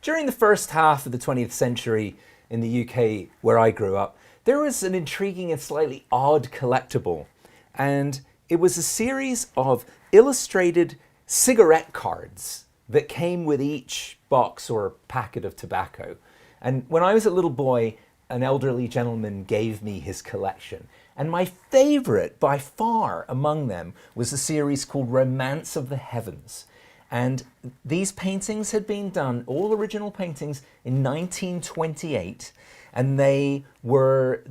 during the first half of the 20th century in the UK, where I grew up, there was an intriguing and slightly odd collectible. And it was a series of illustrated cigarette cards that came with each box or packet of tobacco. And when I was a little boy, an elderly gentleman gave me his collection. And my favorite by far among them was a series called Romance of the Heavens. And these paintings had been done, all original paintings, in 1928. And they were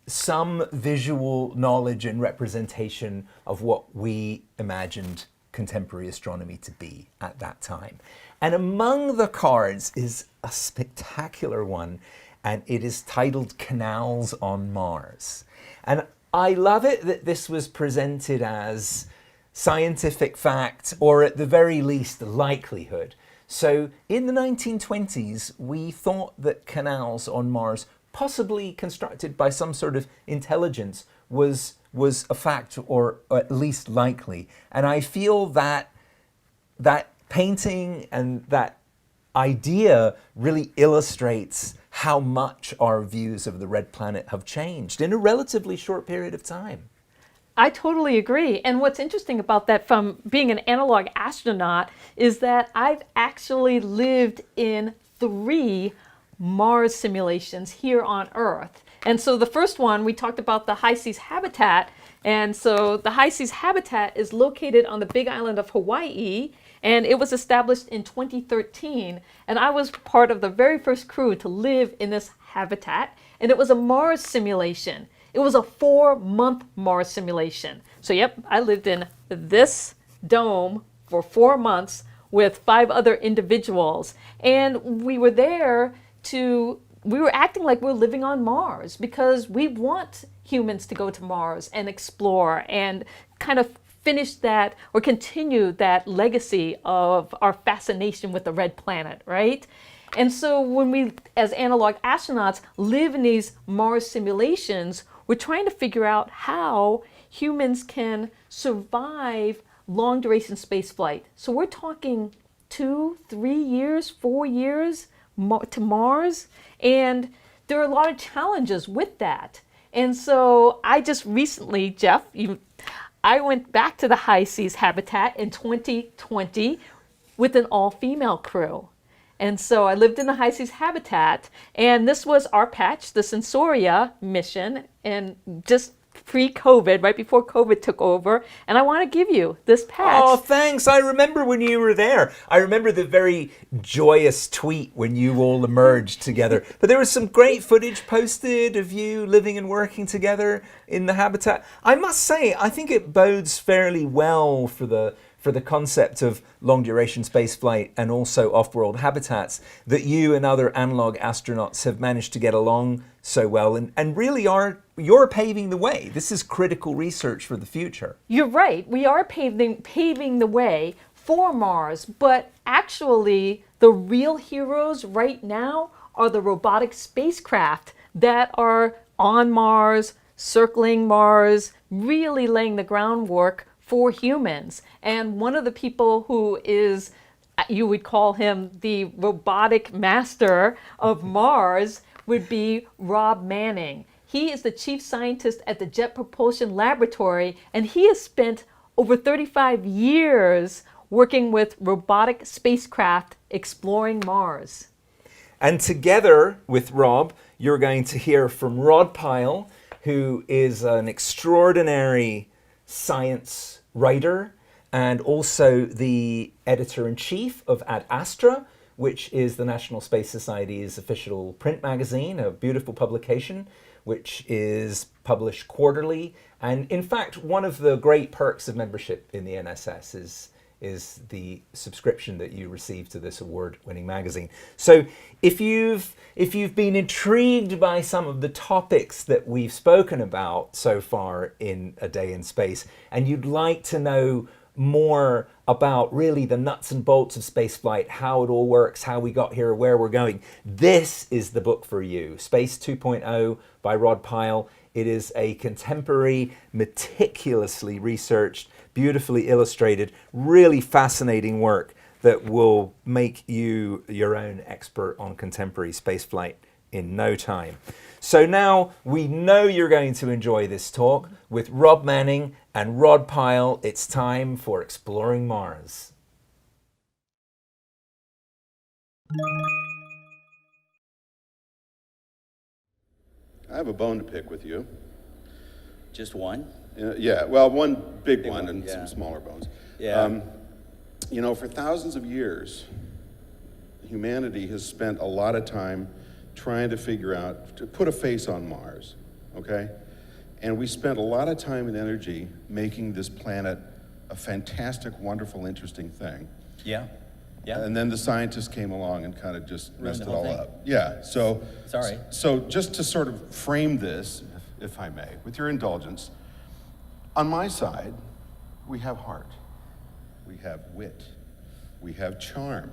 some visual knowledge and representation of what we imagined contemporary astronomy to be at that time. And among the cards is a spectacular one, and it is titled Canals on Mars. And I love it that this was presented as scientific fact, or at the very least, likelihood. So in the 1920s, we thought that canals on Mars, possibly constructed by some sort of intelligence, was a fact, or at least likely. And I feel that that painting and that idea really illustrates how much our views of the red planet have changed in a relatively short period of time. I totally agree. And what's interesting about that from being an analog astronaut is that I've actually lived in 3 Mars simulations here on Earth. And so the first one, we talked about the high seas habitat. And so the high seas habitat is located on the Big Island of Hawaii, and it was established in 2013. And I was part of the very first crew to live in this habitat. And it was a Mars simulation. It was a 4-month Mars simulation. So yep, I lived in this dome for 4 months with 5 other individuals. And we were there we were acting like we were living on Mars because we want humans to go to Mars and explore and kind of finish that or continue that legacy of our fascination with the red planet, right? And so when we, as analog astronauts, live in these Mars simulations, we're trying to figure out how humans can survive long duration space flight. So we're talking 2, 3 years, 4 years to Mars. And there are a lot of challenges with that. And so I just recently, Jeff, I went back to the high seas habitat in 2020 with an all-female crew. And so I lived in the high seas habitat, and this was our patch, the Sensoria mission, and just pre-COVID, right before COVID took over. And I want to give you this patch. Oh, thanks. I remember when you were there. I remember the very joyous tweet when you all emerged together. But there was some great footage posted of you living and working together in the habitat. I must say, I think it bodes fairly well for the concept of long-duration spaceflight and also off-world habitats, that you and other analog astronauts have managed to get along so well and really you're paving the way. This is critical research for the future. You're right. We are paving the way for Mars, but actually the real heroes right now are the robotic spacecraft that are on Mars, circling Mars, really laying the groundwork for humans. And one of the people who is, you would call him the robotic master of Mars, would be Rob Manning. He is the chief scientist at the Jet Propulsion Laboratory, and he has spent over 35 years working with robotic spacecraft exploring Mars. And together with Rob, you're going to hear from Rod Pyle, who is an extraordinary science writer and also the editor-in-chief of Ad Astra, which is the National Space Society's official print magazine, a beautiful publication which is published quarterly. And in fact, one of the great perks of membership in the NSS is the subscription that you receive to this award-winning magazine. So if you've been intrigued by some of the topics that we've spoken about so far in A Day in Space, and you'd like to know more about really the nuts and bolts of spaceflight, how it all works, how we got here, where we're going, this is the book for you. Space 2.0 by Rod Pyle. It is a contemporary, meticulously researched, beautifully illustrated, really fascinating work that will make you your own expert on contemporary spaceflight in no time. So now we know you're going to enjoy this talk with Rob Manning and Rod Pyle. It's time for Exploring Mars. I have a bone to pick with you. Just one? Yeah, well, one big one and yeah. some smaller bones. Yeah. You know, for thousands of years, humanity has spent a lot of time trying to figure out, to put a face on Mars, okay? And we spent a lot of time and energy making this planet a fantastic, wonderful, interesting thing. Yeah. Yeah. And then the scientists came along and kind of just messed the it whole all thing. up. Yeah, so. Sorry. So just to sort of frame this, if I may, with your indulgence, on my side, we have heart, we have wit, we have charm,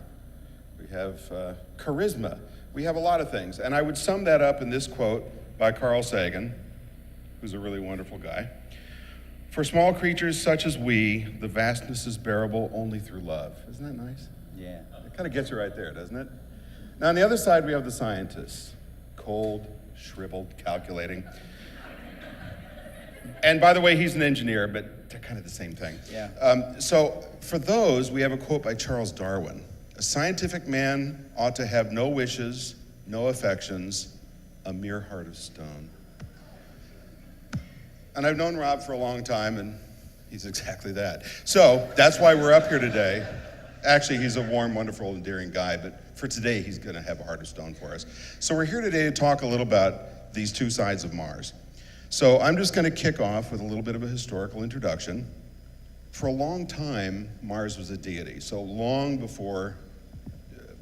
we have charisma, we have a lot of things. And I would sum that up in this quote by Carl Sagan, who's a really wonderful guy. For small creatures such as we, the vastness is bearable only through love. Isn't that nice? Yeah. It kind of gets you right there, doesn't it? Now, on the other side, we have the scientists. Cold, shriveled, calculating. And by the way, he's an engineer, but they're kind of the same thing. Yeah. So for those, we have a quote by Charles Darwin. A scientific man ought to have no wishes, no affections, a mere heart of stone. And I've known Rob for a long time, and he's exactly that. So that's why we're up here today. Actually, he's a warm, wonderful, endearing guy, but for today, he's gonna have a heart of stone for us. So we're here today to talk a little about these two sides of Mars. So I'm just gonna kick off with a little bit of a historical introduction. For a long time, Mars was a deity. So long before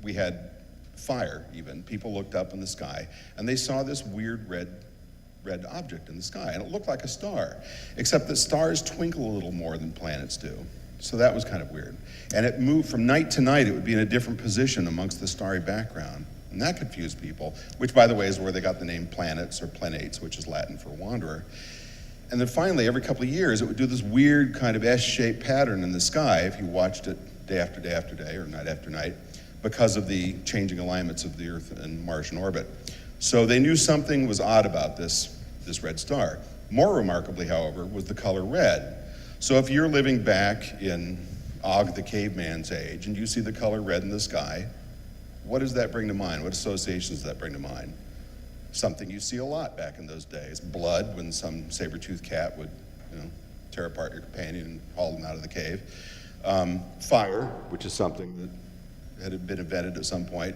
we had fire even, people looked up in the sky and they saw this weird red object in the sky, and it looked like a star, except that stars twinkle a little more than planets do. So that was kind of weird. And it moved from night to night, it would be in a different position amongst the starry background. And that confused people, which by the way is where they got the name planets or planetes, which is Latin for wanderer. And then finally, every couple of years, it would do this weird kind of S-shaped pattern in the sky if you watched it day after day after day or night after night, because of the changing alignments of the Earth and Martian orbit. So they knew something was odd about this red star. More remarkably, however, was the color red. So if you're living back in Og the caveman's age and you see the color red in the sky, what does that bring to mind? What associations does that bring to mind? Something you see a lot back in those days. Blood, when some saber-toothed cat would, tear apart your companion and haul them out of the cave. Fire, which is something that had been invented at some point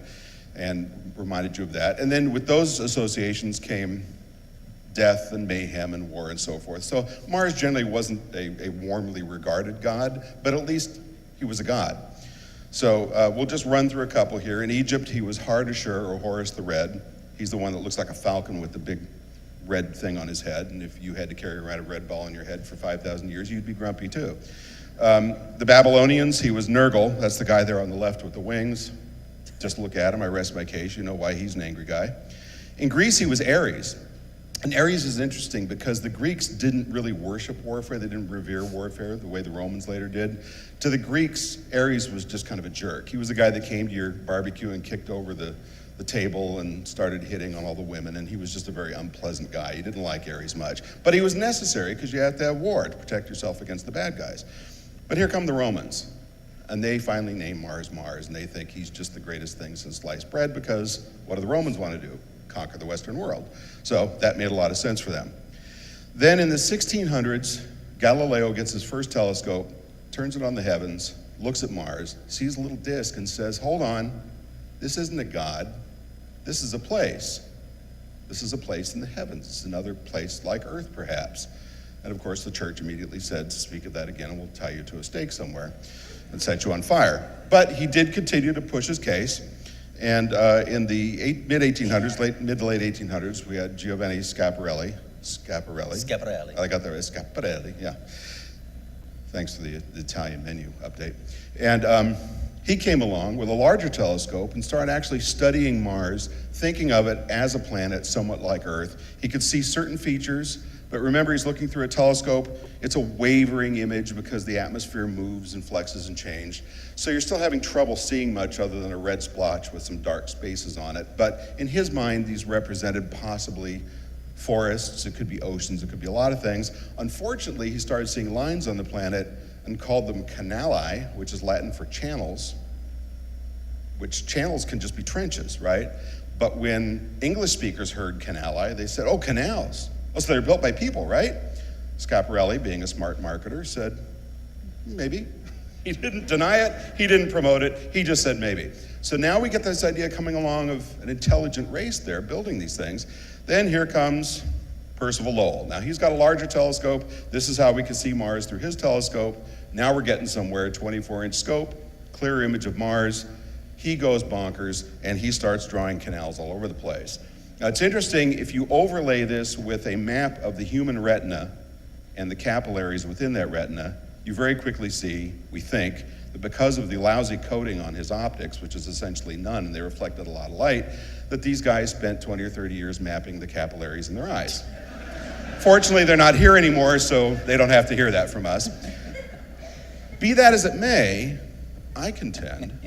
and reminded you of that. And then with those associations came death and mayhem and war and so forth. So Mars generally wasn't a warmly regarded god, but at least he was a god. So we'll just run through a couple here. In Egypt, he was Hardashur, or Horus the Red. He's the one that looks like a falcon with the big red thing on his head. And if you had to carry around a red ball on your head for 5,000 years, you'd be grumpy too. The Babylonians, he was Nergal. That's the guy there on the left with the wings. Just look at him, I rest my case. You know why he's an angry guy. In Greece, he was Ares. And Ares is interesting because the Greeks didn't really worship warfare. They didn't revere warfare the way the Romans later did. To the Greeks, Ares was just kind of a jerk. He was the guy that came to your barbecue and kicked over the table and started hitting on all the women, and he was just a very unpleasant guy. You didn't like Ares much. But he was necessary because you had to have war to protect yourself against the bad guys. But here come the Romans, and they finally name Mars Mars, and they think he's just the greatest thing since sliced bread because what do the Romans want to do? Conquer the Western world. So that made a lot of sense for them. Then in the 1600s, Galileo gets his first telescope, turns it on the heavens, looks at Mars, sees a little disk and says, hold on, this isn't a god, this is a place. This is a place in the heavens. It's another place like Earth, perhaps. And of course, the church immediately said, speak of that again and we'll tie you to a stake somewhere and set you on fire. But he did continue to push his case. And in the mid-1800s, mid to late 1800s, we had Giovanni Schiaparelli. I got that right, Schiaparelli, yeah. Thanks for the Italian menu update. And he came along with a larger telescope and started actually studying Mars, thinking of it as a planet somewhat like Earth. He could see certain features, But remember, he's looking through a telescope. It's a wavering image because the atmosphere moves and flexes and changes. So you're still having trouble seeing much other than a red splotch with some dark spaces on it. But in his mind, these represented possibly forests, it could be oceans, it could be a lot of things. Unfortunately, he started seeing lines on the planet and called them canali, which is Latin for channels, which channels can just be trenches, right? But when English speakers heard canali, they said, oh, canals. Oh, so they're built by people, right? Schiaparelli, being a smart marketer, said, maybe. He didn't deny it, he didn't promote it, he just said maybe. So now we get this idea coming along of an intelligent race there building these things. Then here comes Percival Lowell. Now he's got a larger telescope. This is how we can see Mars through his telescope. Now we're getting somewhere, 24-inch scope, clear image of Mars. He goes bonkers and he starts drawing canals all over the place. Now it's interesting, if you overlay this with a map of the human retina and the capillaries within that retina, you very quickly see, we think, that because of the lousy coating on his optics, which is essentially none, and they reflected a lot of light, that these guys spent 20 or 30 years mapping the capillaries in their eyes. Fortunately, they're not here anymore, so they don't have to hear that from us. Be that as it may, I contend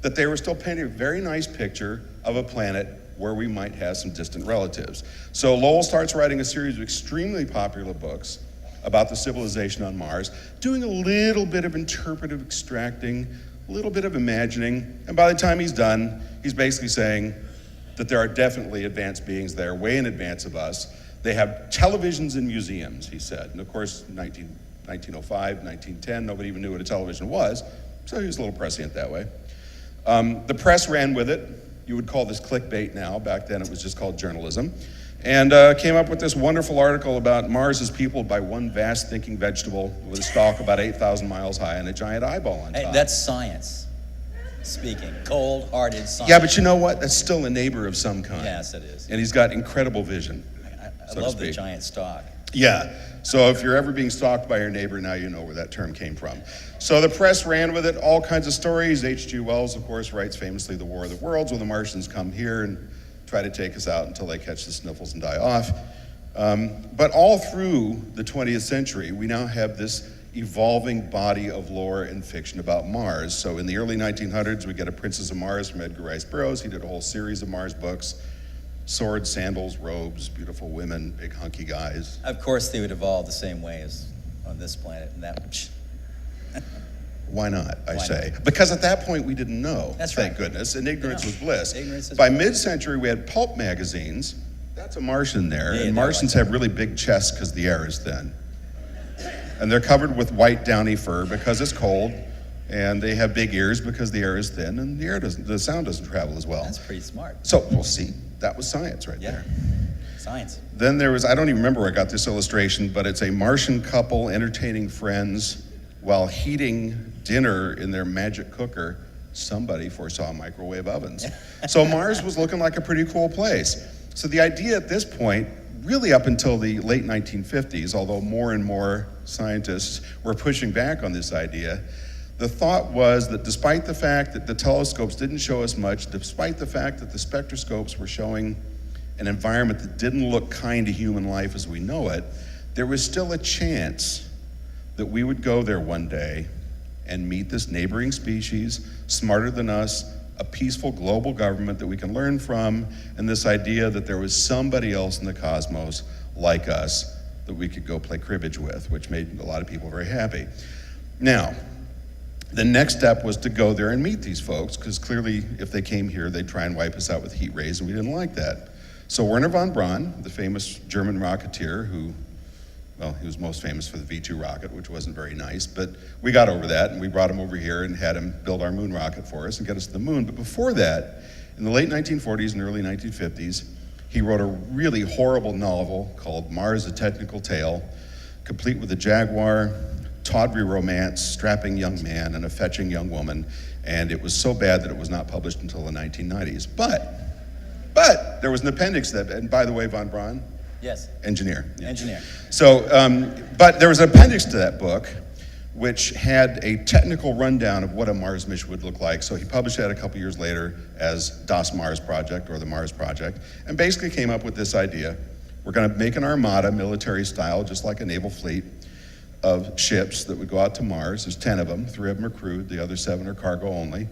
that they were still painting a very nice picture of a planet where we might have some distant relatives. So Lowell starts writing a series of extremely popular books about the civilization on Mars, doing a little bit of interpretive extracting, a little bit of imagining, and by the time he's done, he's basically saying that there are definitely advanced beings there, way in advance of us. They have televisions in museums, he said. And of course, 1905, 1910, nobody even knew what a television was, so he was a little prescient that way. The press ran with it. You would call this clickbait now. Back then it was just called journalism. And came up with this wonderful article about Mars is peopled by one vast thinking vegetable with a stalk about 8,000 miles high and a giant eyeball on top. Hey, that's science speaking, cold-hearted science. Yeah, but you know what? That's still a neighbor of some kind. Yes, it is. And he's got incredible vision. I so to love the speak. giant stalk. Yeah, so if you're ever being stalked by your neighbor, now you know where that term came from. So the press ran with it, all kinds of stories. H.G. Wells, of course, writes famously The War of the Worlds, when the Martians come here and try to take us out until they catch the sniffles and die off. But all through the 20th century, we now have this evolving body of lore and fiction about Mars. So in the early 1900s, we get A Princess of Mars from Edgar Rice Burroughs. He did a whole series of Mars books. Swords, sandals, robes, beautiful women, big hunky guys. Of course, they would evolve the same way as on this planet, and that. Why not, I Why say? not? Because at that point we didn't know, That's thank right. goodness, and ignorance was bliss. Ignorance is By bliss. mid-century we had pulp magazines. That's a Martian there, Yeah, and they're Martians like have really big chests because the air is thin. And they're covered with white downy fur because it's cold, and they have big ears because the air is thin, and the sound doesn't travel as well. That's pretty smart. So, we'll see, that was science right Yeah. there. Science. Then there was, I don't even remember where I got this illustration, but it's a Martian couple entertaining friends while heating dinner in their magic cooker. Somebody foresaw microwave ovens. So Mars was looking like a pretty cool place. So the idea at this point, really up until the late 1950s, although more and more scientists were pushing back on this idea, the thought was that despite the fact that the telescopes didn't show us much, despite the fact that the spectroscopes were showing an environment that didn't look kind to human life as we know it, there was still a chance that we would go there one day and meet this neighboring species, smarter than us, a peaceful global government that we can learn from, and this idea that there was somebody else in the cosmos like us that we could go play cribbage with, which made a lot of people very happy. Now, the next step was to go there and meet these folks, because clearly if they came here, they'd try and wipe us out with heat rays, and we didn't like that. So Wernher von Braun, the famous German rocketeer who, well, he was most famous for the V2 rocket, which wasn't very nice, but we got over that, and we brought him over here and had him build our moon rocket for us and get us to the moon. But before that, in the late 1940s and early 1950s, he wrote a really horrible novel called Mars: A Technical Tale, complete with a jaguar, tawdry romance, strapping young man, and a fetching young woman, and it was so bad that it was not published until the 1990s. But there was an appendix to that, and by the way, von Braun, Yes. engineer. Yeah. Engineer. So, but there was an appendix to that book which had a technical rundown of what a Mars mission would look like. So he published that a couple years later as Das Mars Project, or the Mars Project, and basically came up with this idea. We're going to make an armada, military style, just like a naval fleet, of ships that would go out to Mars. There's 10 of them. 3 of them are crewed. The other 7 are cargo only.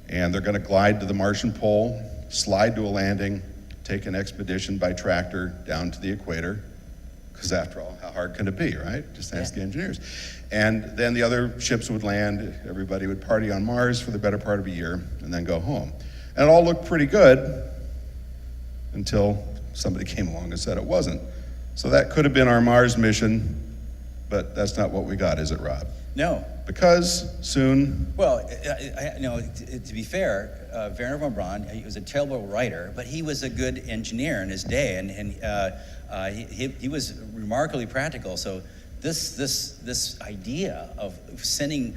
And they're going to glide to the Martian pole, slide to a landing, take an expedition by tractor down to the equator. Because after all, how hard can it be, right? Just ask the engineers. And then the other ships would land. Everybody would party on Mars for the better part of a year and then go home. And it all looked pretty good until somebody came along and said it wasn't. So that could have been our Mars mission, but that's not what we got, is it, Rob? No. Because soon, Well, to be fair, Wernher von Braun, he was a terrible writer, but he was a good engineer in his day, and he was remarkably practical. So this idea of sending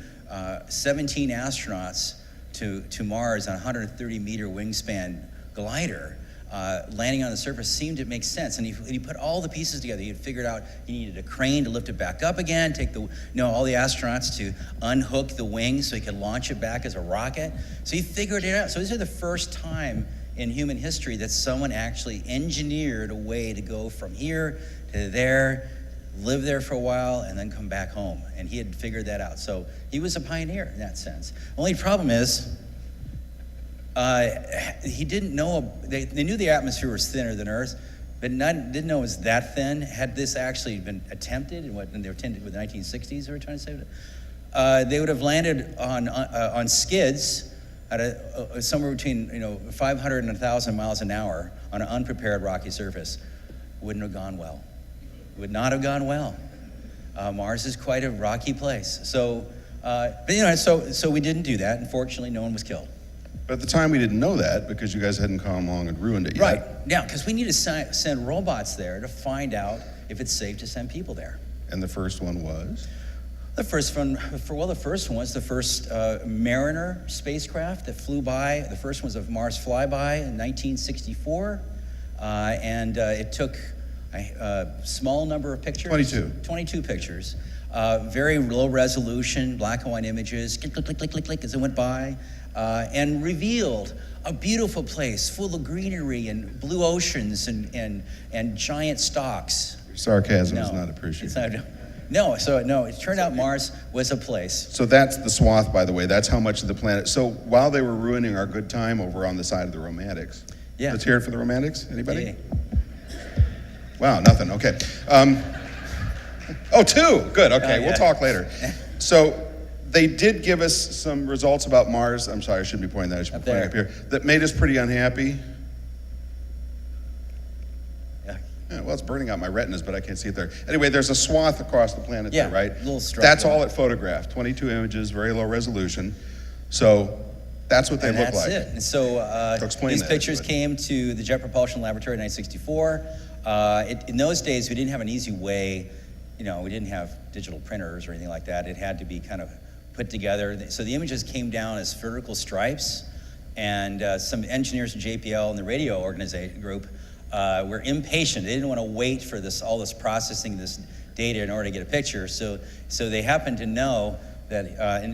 17 astronauts to Mars on a 130-meter wingspan glider, landing on the surface seemed to make sense, and he put all the pieces together. He had figured out he needed a crane to lift it back up again, take all the astronauts to unhook the wings so he could launch it back as a rocket. So he figured it out. So this is the first time in human history that someone actually engineered a way to go from here to there, live there for a while, and then come back home. And he had figured that out. So he was a pioneer in that sense. Only problem is, he didn't know, they knew the atmosphere was thinner than Earth, but didn't know it was that thin. Had this actually been attempted, and they were attempted with the 1960s, they were trying to say, they would have landed on skids at somewhere between 500 and 1,000 miles an hour on an unprepared rocky surface. Wouldn't have gone well. Would not have gone well. Mars is quite a rocky place. So, so we didn't do that. Unfortunately, no one was killed. but at the time we didn't know that because you guys hadn't come along and ruined it yet. Right. Now, because we need to send robots there to find out if it's safe to send people there. And the first one was? The first one was the first Mariner spacecraft that flew by. The first one was a Mars flyby in 1964. And it took a small number of pictures. 22 pictures. Very low resolution, black and white images, click, click, click, click, click, click as it went by, and revealed a beautiful place full of greenery and blue oceans and giant stalks. Sarcasm is not appreciated. It turned out Mars was a place. So that's the swath, by the way. That's how much of the planet. So while they were ruining our good time over on the side of the Romantics. Yeah. Let's hear it for the Romantics. Anybody? Yeah. Wow, nothing. Okay. Oh, 2. Good. Okay, Yeah. we'll talk later. So they did give us some results about Mars. I'm sorry, I shouldn't be pointing that. I should be pointing up here. That made us pretty unhappy. Yeah, well, it's burning out my retinas, but I can't see it there. Anyway, there's a swath across the planet there, right? Little stripe. That's all it photographed. 22 images, very low resolution. So that's what they look like. That's it. And so these pictures came to the Jet Propulsion Laboratory in 1964. In those days, we didn't have an easy way. We didn't have digital printers or anything like that. It had to be kind of put together. So the images came down as vertical stripes, and some engineers at JPL and the radio organization group were impatient. They didn't want to wait for all this processing, this data in order to get a picture. So they happened to know that,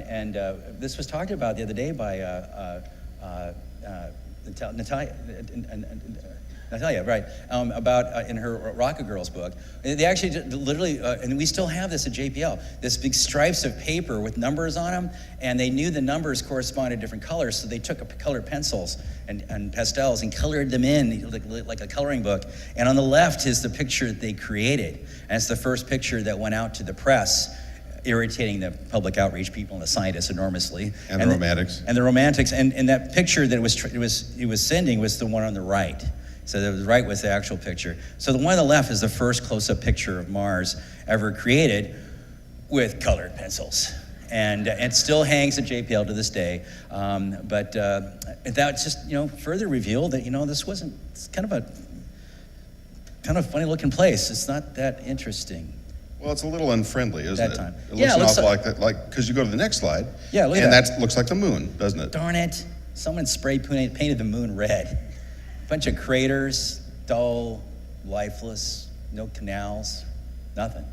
and this was talked about the other day by Natalia, right, about in her Rocket Girls book. They actually literally, and we still have this at JPL, this big stripes of paper with numbers on them, and they knew the numbers corresponded to different colors, so they took colored pencils and pastels and colored them in like a coloring book. And on the left is the picture that they created, and it's the first picture that went out to the press, irritating the public outreach people and the scientists enormously. And the Romantics. And the Romantics, and that picture that it was sending was the one on the right. So the right was the actual picture. So the one on the left is the first close-up picture of Mars ever created with colored pencils. And it still hangs at JPL to this day. But that just, further revealed that, this wasn't, it's kind of funny looking place. It's not that interesting. Well, it's a little unfriendly, isn't That it? time. It Yeah, looks it an looks awful like that, because you go to the next slide. Yeah, look at and that. that looks like the moon, doesn't it? Darn it. Someone painted the moon red. Bunch of craters, dull, lifeless, no canals, nothing.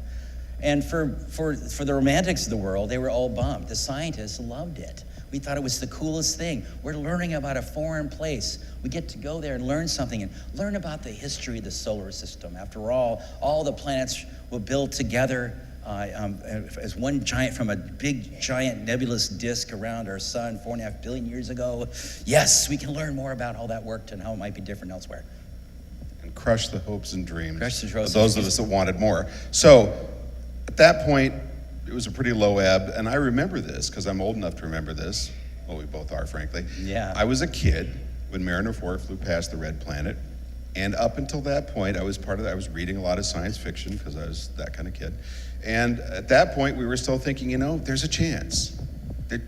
And for the Romantics of the world, they were all bummed. The scientists loved it. We thought it was the coolest thing. We're learning about a foreign place. We get to go there and learn something and learn about the history of the solar system. After all the planets were built together as one giant, from a big giant nebulous disk around our sun 4.5 billion years ago. Yes, we can learn more about how that worked and how it might be different elsewhere. And crush the hopes and dreams Crush the of hopes those and of us that wanted more. So at that point, it was a pretty low ebb, and I remember this because I'm old enough to remember this. Well, we both are, frankly. Yeah. I was a kid when Mariner 4 flew past the red planet, and up until that point, I was part of that. I was reading a lot of science fiction because I was that kind of kid. And at that point, we were still thinking, there's a chance.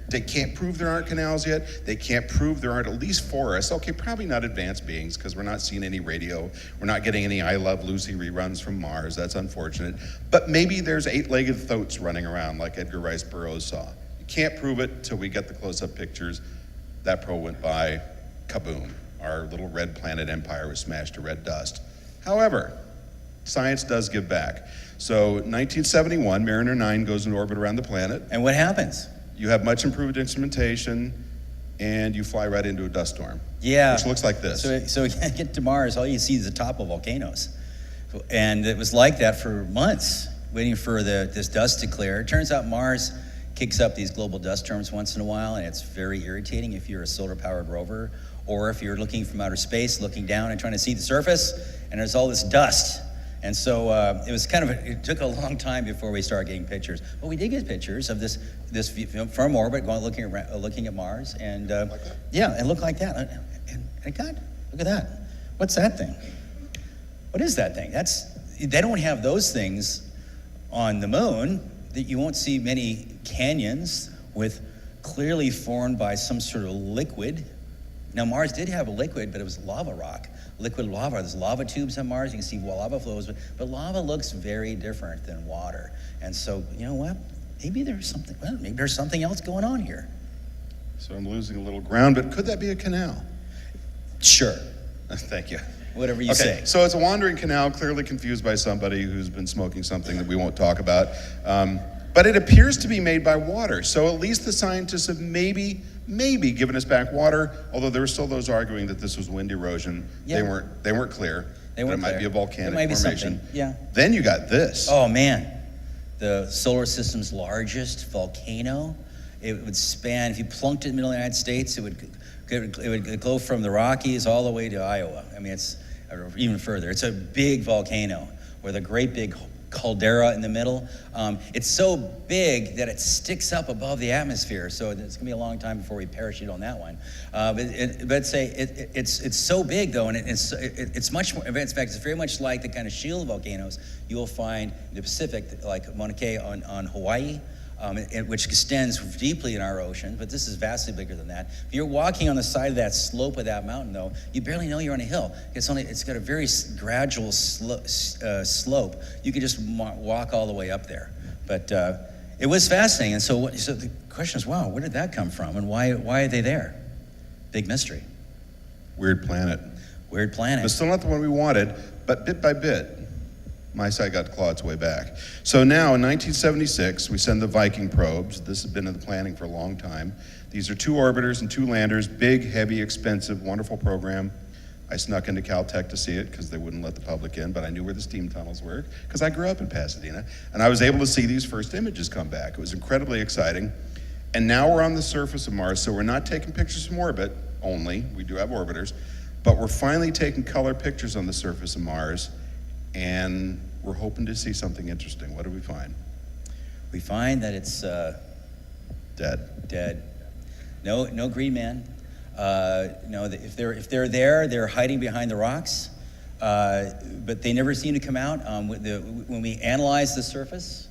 They can't prove there aren't canals yet. They can't prove there aren't at least forests. Okay, probably not advanced beings because we're not seeing any radio. We're not getting any I Love Lucy reruns from Mars. That's unfortunate. But maybe there's 8-legged thoats running around like Edgar Rice Burroughs saw. You can't prove it till we get the close-up pictures. That probe went by, kaboom. Our little red planet empire was smashed to red dust. However, science does give back. So 1971, Mariner 9 goes into orbit around the planet. And what happens? You have much improved instrumentation, and you fly right into a dust storm. Yeah. Which looks like this. So you get to Mars, all you see is the top of volcanoes. And it was like that for months, waiting for this dust to clear. It turns out Mars kicks up these global dust storms once in a while, and it's very irritating if you're a solar-powered rover, or if you're looking from outer space, looking down and trying to see the surface, and there's all this dust. And so it took a long time before we started getting pictures. But we did get pictures of this view from orbit, looking at Mars, and like that? yeah, it looked like that. And God, look at that. What's that thing? What is that thing? They don't have those things on the moon. That you won't see many canyons with clearly formed by some sort of liquid. Now Mars did have a liquid, but it was lava rock. Liquid lava. There's lava tubes on Mars. You can see lava flows, but lava looks very different than water. And so, you know what? Maybe there's something else going on here. So I'm losing a little ground, but could that be a canal? Sure. Thank you. Whatever you say. So it's a wandering canal, clearly confused by somebody who's been smoking something that we won't talk about. But it appears to be made by water. So at least the scientists have maybe given us back water, although there were still those arguing that this was wind erosion. Yeah. They weren't clear. They weren't that it might be a volcanic It might be formation. something. Yeah. Then you got this. Oh man, the solar system's largest volcano. It would span, if you plunked it in the middle of the United States, it would go from the Rockies all the way to Iowa. I mean, it's even further. It's a big volcano with a great big caldera in the middle. It's so big that it sticks up above the atmosphere. So it's gonna be a long time before we parachute on that one. It's so big though, and it's much more. In fact, it's very much like the kind of shield volcanoes you will find in the Pacific, like Mauna Kea on Hawaii. Which extends deeply in our ocean, but this is vastly bigger than that. If you're walking on the side of that slope of that mountain, though, you barely know you're on a hill. It's got a very gradual slope. You could just walk all the way up there. But it was fascinating, and so the question is, wow, where did that come from, and why are they there? Big mystery. Weird planet. Weird planet. But still not the one we wanted, but bit by bit, my side got to claw its way back. So now in 1976, we send the Viking probes. This has been in the planning for a long time. These are 2 orbiters and 2 landers, big, heavy, expensive, wonderful program. I snuck into Caltech to see it because they wouldn't let the public in, but I knew where the steam tunnels were because I grew up in Pasadena, and I was able to see these first images come back. It was incredibly exciting. And now we're on the surface of Mars, so we're not taking pictures from orbit only. We do have orbiters, but we're finally taking color pictures on the surface of Mars. And we're hoping to see something interesting. What do we find? We find that it's Dead. No green man. No, if they're there, they're hiding behind the rocks. But they never seem to come out. When we analyze the surface,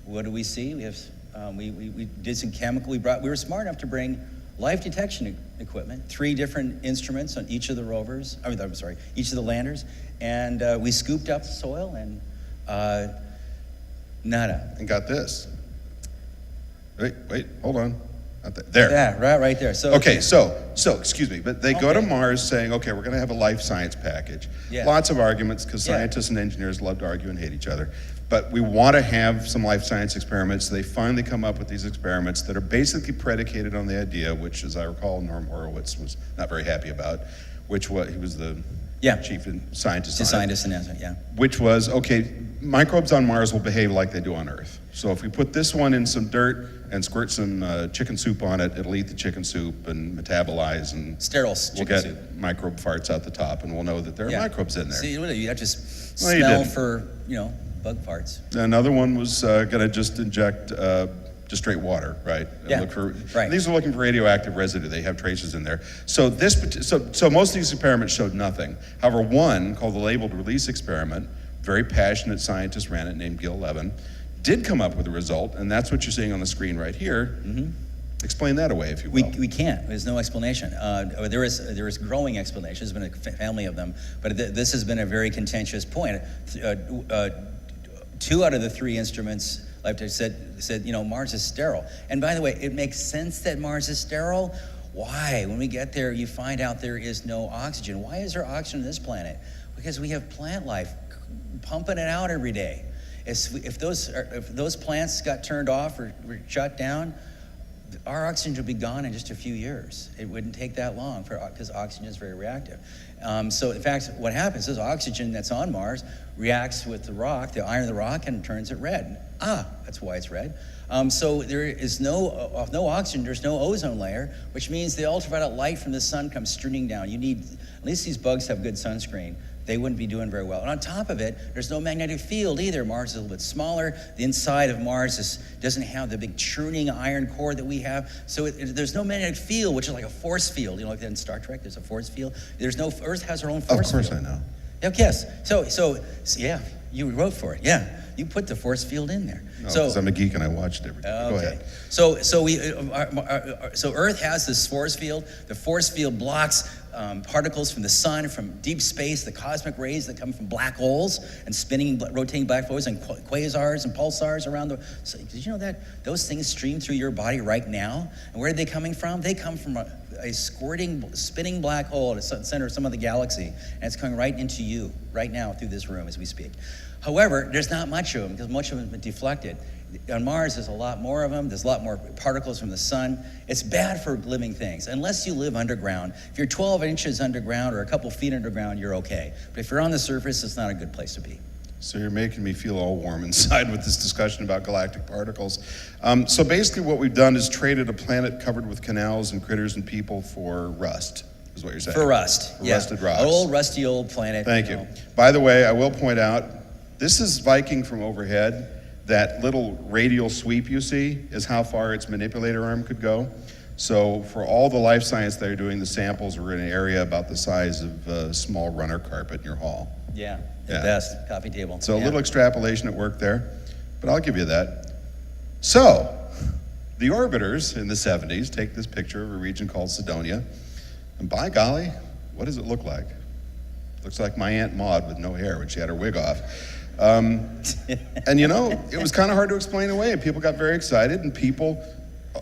what do we see? We did some chemical. We were smart enough to bring life detection equipment, 3 different instruments on each of the rovers. Each of the landers, and we scooped up the soil and nada. And got this. Wait, hold on. Not there. Yeah, right there. So Okay, so excuse me, but they go to Mars saying, okay, we're going to have a life science package. Yeah. Lots of arguments because Yeah. scientists and engineers love to argue and hate each other. But we want to have some life science experiments. They finally come up with these experiments that are basically predicated on the idea, which, as I recall, Norm Horowitz was not very happy about, which was, he was the chief scientist. The scientist in NASA, yeah. Which was, okay, microbes on Mars will behave like they do on Earth. So if we put this one in some dirt and squirt some chicken soup on it, it'll eat the chicken soup and metabolize, and sterile we'll chicken get soup. microbe farts out the top, and we'll know that there are microbes in there. See, you have to Well, you smell didn't. for, bug farts. Another one was going to just inject just straight water, right? And Yeah, look for, right. These are looking for radioactive residue. They have traces in there. So so most of these experiments showed nothing. However, one called the labeled release experiment, very passionate scientist ran it named Gil Levin, did come up with a result, and that's what you're seeing on the screen right here. Mm-hmm. Explain that away, if you will. We can't. There's no explanation. There is growing explanation. There's been a family of them, but this has been a very contentious point. 2 out of the 3 instruments said Mars is sterile. And by the way, it makes sense that Mars is sterile. Why? When we get there, you find out there is no oxygen. Why is there oxygen on this planet? Because we have plant life pumping it out every day. If those plants got turned off or were shut down, our oxygen would be gone in just a few years. It wouldn't take that long because oxygen is very reactive. So in fact, what happens is oxygen that's on Mars reacts with the rock, the iron of the rock, and turns it red. That's why it's red. So there is no oxygen, there's no ozone layer, which means the ultraviolet light from the sun comes streaming down. You need, at least these bugs have good sunscreen. They wouldn't be doing very well. And on top of it, there's no magnetic field either. Mars is a little bit smaller. The inside of Mars doesn't have the big churning iron core that we have. So there's no magnetic field, which is like a force field. Like that in Star Trek, there's a force field. Earth has her own force field. Of course I know. Yes. So yeah, you wrote for it. Yeah, you put the force field in there. No, because I'm a geek and I watched everything. Okay. Go ahead. So Earth has this force field. The force field blocks particles from the sun, from deep space, the cosmic rays that come from black holes and rotating black holes and quasars and pulsars around the. So did you know that those things stream through your body right now? And where are they coming from? They come from a squirting, spinning black hole at the center of some of the galaxy, and it's coming right into you right now through this room as we speak. However, there's not much of them because much of them have been deflected. On Mars, there's a lot more of them. There's a lot more particles from the sun. It's bad for living things, unless you live underground. If you're 12 inches underground or a couple feet underground, you're okay. But if you're on the surface, it's not a good place to be. So you're making me feel all warm inside with this discussion about galactic particles. So basically what we've done is traded a planet covered with canals and critters and people for rust, is what you're saying. For rust, For rusted rocks. An old, rusty old planet. Thank you. By the way, I will point out, this is Viking from overhead. That little radial sweep you see is how far its manipulator arm could go. So for all the life science they're doing, the samples were in an area about the size of a small runner carpet in your hall. Yeah, the Yeah. best coffee table. So a Yeah. little extrapolation at work there, but I'll give you that. So, the orbiters in the 70s take this picture of a region called Cydonia, and by golly, what does it look like? Looks like my Aunt Maud with no hair when she had her wig off. And it was kind of hard to explain away, and people got very excited, and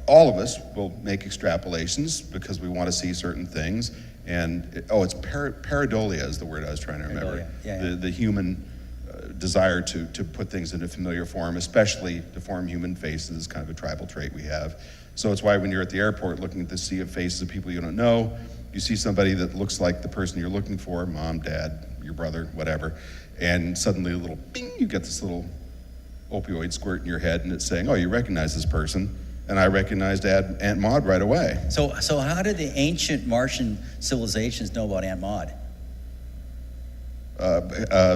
all of us will make extrapolations because we want to see certain things. And it's pareidolia is the word I was trying to remember. Yeah. The human desire to put things into familiar form, especially to form human faces, is kind of a tribal trait we have. So it's why when you're at the airport looking at the sea of faces of people you don't know, you see somebody that looks like the person you're looking for, mom, dad, your brother, whatever, and suddenly a little bing, you get this little opioid squirt in your head, and it's saying, oh, you recognize this person. And I recognized Aunt Maud right away. So how did the ancient Martian civilizations know about Aunt Maud?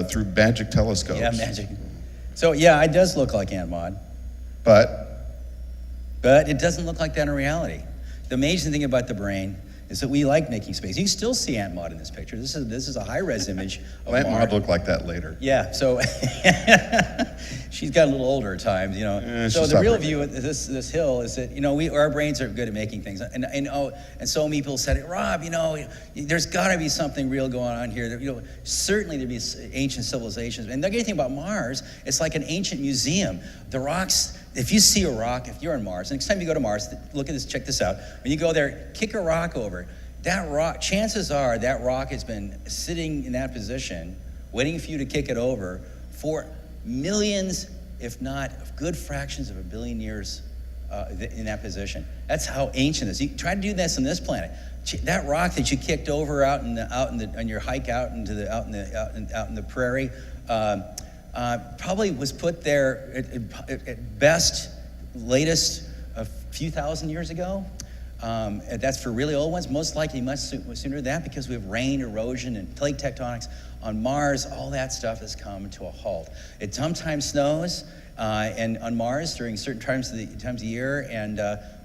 Through magic telescopes. Yeah, magic. So yeah, it does look like Aunt Maud. But it doesn't look like that in reality. The amazing thing about the brain is that we like making space. You can still see Aunt Maud in this picture. This is a high-res image of Aunt Maud. Maud looked like that later. Yeah, so she's got a little older at times, So she's the real suffering. view of this hill is that our brains are good at making things, and so many people said, Rob, there's got to be something real going on here. That, certainly there'd be ancient civilizations, and the great thing about Mars, it's like an ancient museum. The rocks. If you see a rock, if you're on Mars, next time you go to Mars, look at this, check this out. When you go there, kick a rock over. That rock, chances are that rock has been sitting in that position, waiting for you to kick it over for millions, if not good fractions of a billion years in that position. That's how ancient this is. You try to do this on this planet. That rock that you kicked over on your hike out in the prairie, probably was put there at best, latest, a few thousand years ago. That's for really old ones. Most likely much sooner than that, because we have rain, erosion, and plate tectonics. On Mars, all that stuff has come to a halt. It sometimes snows, and on Mars during certain times of the year,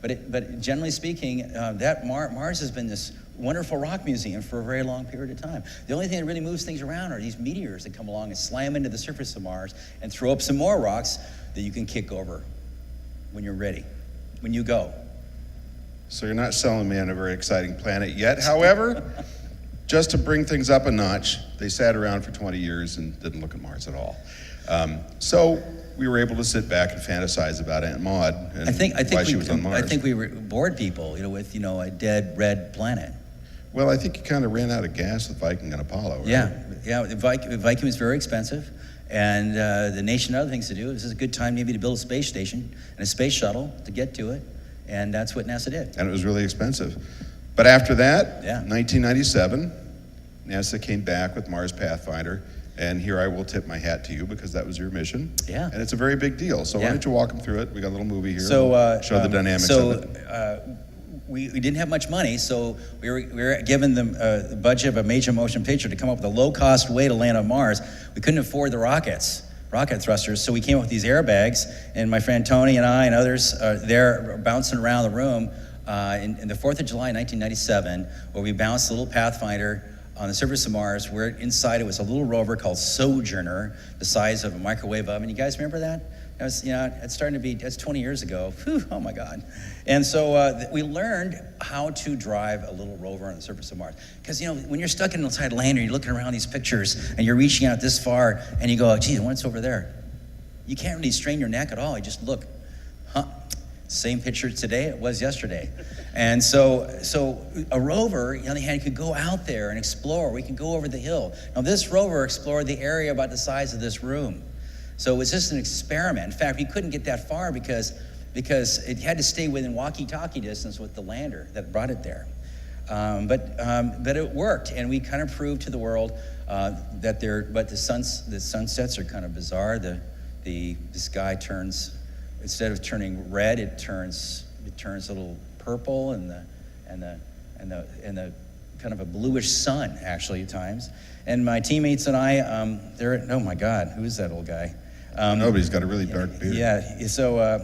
but generally speaking, Mars has been this wonderful rock museum for a very long period of time. The only thing that really moves things around are these meteors that come along and slam into the surface of Mars and throw up some more rocks that you can kick over when you're ready, when you go. So you're not selling me on a very exciting planet yet. However, just to bring things up a notch, they sat around for 20 years and didn't look at Mars at all. So we were able to sit back and fantasize about Aunt Maud and why she was on Mars. I think we bored people, with a dead red planet. Well, I think you kind of ran out of gas with Viking and Apollo, right? Yeah. Viking was very expensive, and the nation had other things to do. This is a good time maybe to build a space station and a space shuttle to get to it, and that's what NASA did. And it was really expensive. But after that, Yeah. 1997, NASA came back with Mars Pathfinder, and here I will tip my hat to you because that was your mission. Yeah. And it's a very big deal. So why Yeah. don't you walk them through it? We got a little movie here. So We'll show the dynamics of it. We didn't have much money, so we were given the budget of a major motion picture to come up with a low-cost way to land on Mars. We couldn't afford the rocket thrusters, so we came up with these airbags, and my friend Tony and I and others there bouncing around the room in the 4th of July 1997, where we bounced the little Pathfinder on the surface of Mars, where inside it was a little rover called Sojourner, the size of a microwave oven. You guys remember that? That was, it's starting to be, that's 20 years ago. Whew, oh my God. And so we learned how to drive a little rover on the surface of Mars. Because, when you're stuck inside a lander, you're looking around these pictures, and you're reaching out this far, and you go, geez, what's over there? You can't really strain your neck at all. You just look, same picture today it was yesterday. And so a rover, on the other hand, could go out there and explore. We can go over the hill. Now, this rover explored the area about the size of this room. So it was just an experiment. In fact, we couldn't get that far because it had to stay within walkie-talkie distance with the lander that brought it there. But it worked, and we kind of proved to the world that the sunsets are kind of bizarre. The sky turns, instead of turning red, it turns a little purple, and the kind of a bluish sun actually at times. And my teammates and I, oh my God, who is that old guy? Nobody's got a really dark beard. Yeah. So I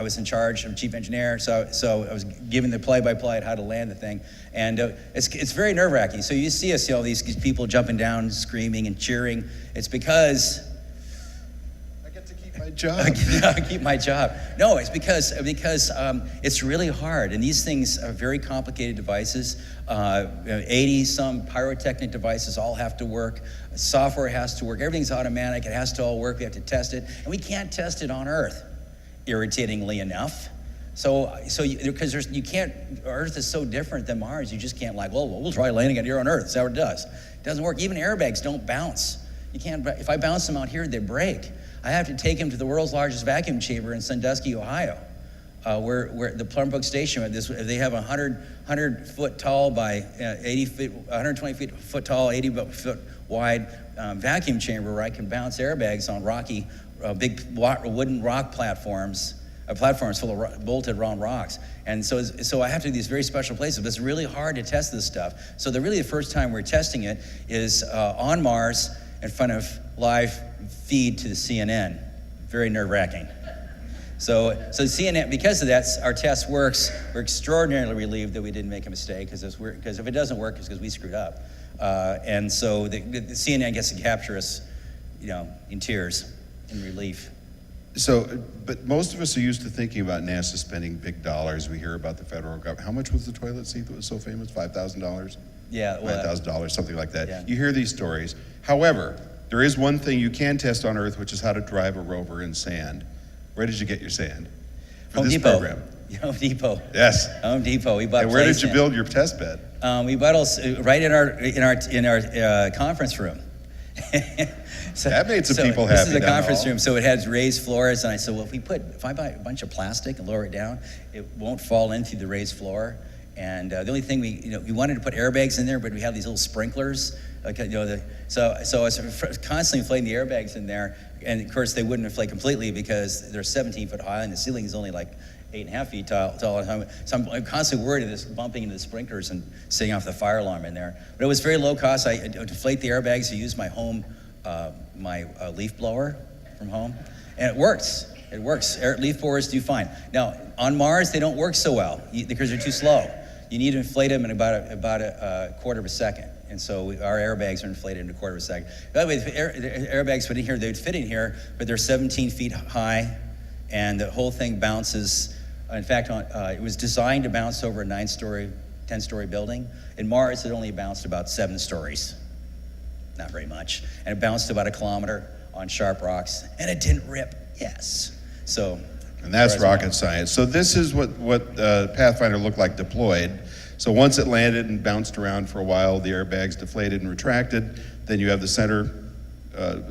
was in charge of chief engineer. So I was given the play-by-play on how to land the thing, and it's very nerve-wracking. So you see us, these people jumping down, screaming and cheering. It's because I get to keep my job. I keep my job. No, it's because it's really hard, and these things are very complicated devices. 80-some pyrotechnic devices all have to work. Software has to work. Everything's automatic. It has to all work. We have to test it, and we can't test it on Earth, irritatingly enough. Because you can't. Earth is so different than Mars. You just can't we'll try landing it here on Earth. That's how it does. It doesn't work. Even airbags don't bounce. You can't. If I bounce them out here, they break. I have to take him to the world's largest vacuum chamber in Sandusky, Ohio, where the Plum Station. They have 100 foot tall by 80 feet, 120 foot tall, 80 foot wide vacuum chamber where I can bounce airbags on rocky, big wooden rock platforms full of bolted round rocks. And so I have to do these very special places, but it's really hard to test this stuff. So the first time we're testing it is on Mars in front of live feed to the CNN. Very nerve-wracking. So CNN, because of that, our test works. We're extraordinarily relieved that we didn't make a mistake, because if it doesn't work, it's because we screwed up. And so the CNN gets to capture us, in tears, in relief. So, but most of us are used to thinking about NASA spending big dollars. We hear about the federal government. How much was the toilet seat that was so famous? $5,000? Yeah. $9,000, something like that. Yeah. You hear these stories. However, there is one thing you can test on Earth, which is how to drive a rover in sand. Where did you get your sand for Home this Depot. program? Home Depot. Yes. Home Depot. We bought. And where did you placement. build your test bed? We bought right in our conference room. So, That made some people This happy is a down the conference hall. room, so it has raised floors. And I said, well, if I buy a bunch of plastic and lower it down, it won't fall in through the raised floor. And the only thing we wanted to put airbags in there, but we have these little sprinklers. So I was constantly inflating the airbags in there, and of course they wouldn't inflate completely because they're 17 foot high, and the ceiling is only like 8.5 feet tall. So I'm constantly worried of this bumping into the sprinklers and setting off the fire alarm in there. But it was very low cost. I deflate the airbags. I use my home, my leaf blower from home, and it works. It works. Leaf blowers do fine. Now on Mars they don't work so well because they're too slow. You need to inflate them in about a quarter of a second. And so our airbags are inflated in a quarter of a second. By the way, the airbags fit in here, they'd fit in here, but they're 17 feet high, and the whole thing bounces. In fact, it was designed to bounce over a 9-story, 10-story building. In Mars, it only bounced about 7 stories. Not very much. And it bounced about 1 kilometer on sharp rocks, and it didn't rip. Yes. So. And that's rocket science. So this is what Pathfinder looked like deployed. So once it landed and bounced around for a while, the airbags deflated and retracted. Then you have the center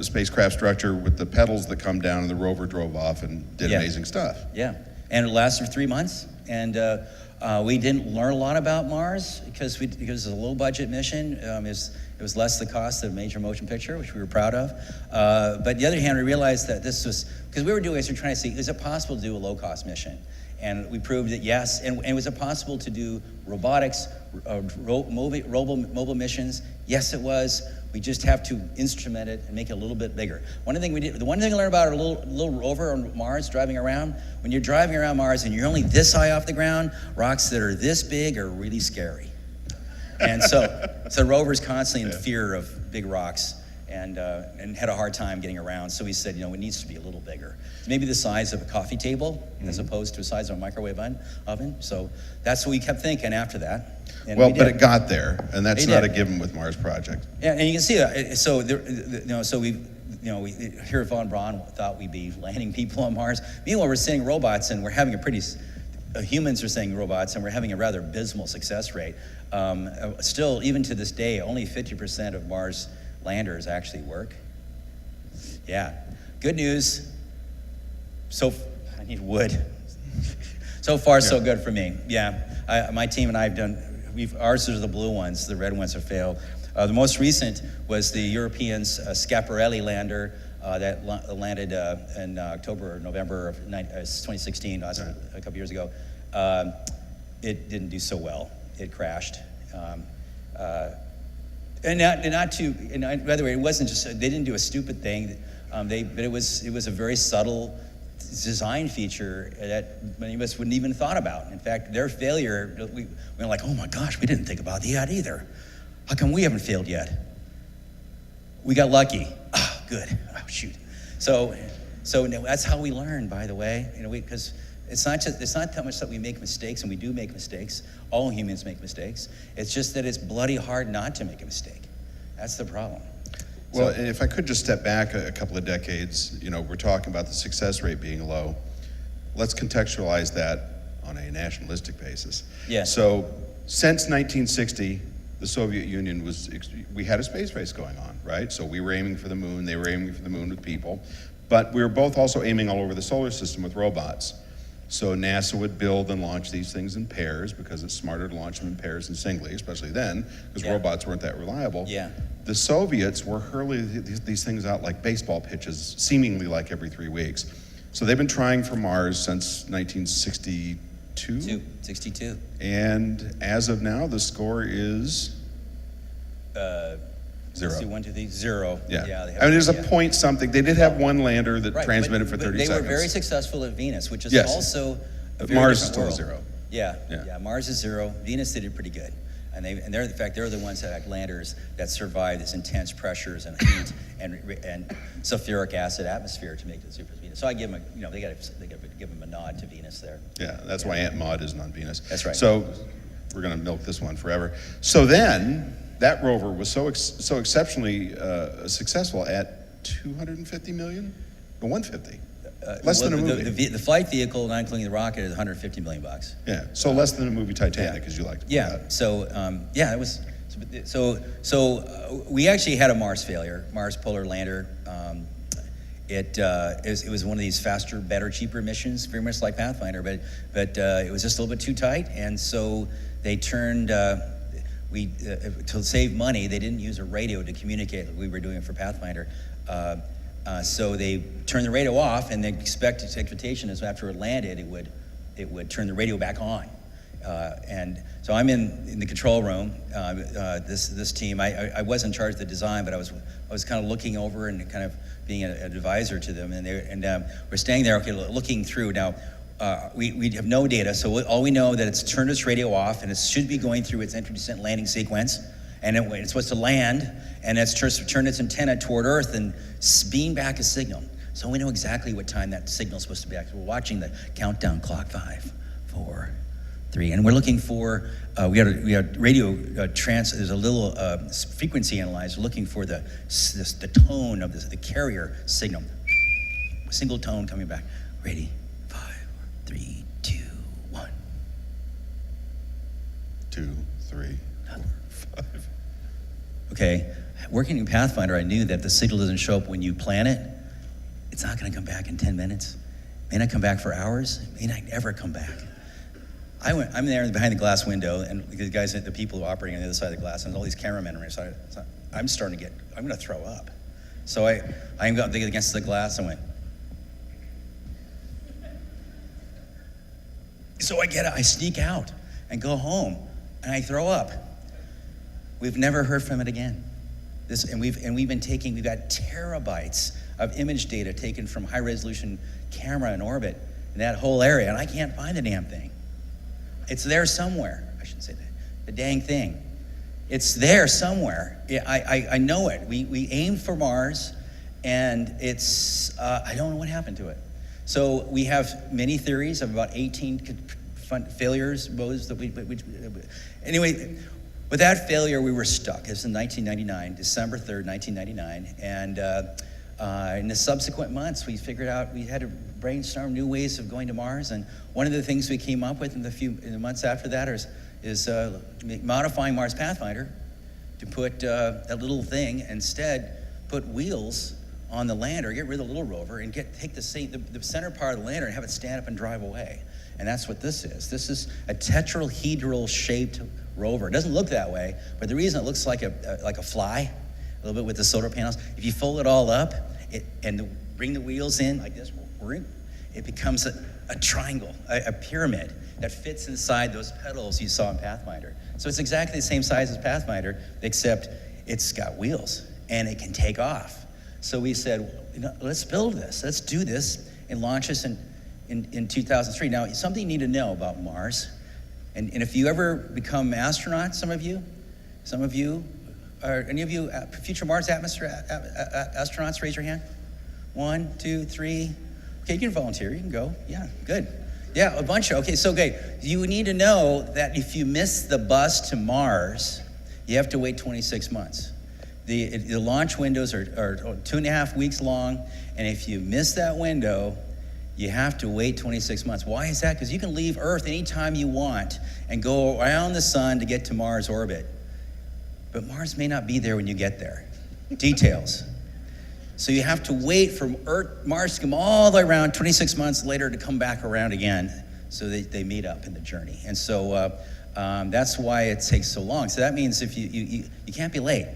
spacecraft structure with the pedals that come down, and the rover drove off and did amazing stuff. Yeah, and it lasted for 3 months. And we didn't learn a lot about Mars because it was a low-budget mission. It was less the cost of a major motion picture, which we were proud of. But on the other hand, we realized that this was, because we were trying to see, is it possible to do a low-cost mission? And we proved that yes, and was it possible to do robotics, mobile missions? Yes, it was. We just have to instrument it and make it a little bit bigger. The one thing I learned about our little rover on Mars driving around, when you're driving around Mars and you're only this high off the ground, rocks that are this big are really scary. And so the rover's constantly in fear of big rocks and had a hard time getting around. So we said, it needs to be a little bigger. Maybe the size of a coffee table as opposed to the size of a microwave oven. So that's what we kept thinking after that. And Well, but it got there, and that's It not did. a given with Mars Project. Yeah, and you can see that. So we here at Von Braun thought we'd be landing people on Mars. Meanwhile, we're sending robots, and we're having humans are sending robots, and we're having a rather abysmal success rate. Still, even to this day, only 50% of Mars landers actually work. Yeah, good news. I need wood. So far, so good for me. Yeah, my team and I have done. Ours are the blue ones. The red ones have failed. The most recent was the Europeans' Schiaparelli lander that landed in October or November of 2016, a couple years ago. It didn't do so well. It crashed. By the way, it wasn't just they didn't do a stupid thing. But it was a very subtle design feature that many of us wouldn't even thought about. In fact, their failure, we were like, oh my gosh, we didn't think about that either. How come we haven't failed yet? We got lucky. Oh, good. Oh, shoot. So that's how we learn, by the way. Because it's not that much that we make mistakes, and we do make mistakes. All humans make mistakes. It's just that it's bloody hard not to make a mistake. That's the problem. Well, and if I could just step back a couple of decades, we're talking about the success rate being low. Let's contextualize that on a nationalistic basis. Yeah. So since 1960, the Soviet Union we had a space race going on, right? So we were aiming for the moon, they were aiming for the moon with people, but we were both also aiming all over the solar system with robots. So NASA would build and launch these things in pairs because it's smarter to launch them in pairs than singly, especially then, because robots weren't that reliable. Yeah. The Soviets were hurling these things out like baseball pitches, seemingly like every 3 weeks. So they've been trying for Mars since 1962. 62. And as of now, the score is 0. Let's see, 1, 2, 3, 0. Yeah. They I mean, there's a point something. They did have one lander that Right, transmitted for but 30 they seconds. were very successful at Venus, which is Yes. also a But very Mars is different still world. 0. Yeah. Mars is 0. Venus, they did pretty good. And they're, in fact, they're the ones that have landers that survive this intense pressures and heat and sulfuric acid atmosphere to make it super Venus. So I give them they got to give them a nod to Venus there. Yeah, that's why Aunt Maud isn't on Venus. That's right. So we're going to milk this one forever. So then that rover was so exceptionally successful at 250 million? 150. Less than a movie. The flight vehicle, not including the rocket, is $150 million. Yeah, so less than a movie Titanic, as you like to call Yeah. that. So it was. So we actually had a Mars failure, Mars Polar Lander. It was one of these faster, better, cheaper missions, very much like Pathfinder, but it was just a little bit too tight, and so they turned. To save money, they didn't use a radio to communicate like we were doing it for Pathfinder. So they turned the radio off, and the expectation is after it landed, it would turn the radio back on. And so I'm in the control room. This team, I was in charge of the design, but I was kind of looking over and kind of being an advisor to them. And we're staying there, okay, looking through now. We have no data, so all we know that it's turned its radio off, and it should be going through its entry, descent, landing sequence, and it's supposed to land, and it's turned its antenna toward Earth and beam back a signal. So we know exactly what time that signal is supposed to be back. So we're watching the countdown clock, 5, 4, 3, and we're looking for. We had radio there's a little frequency analyzer looking for the tone of the carrier signal. A single tone coming back. Ready. 3, 2, 1. 2, 3, 4, 5. Okay, working in Pathfinder, I knew that if the signal doesn't show up when you plan it, it's not going to come back in 10 minutes. It may not come back for hours. It may not ever come back. I'm there behind the glass window, and the people who are operating on the other side of the glass, and all these cameramen on the side. I'm going to throw up. So I'm against the glass. I went. So I sneak out and go home, and I throw up. We've never heard from it again. We've got terabytes of image data taken from high resolution camera in orbit in that whole area, and I can't find the damn thing. It's there somewhere. I shouldn't say that. The dang thing. It's there somewhere. I know it. We aimed for Mars, and it's I don't know what happened to it. So we have many theories of about 18 failures. Anyway, with that failure, we were stuck. It was in 1999, December 3rd, 1999. And in the subsequent months, we figured out we had to brainstorm new ways of going to Mars. And one of the things we came up with in the months after that is modifying Mars Pathfinder to put that little thing, instead put wheels on the lander, get rid of the little rover, and take the center part of the lander and have it stand up and drive away. And that's what this is. This is a tetrahedral-shaped rover. It doesn't look that way, but the reason it looks like a fly, a little bit with the solar panels, if you fold it all up and bring the wheels in like this, it becomes a triangle, a pyramid that fits inside those pedals you saw in Pathfinder. So it's exactly the same size as Pathfinder, except it's got wheels, and it can take off. So we said, let's build this. Let's do this and launch this in 2003. Now, something you need to know about Mars, and if you ever become astronauts, some of you, are any of you future Mars astronauts, raise your hand. 1, 2, 3. Okay, you can volunteer. You can go. Yeah, good. Yeah, a bunch of, okay, you need to know that if you miss the bus to Mars, you have to wait 26 months. The launch windows are 2.5 weeks long, and if you miss that window, you have to wait 26 months. Why is that? Because you can leave Earth anytime you want and go around the sun to get to Mars orbit. But Mars may not be there when you get there. Details. So you have to wait for Mars to come all the way around 26 months later to come back around again, so they meet up in the journey. And so that's why it takes so long. So that means if you can't be late.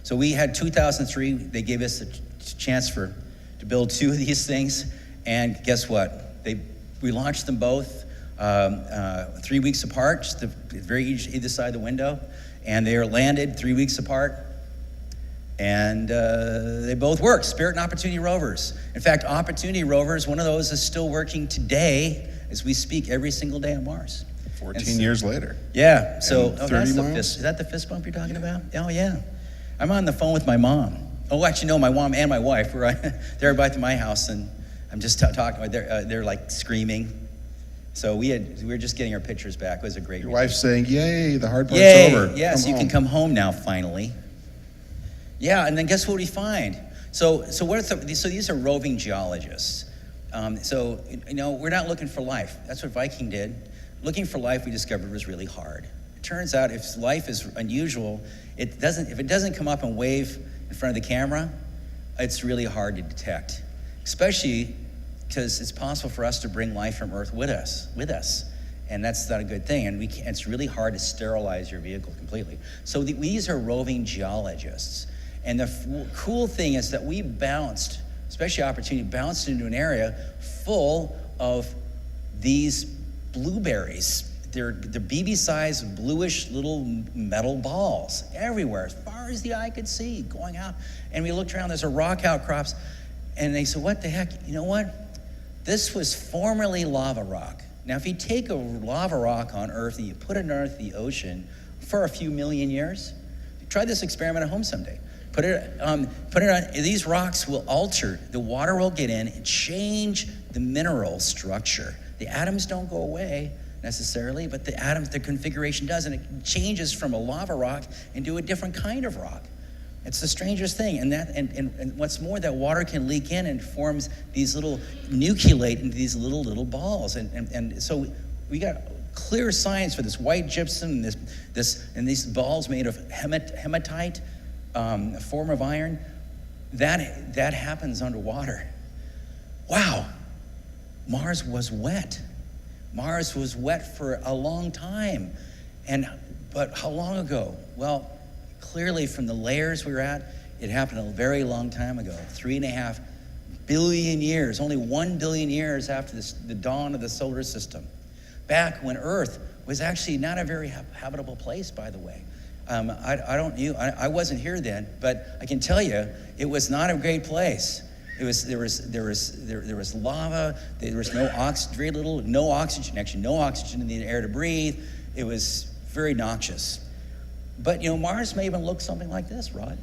So we had 2003, they gave us a chance to build 2 of these things, and guess what? We launched them both 3 weeks apart, just very either side of the window, and they are landed 3 weeks apart, and they both work, Spirit and Opportunity rovers. In fact, Opportunity rovers, one of those is still working today as we speak every single day on Mars. 14 years later. Yeah, so And 30 miles? Is that the fist bump you're talking about? Oh, yeah. I'm on the phone with my mom. Oh, actually, no, my mom and my wife. They're back to my house, and I'm just talking. They're like screaming. So we were just getting our pictures back. It was a great. Your wife's saying, "Yay, the hard part's Yay, over. Yes, you can come home now finally." Yeah, and then guess what we find? So these are roving geologists. So, we're not looking for life. That's what Viking did. Looking for life, we discovered, was really hard. It turns out if life is unusual, if it doesn't come up and wave in front of the camera, it's really hard to detect, especially because it's possible for us to bring life from Earth with us. And that's not a good thing. And it's really hard to sterilize your vehicle completely. So these are roving geologists. And the cool thing is that we bounced, especially Opportunity, bounced into an area full of these blueberries. They're BB-sized, bluish little metal balls everywhere, as far as the eye could see, going out. And we looked around, there's a rock outcrops. And they said, what the heck? You know what? This was formerly lava rock. Now, if you take a lava rock on Earth and you put it underneath the ocean for a few million years, try this experiment at home someday. Put it on, these rocks will alter, the water will get in and change the mineral structure. The atoms don't go away necessarily, but the configuration does, and it changes from a lava rock into a different kind of rock. It's the strangest thing, and what's more, that water can leak in and forms these little, nucleate into these little balls, and so we got clear science for this white gypsum and these balls made of hematite, a form of iron, that happens underwater. Wow, Mars was wet. Mars was wet for a long time, but how long ago? Well, clearly from the layers we were at, it happened a very long time ago, 3.5 billion years, only 1 billion years after the dawn of the solar system. Back when Earth was actually not a very habitable place, by the way. I wasn't here then, but I can tell you, it was not a great place. There was lava. There was no oxygen. Actually, no oxygen in the air to breathe. It was very noxious. But Mars may even look something like this, Rod.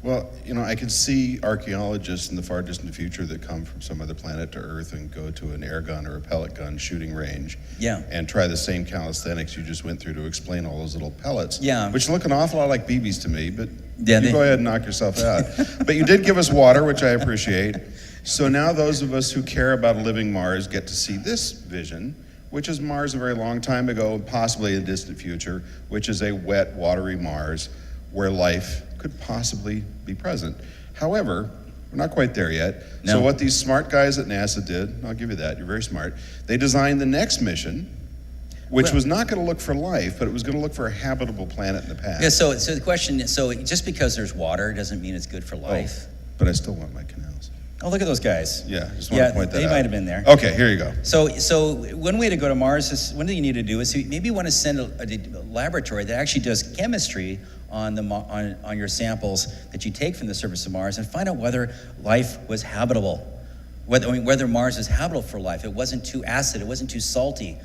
Well, I can see archaeologists in the far distant future that come from some other planet to Earth and go to an air gun or a pellet gun shooting range, and try the same calisthenics you just went through to explain all those little pellets, which look an awful lot like BBs to me, but you go ahead and knock yourself out. But you did give us water, which I appreciate. So now those of us who care about a living Mars get to see this vision, which is Mars a very long time ago, possibly a distant future, which is a wet, watery Mars where life could possibly be present. However, we're not quite there yet. No. So what these smart guys at NASA did, and I'll give you that, you're very smart, they designed the next mission, which was not going to look for life, but it was going to look for a habitable planet in the past. Yeah, so the question is, so just because there's water doesn't mean it's good for life. But I still want my canals. Oh, look at those guys. Yeah, just want to point that out. They might have been there. Okay, here you go. So one way to go to Mars is, one thing you need to do is you maybe want to send a laboratory that actually does chemistry on your samples that you take from the surface of Mars and find out whether life was habitable, whether Mars is habitable for life. It wasn't too acid, it wasn't too salty.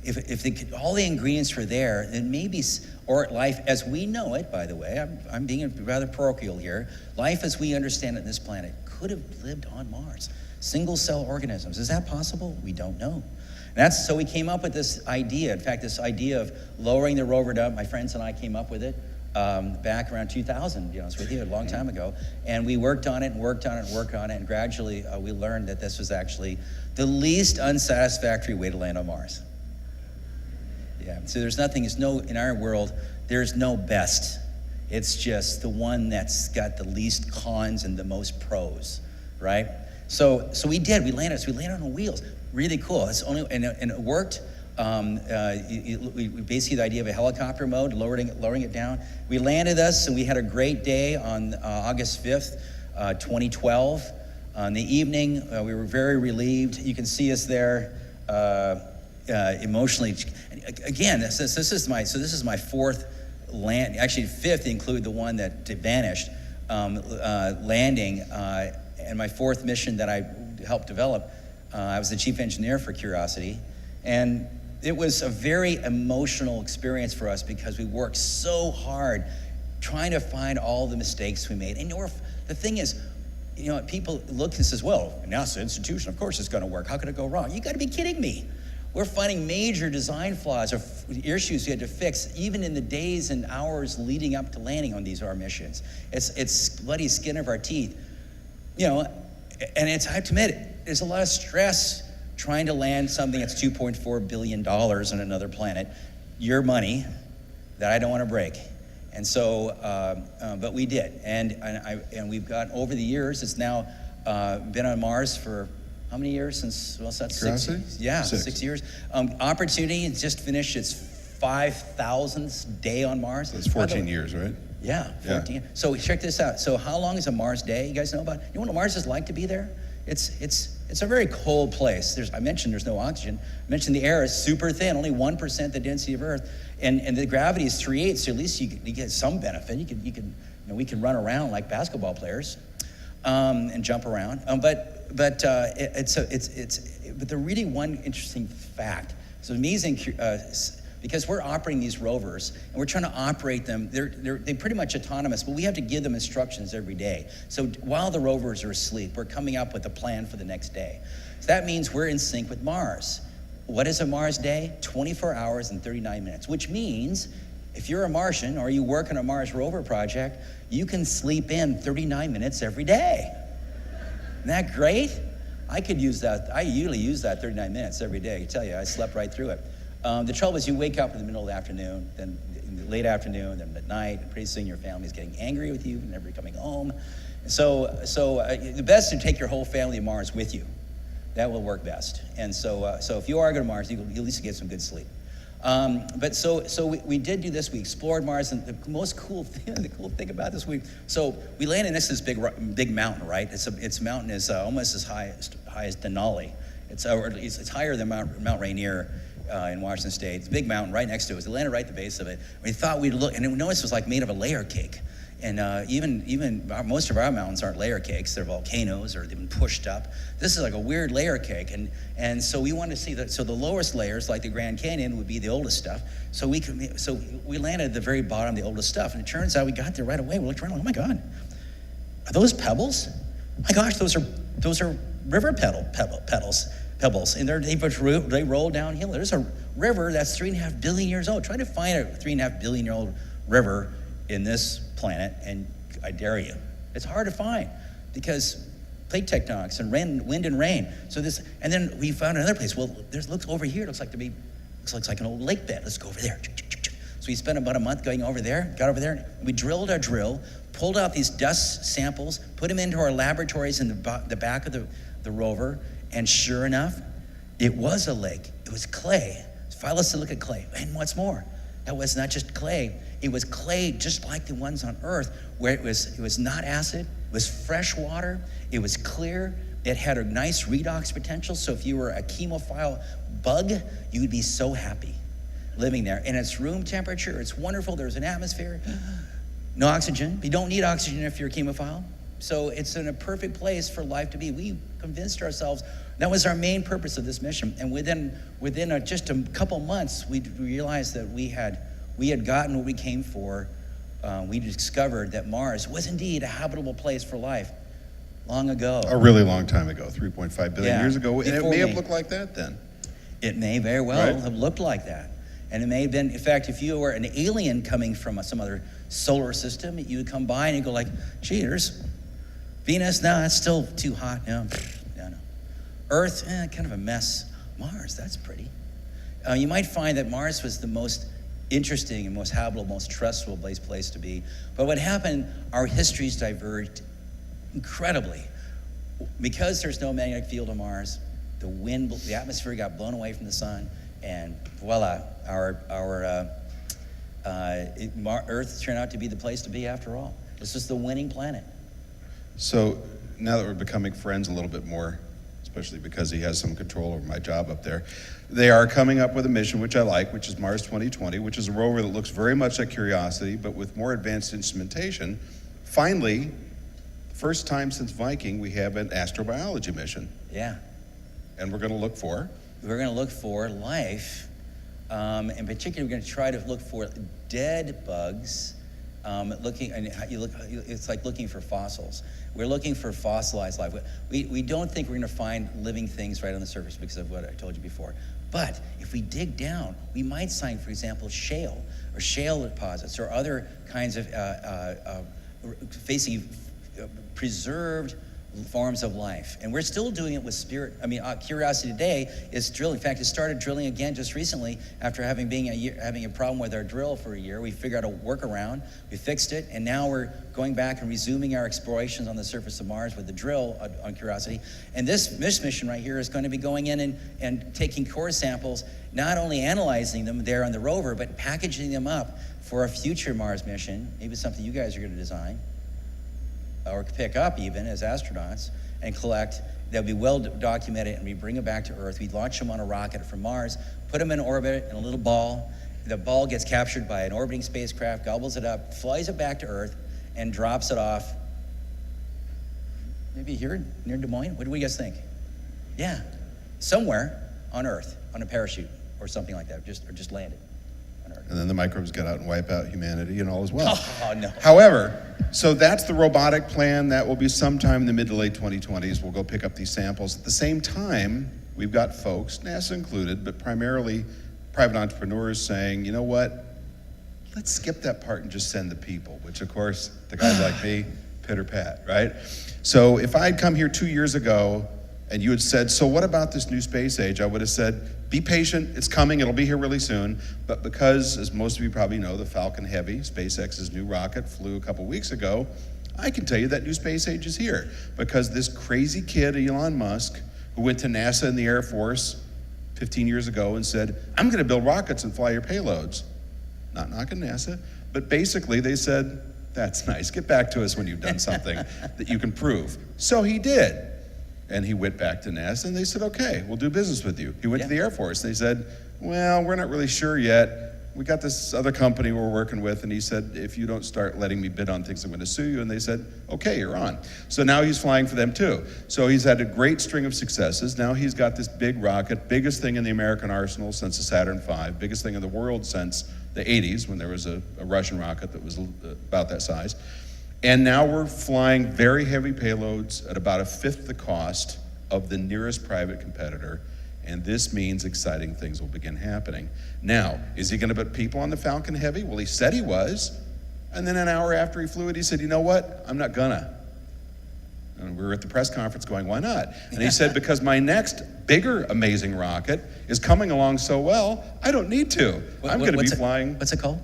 If all the ingredients were there, then maybe, or life as we know it, by the way, I'm being rather parochial here, life as we understand it on this planet could have lived on Mars. Single cell organisms, is that possible? We don't know. So we came up with this idea. In fact, this idea of lowering the rover up, my friends and I came up with it back around 2000, to be honest with you, a long time ago. And we worked on it, and gradually we learned that this was actually the least unsatisfactory way to land on Mars. Yeah, so in our world, there's no best. It's just the one that's got the least cons and the most pros, right? So we landed on wheels. Really cool. And it worked. We basically the idea of a helicopter mode, lowering it down. We landed us, and we had a great day on August 5th, 2012. In the evening, we were very relieved. You can see us there emotionally. Again, this is my fourth land, actually fifth, include the one that vanished, landing, and my fourth mission that I helped develop. I was the chief engineer for Curiosity, and it was a very emotional experience for us because we worked so hard trying to find all the mistakes we made. And the thing is, people look and says, well, NASA institution, of course it's going to work. How could it go wrong? You got to be kidding me. We're finding major design flaws or issues we had to fix even in the days and hours leading up to landing on our missions. It's bloody skin of our teeth. And I have to admit, there's a lot of stress trying to land something that's $2.4 billion on another planet, your money, that I don't want to break. And so, but we did. And we've got, over the years, it's now been on Mars for how many years since, well, that's Curiosity? 6 Yeah, 6 years. Opportunity has just finished its 5,000th day on Mars. That's 14 years, right? Yeah, 14. So check this out. So how long is a Mars day? You guys know about? You know what Mars is like to be there? It's a very cold place. I mentioned there's no oxygen. I mentioned the air is super thin, only 1% the density of Earth, and the gravity is 3/8. So at least you get some benefit. We can run around like basketball players, and jump around. But the really one interesting fact. It's amazing. Because we're operating these rovers and we're trying to operate them, they're pretty much autonomous, but we have to give them instructions every day. So while the rovers are asleep, we're coming up with a plan for the next day. So that means we're in sync with Mars. What is a Mars day? 24 hours and 39 minutes, which means if you're a Martian or you work on a Mars rover project, you can sleep in 39 minutes every day. Isn't that great? I could use that. I usually use that 39 minutes every day. I tell you, I slept right through it. The trouble is you wake up in the middle of the afternoon, then in the late afternoon, then at night, and pretty soon your family's getting angry with you, never coming home. So the best is to take your whole family to Mars with you. That will work best. And so if you are going to Mars, you'll at least get some good sleep. But we did do this. We explored Mars, and the cool thing about this, we landed next to this big mountain, right? Its mountain is almost as high as Denali. It's higher than Mount Rainier. In Washington State. It's a big mountain right next to us. We landed right at the base of it. We thought we'd look, and we noticed it was like made of a layer cake. And even most of our mountains aren't layer cakes. They're volcanoes, or they've been pushed up. This is like a weird layer cake. And so we wanted to see that. So the lowest layers, like the Grand Canyon, would be the oldest stuff. So we landed at the very bottom, the oldest stuff. And it turns out we got there right away. We looked around, like, oh my God, are those pebbles? My gosh, those are river pebbles. And they roll downhill. There's a river that's 3.5 billion years old. Try to find a 3.5 billion year old river in this planet, and I dare you. It's hard to find because plate tectonics and wind and rain. And then we found another place. Well, looks over here. Looks like an old lake bed. Let's go over there. So we spent about a month going over there. Got over there. We drilled our drill, pulled out these dust samples, put them into our laboratories in the back of the rover. And sure enough, it was a lake. It was clay. Phyllosilicate clay. And what's more, that was not just clay. It was clay just like the ones on Earth, where it was not acid. It was fresh water. It was clear. It had a nice redox potential. So if you were a chemophile bug, you would be so happy living there. And it's room temperature. It's wonderful. There's an atmosphere. No oxygen. You don't need oxygen if you're a chemophile. So it's in a perfect place for life to be. We convinced ourselves that was our main purpose of this mission. And within just a couple months, we realized that we had gotten what we came for. We discovered that Mars was indeed a habitable place for life long ago. A really long time ago, 3.5 billion years ago. And it may have me. looked like that then. It may very well have looked like that. And it may have been, in fact, if you were an alien coming from some other solar system, you would come by and you'd go like, gee, there's Venus, no, that's still too hot. No. Earth, kind of a mess. Mars, that's pretty. You might find that Mars was the most interesting and most habitable, most trustful place to be. But what happened, our histories diverged incredibly. Because there's no magnetic field on Mars, the atmosphere got blown away from the sun, and voila, Earth turned out to be the place to be after all. This is the winning planet. So now that we're becoming friends a little bit more, especially because he has some control over my job up there, they are coming up with a mission, which I like, which is Mars 2020, which is a rover that looks very much like Curiosity, but with more advanced instrumentation. Finally, first time since Viking, we have an astrobiology mission. Yeah. And we're going to look for? We're going to look for life. In particular, we're going to try to look for dead bugs. It's like looking for fossils. We're looking for fossilized life. We don't think we're going to find living things right on the surface because of what I told you before. But if we dig down, we might find, for example, shale deposits or other kinds of preserved forms of life. And we're still doing it with Curiosity today is drilling. In fact, it started drilling again just recently after having a problem with our drill for a year. We figured out a workaround, we fixed it, and now we're going back and resuming our explorations on the surface of Mars with the drill on Curiosity. And this mission right here is going to be going in and taking core samples, not only analyzing them there on the rover, but packaging them up for a future Mars mission, maybe something you guys are going to design, or pick up even as astronauts, and collect. They'll be well documented, and we bring them back to Earth. We launch them on a rocket from Mars, put them in orbit in a little ball. The ball gets captured by an orbiting spacecraft, gobbles it up, flies it back to Earth, and drops it off maybe here near Des Moines. What do you guys think? Yeah, somewhere on Earth on a parachute or something like that, or just landed on Earth. And then the microbes get out and wipe out humanity and all as well. Oh, no. However, so that's the robotic plan. That will be sometime in the mid to late 2020s. We'll go pick up these samples. At the same time, we've got folks, NASA included, but primarily private entrepreneurs saying, you know what, let's skip that part and just send the people, which of course, the guys like me, pitter pat, right? So if I'd come here 2 years ago and you had said, so what about this new space age? I would have said, be patient, it's coming, it'll be here really soon. But because, as most of you probably know, the Falcon Heavy, SpaceX's new rocket, flew a couple weeks ago, I can tell you that new space age is here. Because this crazy kid, Elon Musk, who went to NASA and the Air Force 15 years ago and said, I'm gonna build rockets and fly your payloads. Not knocking NASA, but basically they said, that's nice, get back to us when you've done something that you can prove. So he did. And he went back to NASA and they said, okay, we'll do business with you. He went to the Air Force. They said, well, we're not really sure yet. We got this other company we're working with. And he said, if you don't start letting me bid on things, I'm gonna sue you. And they said, okay, you're on. So now he's flying for them too. So he's had a great string of successes. Now he's got this big rocket, biggest thing in the American arsenal since the Saturn V, biggest thing in the world since the 80s when there was a Russian rocket that was about that size. And now we're flying very heavy payloads at about a fifth the cost of the nearest private competitor. And this means exciting things will begin happening. Now, is he gonna put people on the Falcon Heavy? Well, he said he was. And then an hour after he flew it, he said, you know what? I'm not gonna. And we were at the press conference going, why not? And he said, because my next bigger, amazing rocket is coming along so well, I don't need to. I'm gonna be flying. What's it called?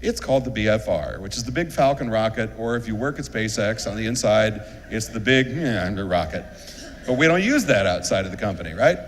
It's called the BFR, which is the big Falcon rocket, or if you work at SpaceX, on the inside, it's the big rocket. But we don't use that outside of the company, right?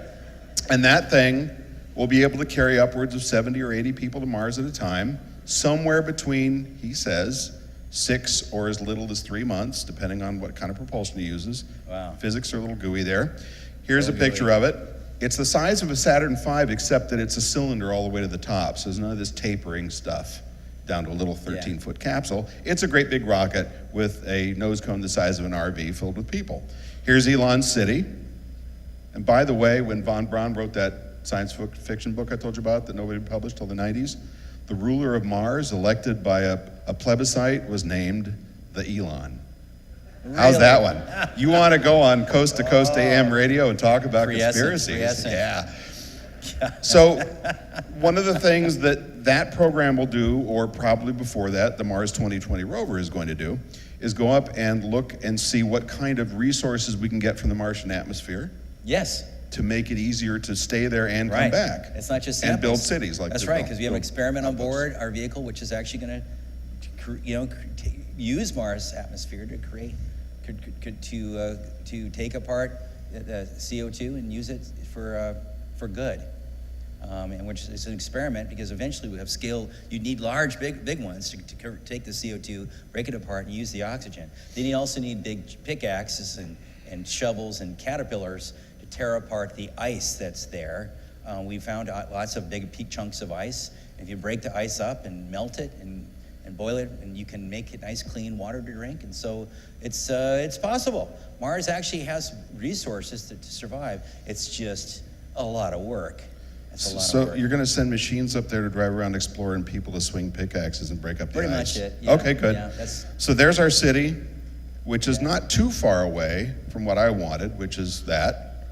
And that thing will be able to carry upwards of 70 or 80 people to Mars at a time, somewhere between, he says, 6 or as little as 3 months, depending on what kind of propulsion he uses. Wow. Physics are a little gooey there. Here's a picture of it. It's the size of a Saturn V, except that it's a cylinder all the way to the top, so there's none of this tapering stuff down to a little 13-foot capsule. It's a great big rocket with a nose cone the size of an RV filled with people. Here's Elon's city. And by the way, when von Braun wrote that science fiction book I told you about that nobody published till the 90s, the ruler of Mars, elected by a plebiscite, was named the Elon. Really? How's that one? You want to go on Coast to Coast AM radio and talk about conspiracies? Yeah. So one of the things that program will do, or probably before that, the Mars 2020 rover is going to do, is go up and look and see what kind of resources we can get from the Martian atmosphere. Yes. To make it easier to stay there and come back. It's not just samples. And build cities like that's right, because we have an experiment on board our vehicle, which is actually going to, use Mars' atmosphere to create, to take apart the CO2 and use it for good. And which is an experiment, because eventually we have scale. You need large, big ones to take the CO2, break it apart, and use the oxygen. Then you also need big pickaxes and shovels and caterpillars to tear apart the ice that's there. We found lots of big chunks of ice. If you break the ice up and melt it and boil it, and you can make it nice, clean water to drink. And so it's possible. Mars actually has resources to survive. It's just a lot of work. So you're going to send machines up there to drive around exploring, people to swing pickaxes and break up the ice? Pretty much it. Yeah. Okay, good. Yeah, so there's our city, which is not too far away from what I wanted, which is that.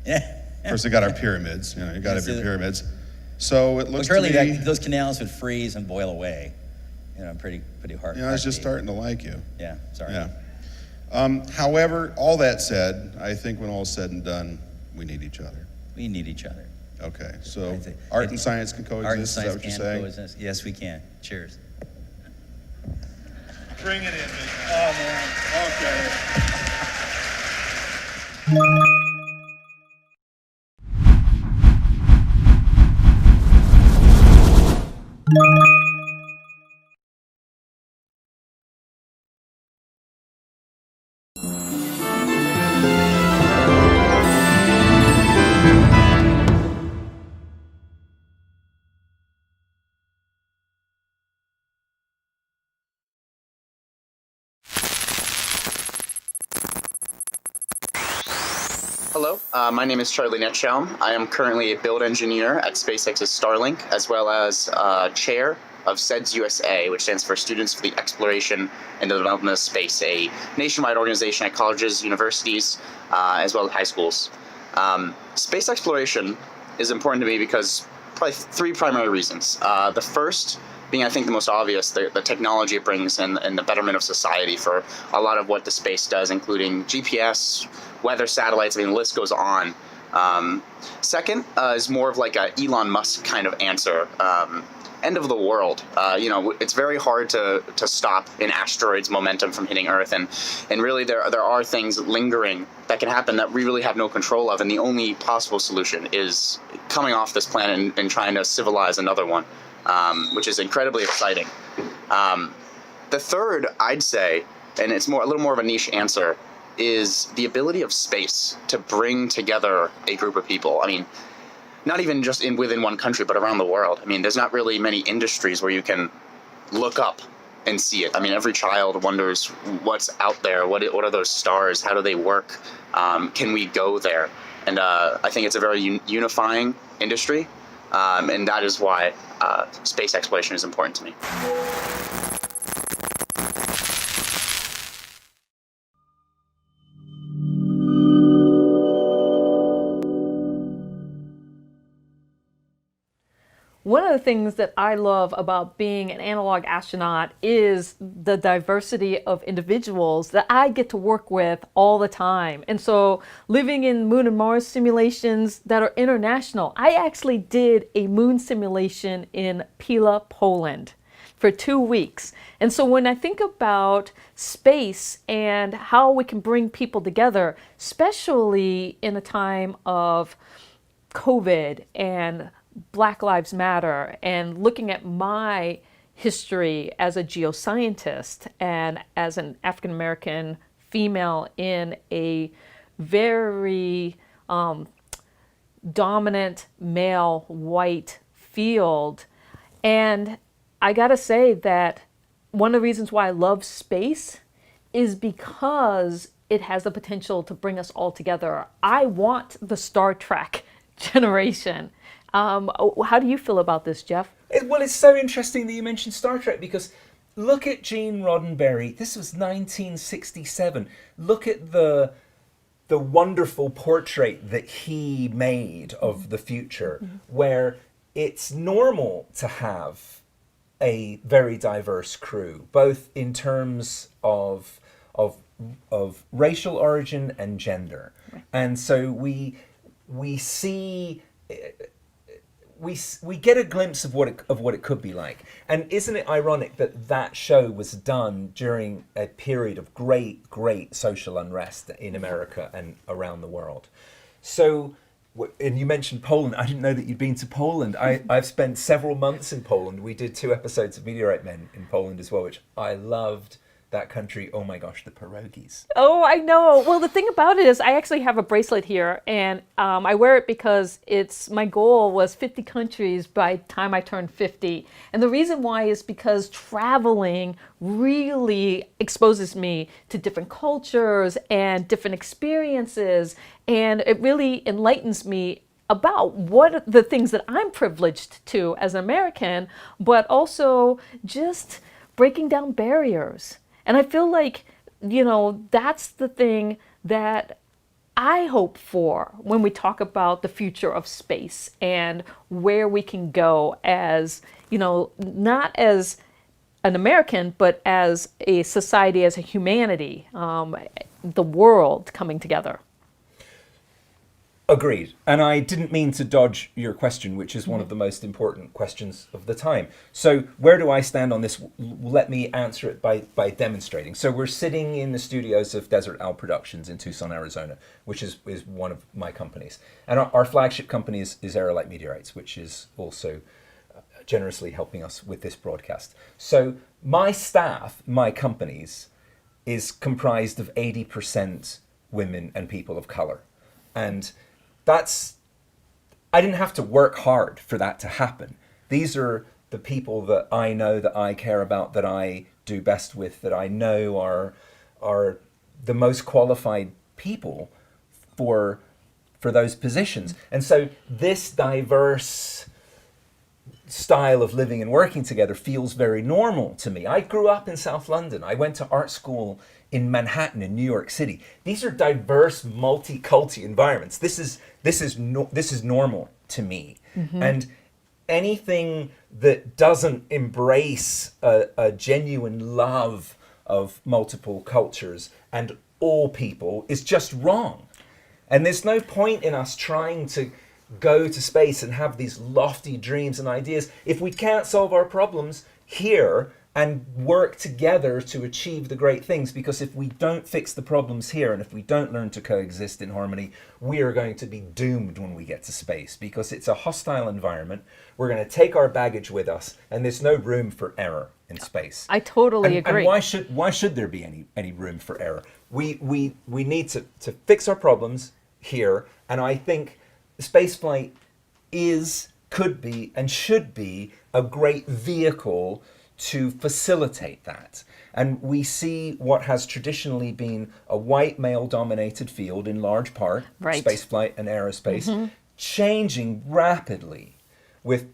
Yeah. Of course, they got our pyramids. You got to have your pyramids. So it looks to me... those canals would freeze and boil away. Pretty hard. I was just starting to like you. Yeah, sorry. Yeah. However, all that said, I think when all is said and done, we need each other. We need each other. Okay, so I think- art and science can coexist, Art and is that science what you're can saying? coexist. Yes, we can. Cheers. Bring it in, big man. Oh, man. Okay. Hello, my name is Charlie Netschelm. I am currently a build engineer at SpaceX's Starlink, as well as chair of SEDS USA, which stands for Students for the Exploration and Development of Space, a nationwide organization at colleges, universities, as well as high schools. Space exploration is important to me because probably three primary reasons. The first being, I think, the most obvious, the technology it brings and the betterment of society for a lot of what the space does, including GPS, weather satellites, I mean, the list goes on. Second is more of like a Elon Musk kind of answer. End of the world. It's very hard to stop an asteroid's momentum from hitting Earth, and really there are things lingering that can happen that we really have no control of, and the only possible solution is coming off this planet and trying to civilize another one, which is incredibly exciting. The third, I'd say, and it's a little more of a niche answer, is the ability of space to bring together a group of people. I mean, not even just within one country, but around the world. I mean, there's not really many industries where you can look up and see it. I mean, every child wonders what's out there. What are those stars? How do they work? Can we go there? And I think it's a very unifying industry, and that is why space exploration is important to me. One of the things that I love about being an analog astronaut is the diversity of individuals that I get to work with all the time. And so living in Moon and Mars simulations that are international, I actually did a moon simulation in Pila, Poland for 2 weeks. And so when I think about space and how we can bring people together, especially in a time of COVID and Black Lives Matter, and looking at my history as a geoscientist and as an African American female in a very dominant male white field. And I gotta say that one of the reasons why I love space is because it has the potential to bring us all together. I want the Star Trek generation. How do you feel about this, Jeff? Well, it's so interesting that you mentioned Star Trek, because look at Gene Roddenberry. This was 1967. Look at the wonderful portrait that he made of the future, where it's normal to have a very diverse crew, both in terms of racial origin and gender. Right. And so we see. We get a glimpse of what it could be like. And isn't it ironic that show was done during a period of great social unrest in America and around the world? So, and you mentioned Poland. I didn't know that you'd been to Poland. I've spent several months in Poland. We did 2 episodes of Meteorite Men in Poland as well, which I loved. That country, oh my gosh, the pierogies. Oh, I know. Well, the thing about it is I actually have a bracelet here, and I wear it because my goal was 50 countries by the time I turned 50. And the reason why is because traveling really exposes me to different cultures and different experiences, and it really enlightens me about what the things that I'm privileged to as an American, but also just breaking down barriers. And I feel like, that's the thing that I hope for when we talk about the future of space and where we can go as, not as an American, but as a society, as a humanity, the world coming together. Agreed. And I didn't mean to dodge your question, which is one of the most important questions of the time. So where do I stand on this? Let me answer it by demonstrating. So we're sitting in the studios of Desert Owl Productions in Tucson, Arizona, which is one of my companies. And our flagship company is Aerolite Meteorites, which is also generously helping us with this broadcast. So my staff, my companies, is comprised of 80% women and people of color. And I didn't have to work hard for that to happen. These are the people that I know, that I care about, that I do best with, that I know are the most qualified people for those positions. And so this diverse style of living and working together feels very normal to me. I grew up in South London. I went to art school in Manhattan, in New York City. These are diverse, multi-culti environments. This is normal to me. And anything that doesn't embrace a genuine love of multiple cultures and all people is just wrong. And there's no point in us trying to go to space and have these lofty dreams and ideas if we can't solve our problems here and work together to achieve the great things. Because if we don't fix the problems here, and if we don't learn to coexist in harmony, we are going to be doomed when we get to space, because it's a hostile environment. We're going to take our baggage with us, and there's no room for error in space. I totally agree. And why should there be any room for error? We need to fix our problems here, and I think spaceflight could be, and should be a great vehicle to facilitate that. And we see what has traditionally been a white male-dominated field in large part, right, spaceflight and aerospace, changing rapidly with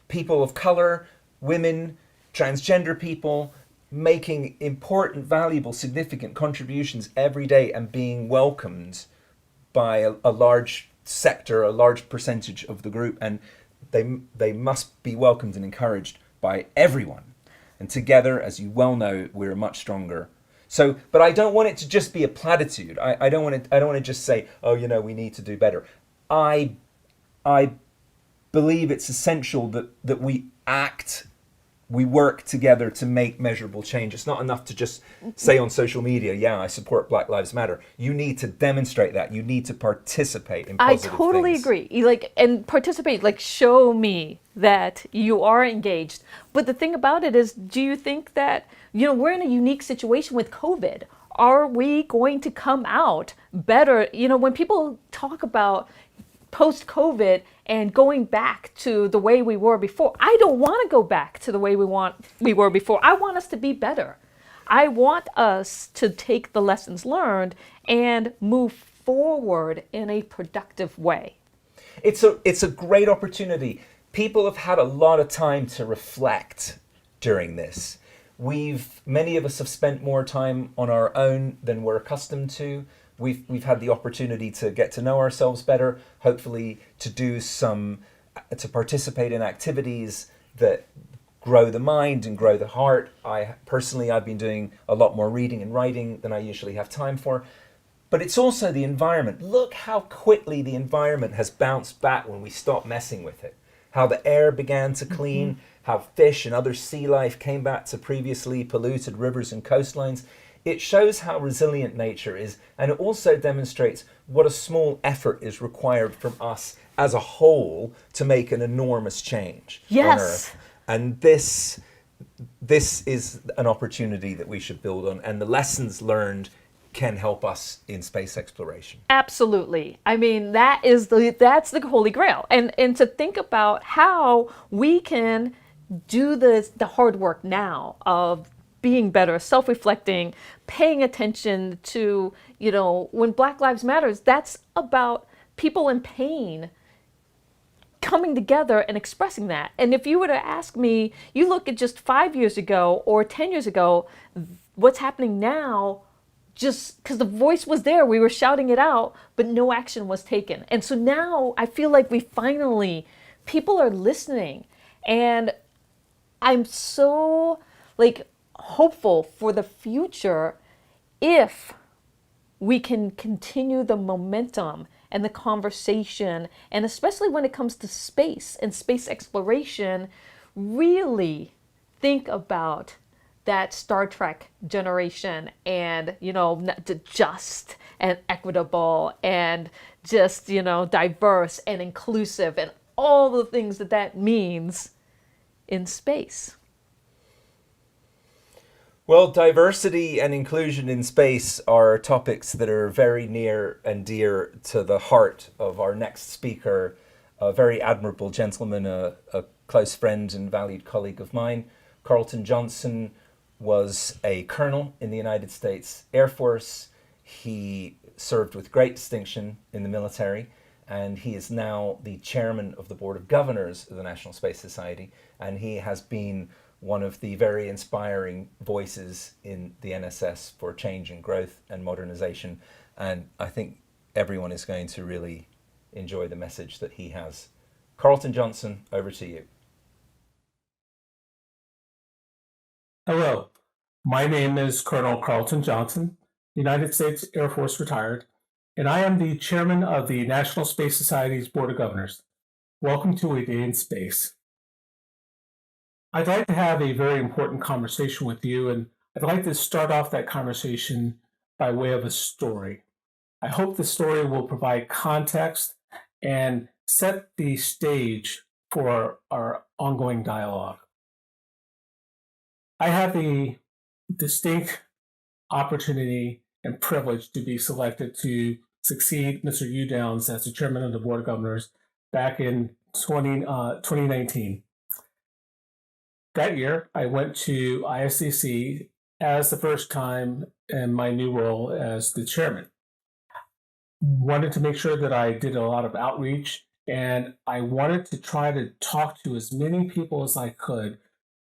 people of color, women, transgender people, making important, valuable, significant contributions every day and being welcomed by a large sector, a large percentage of the group. And they must be welcomed and encouraged by everyone. And together, as you well know, we're much stronger. So, but I don't want it to just be a platitude. I don't want to just say, oh, we need to do better. I believe it's essential that we work together to make measurable change. It's not enough to just say on social media, yeah, I support Black Lives Matter. You need to demonstrate that. You need to participate in positive I totally things. agree. And participate, show me that you are engaged. But the thing about it is, do you think that, we're in a unique situation with COVID? Are we going to come out better? When people talk about post-COVID and going back to the way we were before, I don't want to go back to the way we were before. I want us to be better. I want us to take the lessons learned and move forward in a productive way. It's a great opportunity. People have had a lot of time to reflect during this. Many of us have spent more time on our own than we're accustomed to. We've had the opportunity to get to know ourselves better, hopefully to participate in activities that grow the mind and grow the heart. I've been doing a lot more reading and writing than I usually have time for. But it's also the environment. Look how quickly the environment has bounced back when we stopped messing with it. How the air began to clean, how fish and other sea life came back to previously polluted rivers and coastlines. It shows how resilient nature is, and it also demonstrates what a small effort is required from us as a whole to make an enormous change on Earth. And this is an opportunity that we should build on, and the lessons learned can help us in space exploration. Absolutely. I mean, that's the Holy Grail. And to think about how we can do the hard work now of being better, self-reflecting, paying attention to, when Black Lives Matters, that's about people in pain coming together and expressing that. And if you were to ask me, you look at just 5 years ago or 10 years ago, what's happening now, just because the voice was there, we were shouting it out, but no action was taken. And so now I feel like people are listening. And I'm so like hopeful for the future if we can continue the momentum and the conversation, and especially when it comes to space and space exploration, really think about that Star Trek generation and, just and equitable and just, diverse and inclusive and all the things that that means in space. Well, diversity and inclusion in space are topics that are very near and dear to the heart of our next speaker, a very admirable gentleman, a close friend and valued colleague of mine. Carlton Johnson was a colonel in the United States Air Force. He served with great distinction in the military, and he is now the chairman of the Board of Governors of the National Space Society, and he has been one of the very inspiring voices in the NSS for change and growth and modernization. And I think everyone is going to really enjoy the message that he has. Carlton Johnson, over to you. Hello, my name is Colonel Carlton Johnson, United States Air Force retired, and I am the chairman of the National Space Society's Board of Governors. Welcome to A Day in Space. I'd like to have a very important conversation with you, and I'd like to start off that conversation by way of a story. I hope the story will provide context and set the stage for our ongoing dialogue. I have the distinct opportunity and privilege to be selected to succeed Mr. Hugh Downs as the chairman of the Board of Governors back in 2019. That year, I went to ISCC as the first time in my new role as the chairman. Wanted to make sure that I did a lot of outreach, and I wanted to try to talk to as many people as I could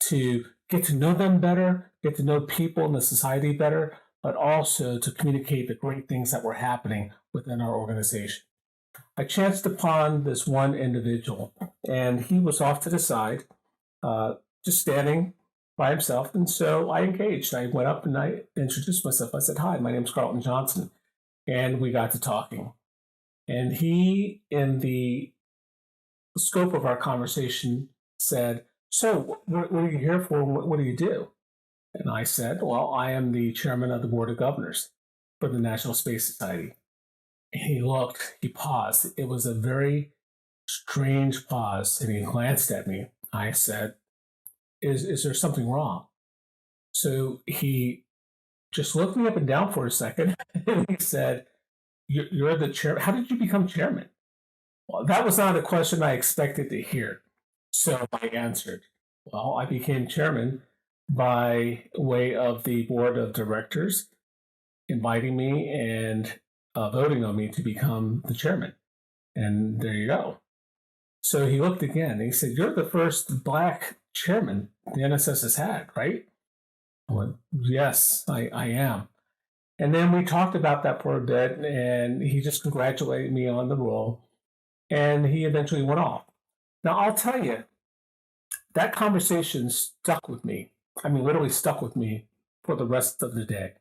to get to know them better, get to know people in the society better, but also to communicate the great things that were happening within our organization. I chanced upon this one individual, and he was off to the side, just standing by himself. And so I engaged. I went up and I introduced myself. I said, "Hi, my name's Carlton Johnson." And we got to talking. And he, in the scope of our conversation, said, "So what are you here for? What do you do?" And I said, "Well, I am the chairman of the Board of Governors for the National Space Society." And he looked, he paused. It was a very strange pause. And he glanced at me. I said, Is there something wrong? So he just looked me up and down for a second, and he said, "You're the chair. How did you become chairman?" Well, that was not a question I expected to hear. So I answered, "Well, I became chairman by way of the board of directors inviting me and voting on me to become the chairman." And there you go. So he looked again and he said, "You're the first Black chairman the NSS has had, right?" I went, "Yes, I am." And then we talked about that for a bit, and he just congratulated me on the role, and he eventually went off. Now, I'll tell you, that conversation stuck with me. I mean, literally stuck with me for the rest of the day.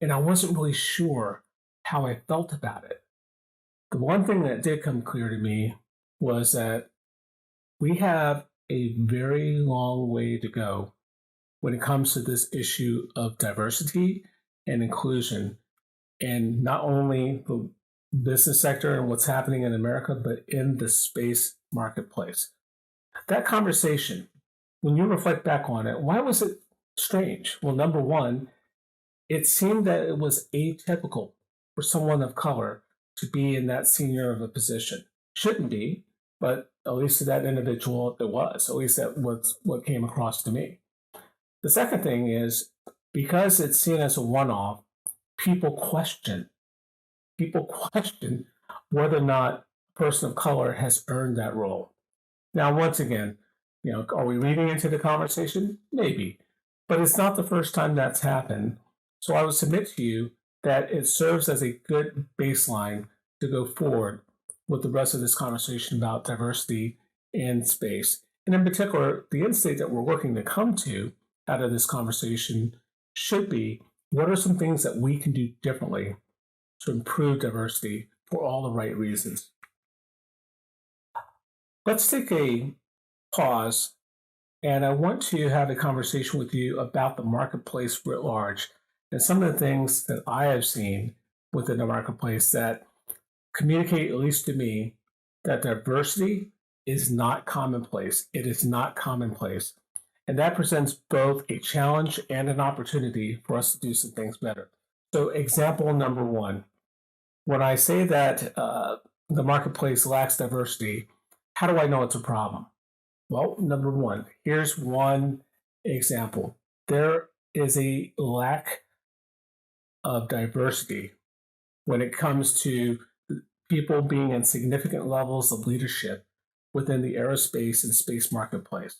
And I wasn't really sure how I felt about it. The one thing that did come clear to me was that we have a very long way to go when it comes to this issue of diversity and inclusion, and not only the business sector and what's happening in America, but in the space marketplace. That conversation, when you reflect back on it, why was it strange? Well, number one, it seemed that it was atypical for someone of color to be in that senior of a position. Shouldn't be, but at least to that individual it was. At least that was what came across to me. The second thing is, because it's seen as a one-off, people question whether or not a person of color has earned that role. Now, once again, are we reading into the conversation? Maybe, but it's not the first time that's happened. So I would submit to you that it serves as a good baseline to go forward with the rest of this conversation about diversity in space. And in particular, the end state that we're working to come to out of this conversation should be, what are some things that we can do differently to improve diversity for all the right reasons? Let's take a pause, and I want to have a conversation with you about the marketplace writ large and some of the things that I have seen within the marketplace that communicate, at least to me, that diversity is not commonplace. It is not commonplace. And that presents both a challenge and an opportunity for us to do some things better. So, example number one, when I say that the marketplace lacks diversity, how do I know it's a problem? Well, number one, here's one example. There is a lack of diversity when it comes to people being in significant levels of leadership within the aerospace and space marketplace.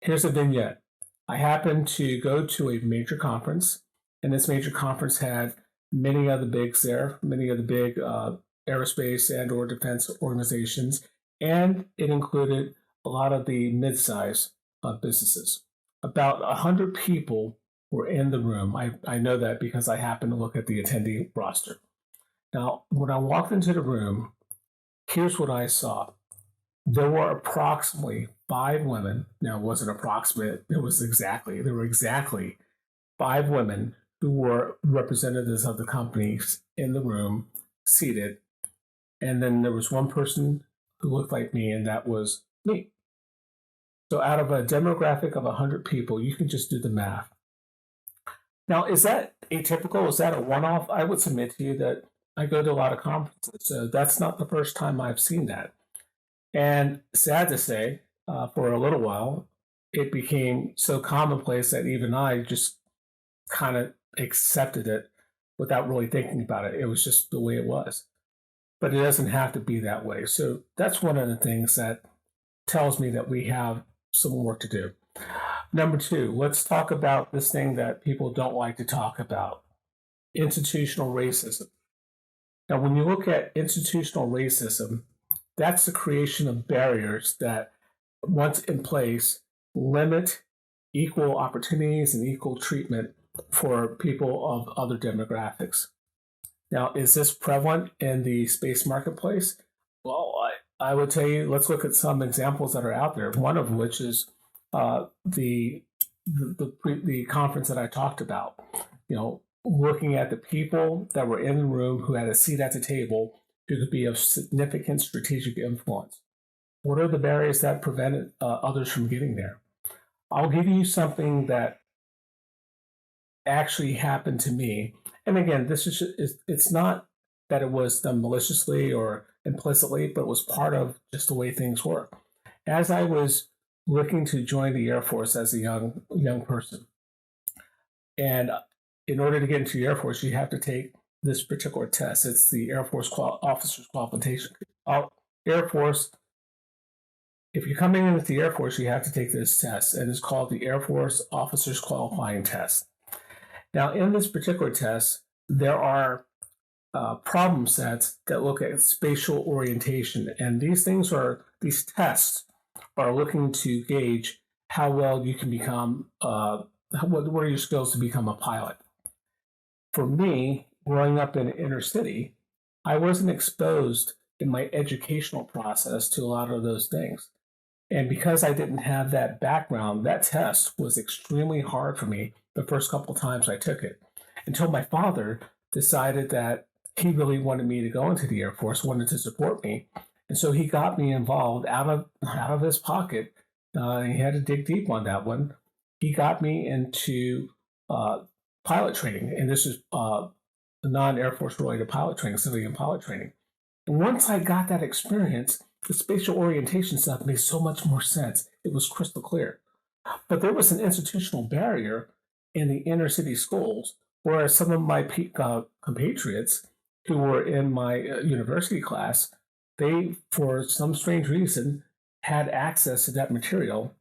Here's a vignette. I happened to go to a major conference, and this major conference had many of the bigs there, many of the big aerospace and or defense organizations, and it included a lot of the mid-size businesses. About 100 people were in the room. I know that because I happened to look at the attendee roster. Now, when I walked into the room, here's what I saw. There were approximately 5 women. Now, it wasn't approximate, there were exactly 5 women who were representatives of the companies in the room, seated. And then there was one person who looked like me, and that was me. So out of a demographic of 100 people, you can just do the math. Now, is that atypical? Is that a one-off? I would submit to you that I go to a lot of conferences, so that's not the first time I've seen that. And sad to say, for a little while, it became so commonplace that even I just kind of accepted it without really thinking about it. It was just the way it was. But it doesn't have to be that way. So that's one of the things that tells me that we have some work to do. Number 2, let's talk about this thing that people don't like to talk about, institutional racism. Now, when you look at institutional racism, that's the creation of barriers that, once in place, limit equal opportunities and equal treatment for people of other demographics. Now, is this prevalent in the space marketplace? Well, I would tell you, let's look at some examples that are out there. One of which is the conference that I talked about. You know, looking at the people that were in the room who had a seat at the table who could be of significant strategic influence. What are the barriers that prevented others from getting there? I'll give you something that actually happened to me. And again, it's not that it was done maliciously or implicitly, but it was part of just the way things work. As I was looking to join the Air Force as a young person, and in order to get into the Air Force, you have to take this particular test. It's the Air Force Officers Qualification. Air Force. If you're coming in with the Air Force, you have to take this test, and it's called the Air Force Officers Qualifying Test. Now, in this particular test, there are problem sets that look at spatial orientation, and these tests are looking to gauge how well you can become, what are your skills to become a pilot. For me, growing up in inner city, I wasn't exposed in my educational process to a lot of those things. And because I didn't have that background, that test was extremely hard for me the first couple of times I took it, until my father decided that he really wanted me to go into the Air Force, wanted to support me. And so he got me involved out of his pocket. He had to dig deep on that one. He got me into pilot training, and this is non-Air Force related pilot training, civilian pilot training. And once I got that experience, the spatial orientation stuff made so much more sense. It was crystal clear. But there was an institutional barrier in the inner city schools, whereas some of my compatriots who were in my university class, they, for some strange reason, had access to that material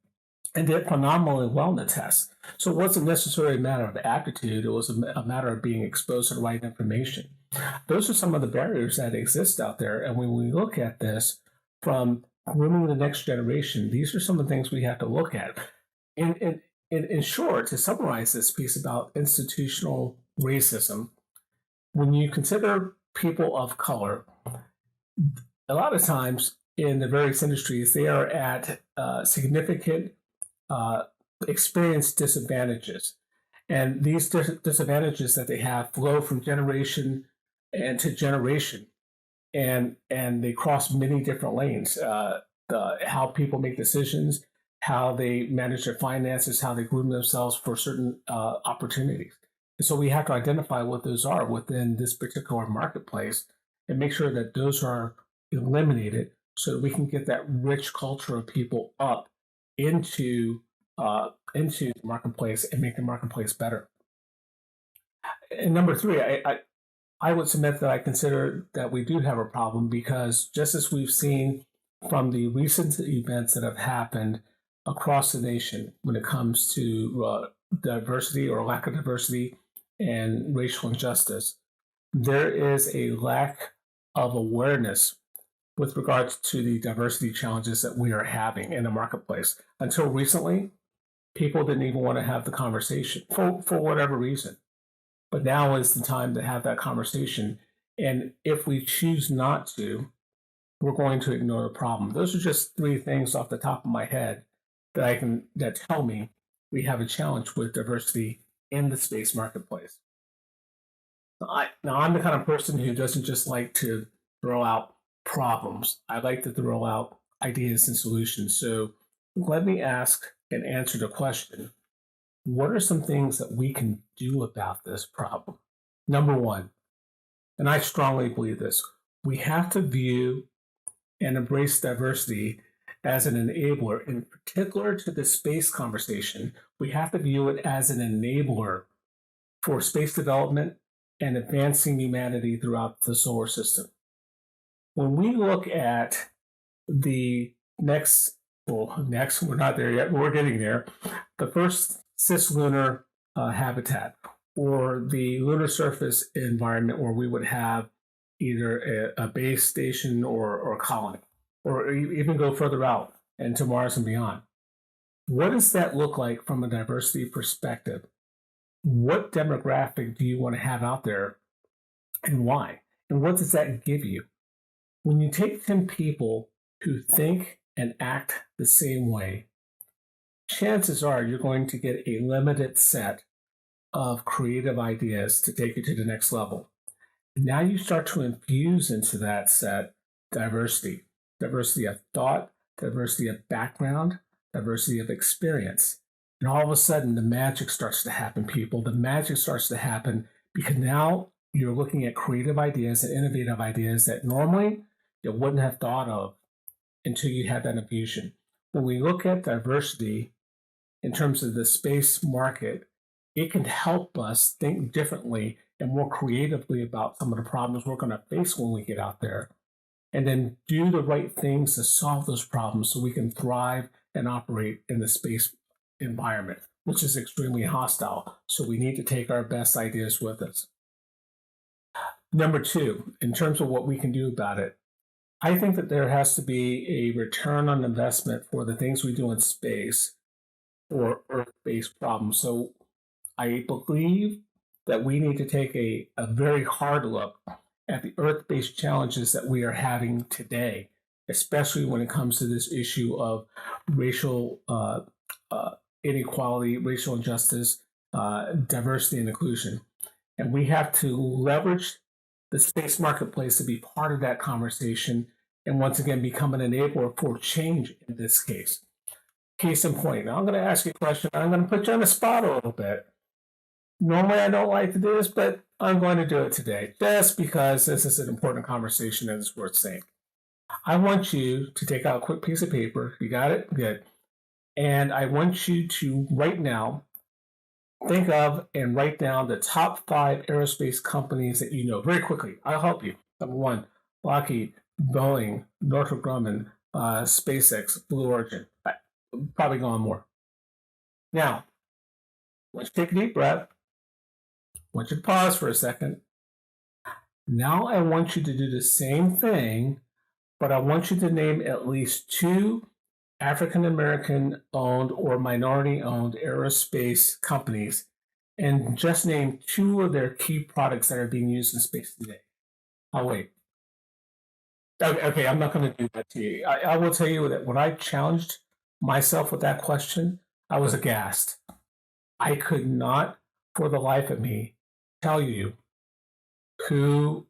and did phenomenally well in the test. So it wasn't necessarily a matter of aptitude, it was a matter of being exposed to the right information. Those are some of the barriers that exist out there. And when we look at this from grooming the next generation, these are some of the things we have to look at. in short, to summarize this piece about institutional racism, when you consider people of color, a lot of times in the various industries, they are at significant experience disadvantages. And these disadvantages that they have flow from generation and to generation. And they cross many different lanes. How people make decisions, how they manage their finances, how they groom themselves for certain opportunities. And so we have to identify what those are within this particular marketplace and make sure that those are eliminated so that we can get that rich culture of people up into the marketplace and make the marketplace better. And number three, I would submit that I consider that we do have a problem because just as we've seen from the recent events that have happened across the nation when it comes to diversity or lack of diversity and racial injustice, there is a lack of awareness with regards to the diversity challenges that we are having in the marketplace. Until recently, people didn't even want to have the conversation for whatever reason. But now is the time to have that conversation. And if we choose not to, we're going to ignore the problem. Those are just three things off the top of my head that tell me we have a challenge with diversity in the space marketplace. Now, I'm the kind of person who doesn't just like to throw out problems. I like to throw out ideas and solutions. So let me ask and answer the question, what are some things that we can do about this problem? Number one, and I strongly believe this, we have to view and embrace diversity as an enabler. In particular to the space conversation, we have to view it as an enabler for space development and advancing humanity throughout the solar system. When we look at the next, we're not there yet, but we're getting there, the first cislunar habitat, or the lunar surface environment where we would have either a base station or a colony, or even go further out into Mars and beyond. What does that look like from a diversity perspective? What demographic do you want to have out there and why? And what does that give you? When you take 10 people who think and act the same way, chances are you're going to get a limited set of creative ideas to take you to the next level. Now you start to infuse into that set diversity of thought, diversity of background, diversity of experience. And all of a sudden, the magic starts to happen, people. The magic starts to happen because now you're looking at creative ideas and innovative ideas that normally you wouldn't have thought of until you had that infusion. When we look at diversity in terms of the space market, it can help us think differently and more creatively about some of the problems we're going to face when we get out there, and then do the right things to solve those problems so we can thrive and operate in the space environment, which is extremely hostile. So we need to take our best ideas with us. Number two, in terms of what we can do about it, I think that there has to be a return on investment for the things we do in space or Earth-based problems. So I believe that we need to take a very hard look at the Earth-based challenges that we are having today, especially when it comes to this issue of racial inequality, racial injustice, diversity, and inclusion. And we have to leverage the space marketplace to be part of that conversation and once again become an enabler for change in this case. Case in point, now I'm going to ask you a question. I'm going to put you on the spot a little bit. Normally I don't like to do this, but I'm going to do it today just because this is an important conversation and it's worth saying. I want you to take out a quick piece of paper. You got it? Good. And I want you to right now think of and write down the top 5 aerospace companies that you know very quickly. I'll help you. Number 1, Lockheed, Boeing, Northrop Grumman, SpaceX, Blue Origin. Probably going more. Now, let's take a deep breath. I want you to pause for a second. Now I want you to do the same thing, but I want you to name at least 2 African American owned or minority owned aerospace companies and just name two of their key products that are being used in space today. I'll wait. Okay, I'm not going to do that to you. I will tell you that when I challenged myself with that question, I was aghast. I could not, for the life of me, tell you who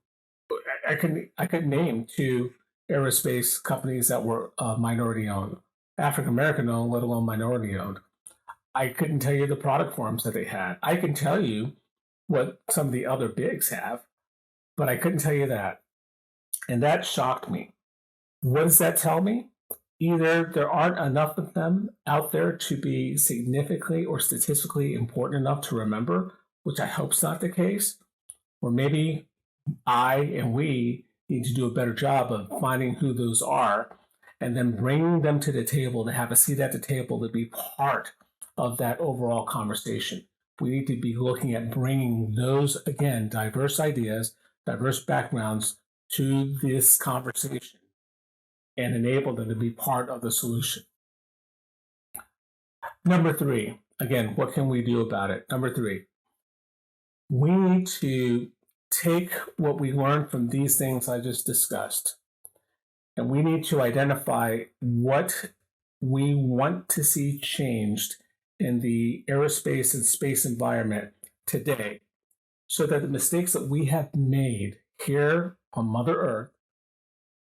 I could name two aerospace companies that were minority owned, African American owned, let alone minority owned. I couldn't tell you the product forms that they had. I can tell you what some of the other bigs have, but I couldn't tell you that. And that shocked me. What does that tell me? Either there aren't enough of them out there to be significantly or statistically important enough to remember, which I hope is not the case, or maybe I and we need to do a better job of finding who those are and then bringing them to the table to have a seat at the table to be part of that overall conversation. We need to be looking at bringing those, again, diverse ideas, diverse backgrounds to this conversation and enable them to be part of the solution. Number three, again, what can we do about it? Number three, we need to take what we learned from these things I just discussed, and we need to identify what we want to see changed in the aerospace and space environment today, so that the mistakes that we have made here on Mother Earth,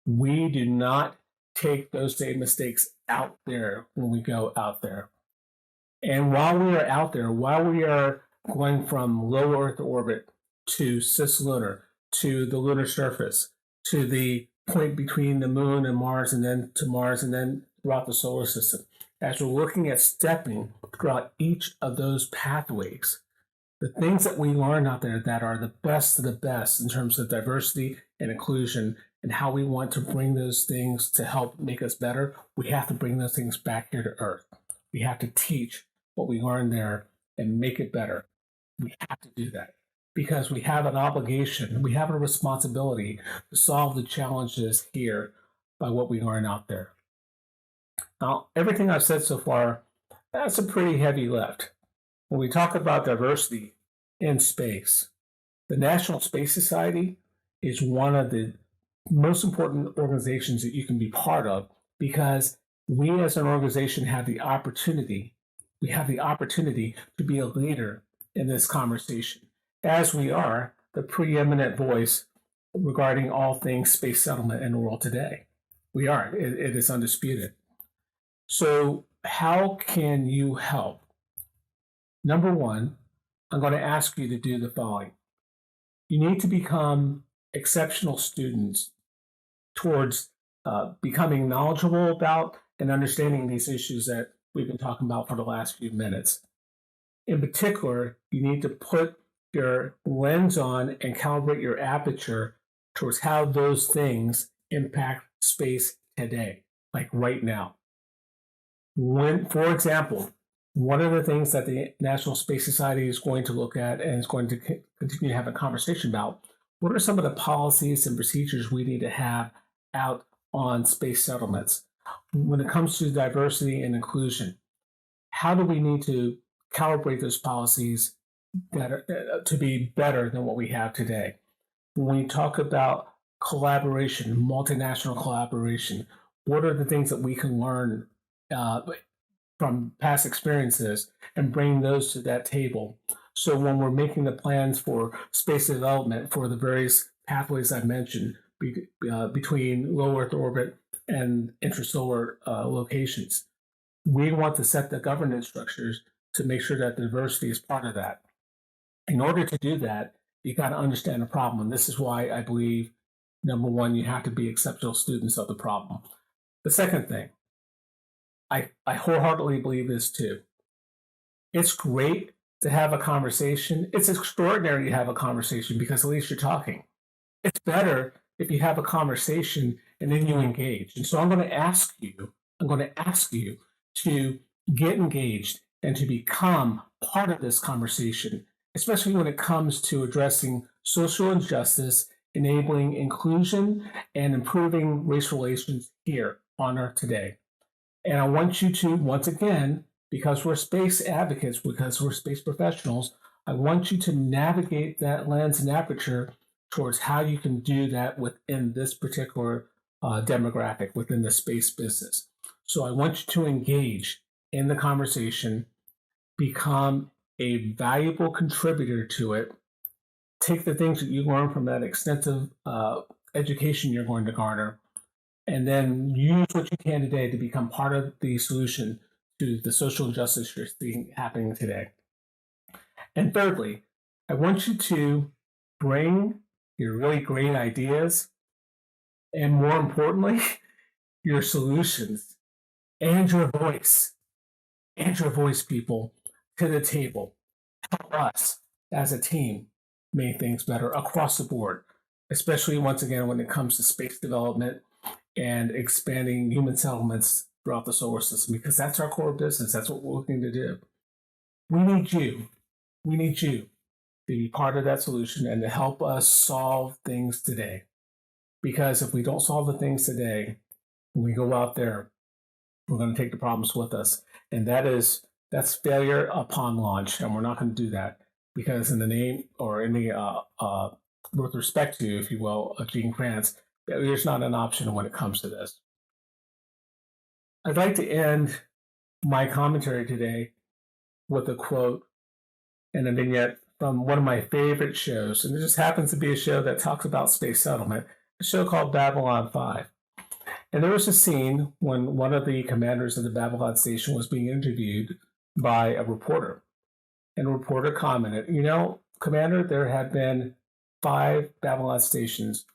we do not take those same mistakes out there when we go out there. And while we are out there, while we are going from low Earth orbit to cislunar, to the lunar surface, to the point between the moon and Mars, and then to Mars, and then throughout the solar system, as we're looking at stepping throughout each of those pathways, the things that we learn out there that are the best of the best in terms of diversity and inclusion and how we want to bring those things to help make us better, we have to bring those things back here to Earth. We have to teach what we learned there and make it better. We have to do that because we have an obligation, we have a responsibility to solve the challenges here by what we learn out there. Now, everything I've said so far, that's a pretty heavy lift. When we talk about diversity in space, the National Space Society is one of the most important organizations that you can be part of because we as an organization have the opportunity to be a leader in this conversation, as we are the preeminent voice regarding all things space settlement in the world today. We are. It is undisputed. So how can you help? Number one, I'm going to ask you to do the following. You need to become exceptional students towards becoming knowledgeable about and understanding these issues that we've been talking about for the last few minutes. In particular, you need to put your lens on and calibrate your aperture towards how those things impact space today, like right now. For example, one of the things that the National Space Society is going to look at and is going to continue to have a conversation about, what are some of the policies and procedures we need to have out on space settlements? When it comes to diversity and inclusion, how do we need to calibrate those policies that are, to be better than what we have today? When we talk about collaboration, multinational collaboration, what are the things that we can learn from past experiences and bring those to that table? So when we're making the plans for space development for the various pathways I mentioned between low Earth orbit and intrasolar locations, we want to set the governance structures to make sure that diversity is part of that. In order to do that, you got to understand the problem. And this is why I believe, number one, you have to be exceptional students of the problem. The second thing, I wholeheartedly believe this too. It's great to have a conversation. It's extraordinary to have a conversation because at least you're talking. It's better if you have a conversation and then you engage. And so I'm going to ask you to get engaged and to become part of this conversation, especially when it comes to addressing social injustice, enabling inclusion, and improving race relations here on Earth today. And I want you to, once again, because we're space advocates, because we're space professionals, I want you to navigate that lens and aperture towards how you can do that within this particular demographic, within the space business. So I want you to engage in the conversation, become a valuable contributor to it, take the things that you learn from that extensive education you're going to garner, and then use what you can today to become part of the solution to the social injustice you're seeing happening today. And thirdly, I want you to bring your really great ideas and, more importantly, your solutions and your voice, people, to the table. Help us as a team make things better across the board, especially once again when it comes to space development and expanding human settlements throughout the solar system, because that's our core business. That's what we're looking to do. We need you. We need you to be part of that solution and to help us solve things today. Because if we don't solve the things today, when we go out there, we're going to take the problems with us. And that's failure upon launch. And we're not going to do that, because in the name, or in the with respect to, if you will, Gene Kranz, failure's not an option when it comes to this. I'd like to end my commentary today with a quote and a vignette from one of my favorite shows. And it just happens to be a show that talks about space settlement, a show called Babylon 5. And there was a scene when one of the commanders of the Babylon station was being interviewed by a reporter. And the reporter commented, Commander, there have been 5 Babylon stations.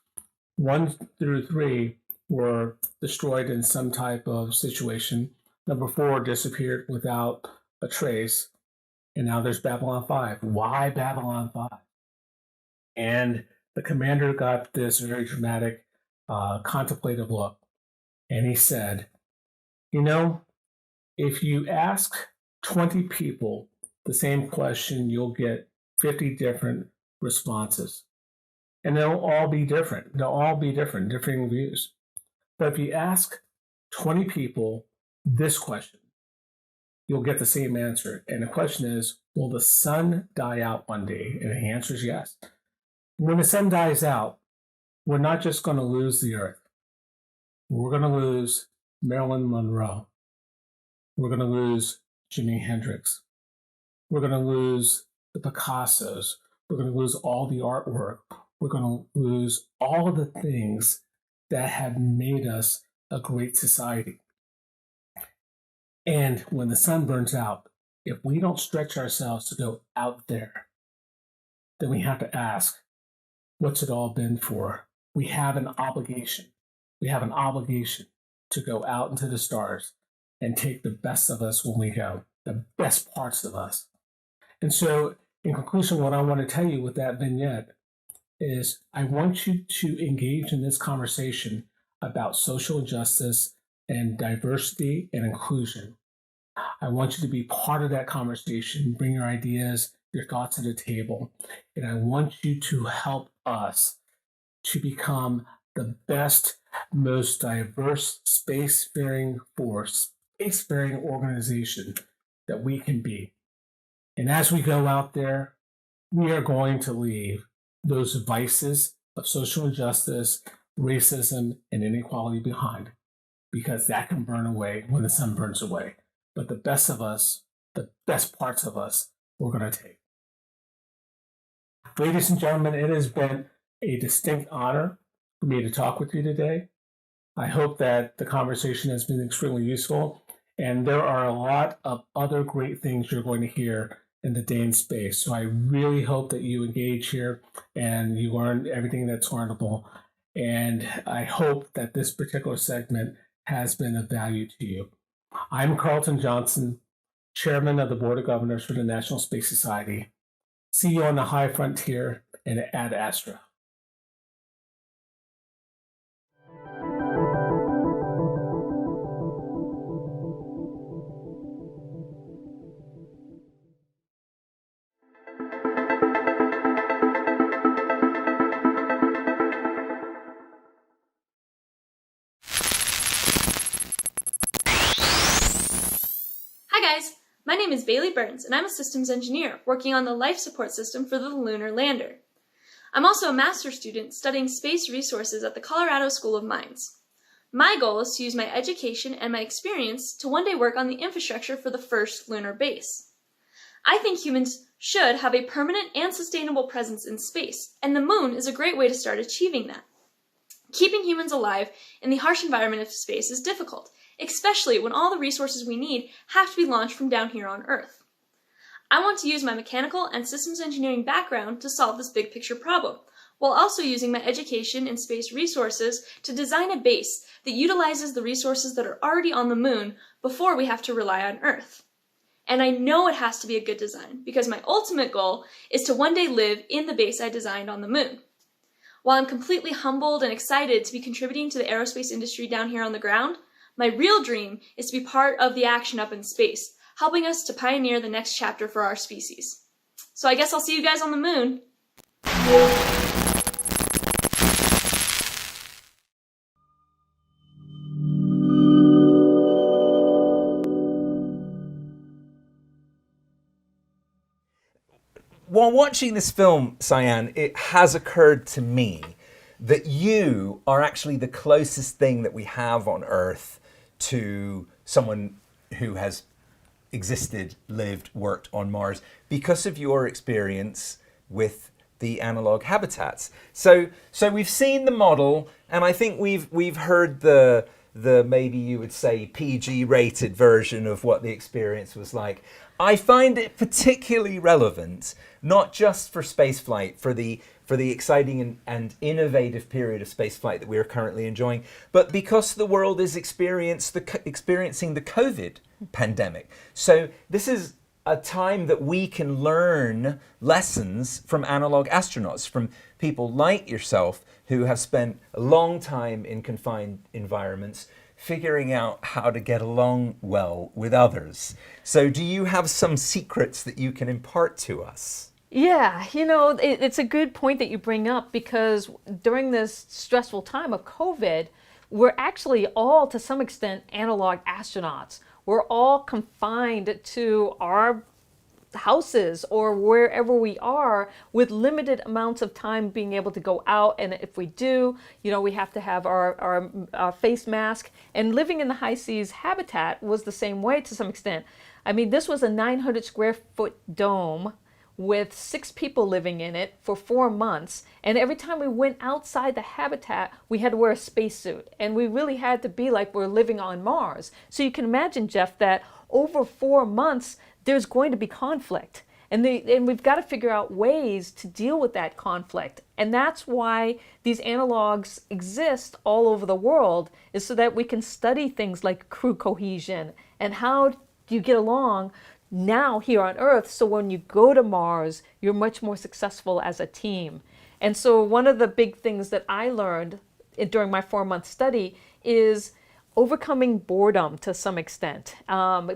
1 through 3 were destroyed in some type of situation. Number 4 disappeared without a trace. And now there's Babylon 5. Why Babylon 5? And the commander got this very dramatic, contemplative look. And he said, if you ask 20 people the same question, you'll get 50 different responses. And they'll all be different. Differing views. But if you ask 20 people this question, you'll get the same answer. And the question is, will the sun die out one day? And the answer is yes. When the sun dies out, we're not just going to lose the Earth. We're going to lose Marilyn Monroe. We're going to lose Jimi Hendrix. We're going to lose the Picassos. We're going to lose all the artwork. We're going to lose all the things that have made us a great society. And when the sun burns out, if we don't stretch ourselves to go out there, then we have to ask, what's it all been for? We have an obligation. We have an obligation to go out into the stars and take the best of us when we go, the best parts of us. And so, in conclusion, what I want to tell you with that vignette is I want you to engage in this conversation about social justice and diversity and inclusion. I want you to be part of that conversation, bring your ideas, your thoughts to the table, and I want you to help us to become the best, most diverse spacefaring force, spacefaring organization that we can be. And as we go out there, we are going to leave those vices of social injustice, racism, and inequality behind, because that can burn away when the sun burns away. But the best of us, the best parts of us, we're going to take. Ladies and gentlemen, it has been a distinct honor for me to talk with you today. I hope that the conversation has been extremely useful, and there are a lot of other great things you're going to hear in the day in space. So I really hope that you engage here and you learn everything that's learnable. And I hope that this particular segment has been of value to you. I'm Carlton Johnson, Chairman of the Board of Governors for the National Space Society. See you on the high frontier and Ad Astra. Hi guys, my name is Bailey Burns and I'm a systems engineer working on the life support system for the lunar lander. I'm also a master's student studying space resources at the Colorado School of Mines. My goal is to use my education and my experience to one day work on the infrastructure for the first lunar base. I think humans should have a permanent and sustainable presence in space, and the moon is a great way to start achieving that. Keeping humans alive in the harsh environment of space is difficult, especially when all the resources we need have to be launched from down here on Earth. I want to use my mechanical and systems engineering background to solve this big picture problem, while also using my education in space resources to design a base that utilizes the resources that are already on the moon before we have to rely on Earth. And I know it has to be a good design, because my ultimate goal is to one day live in the base I designed on the moon. While I'm completely humbled and excited to be contributing to the aerospace industry down here on the ground, my real dream is to be part of the action up in space, helping us to pioneer the next chapter for our species. So I guess I'll see you guys on the moon. While watching this film, Cyan, it has occurred to me that you are actually the closest thing that we have on Earth to someone who has existed, lived, worked on Mars because of your experience with the analog habitats. So we've seen the model, and I think we've heard the maybe you would say PG rated version of what the experience was like. I find it particularly relevant, not just for spaceflight, for the exciting and innovative period of spaceflight that we are currently enjoying, but because the world is experiencing the COVID pandemic. So this is a time that we can learn lessons from analog astronauts, from people like yourself who have spent a long time in confined environments, figuring out how to get along well with others. So do you have some secrets that you can impart to us? Yeah, it's a good point that you bring up, because during this stressful time of COVID, we're actually all, to some extent, analog astronauts. We're all confined to our houses or wherever we are, with limited amounts of time being able to go out. And if we do, we have to have our face mask. And living in the high seas habitat was the same way to some extent. I mean, this was a 900 square foot dome with 6 people living in it for 4 months. And every time we went outside the habitat, we had to wear a spacesuit. And we really had to be like we're living on Mars. So you can imagine, Jeff, that over 4 months, there's going to be conflict. And we've got to figure out ways to deal with that conflict. And that's why these analogs exist all over the world, is so that we can study things like crew cohesion and how do you get along now here on Earth, so when you go to Mars, you're much more successful as a team. And so one of the big things that I learned during my 4-month study is overcoming boredom to some extent,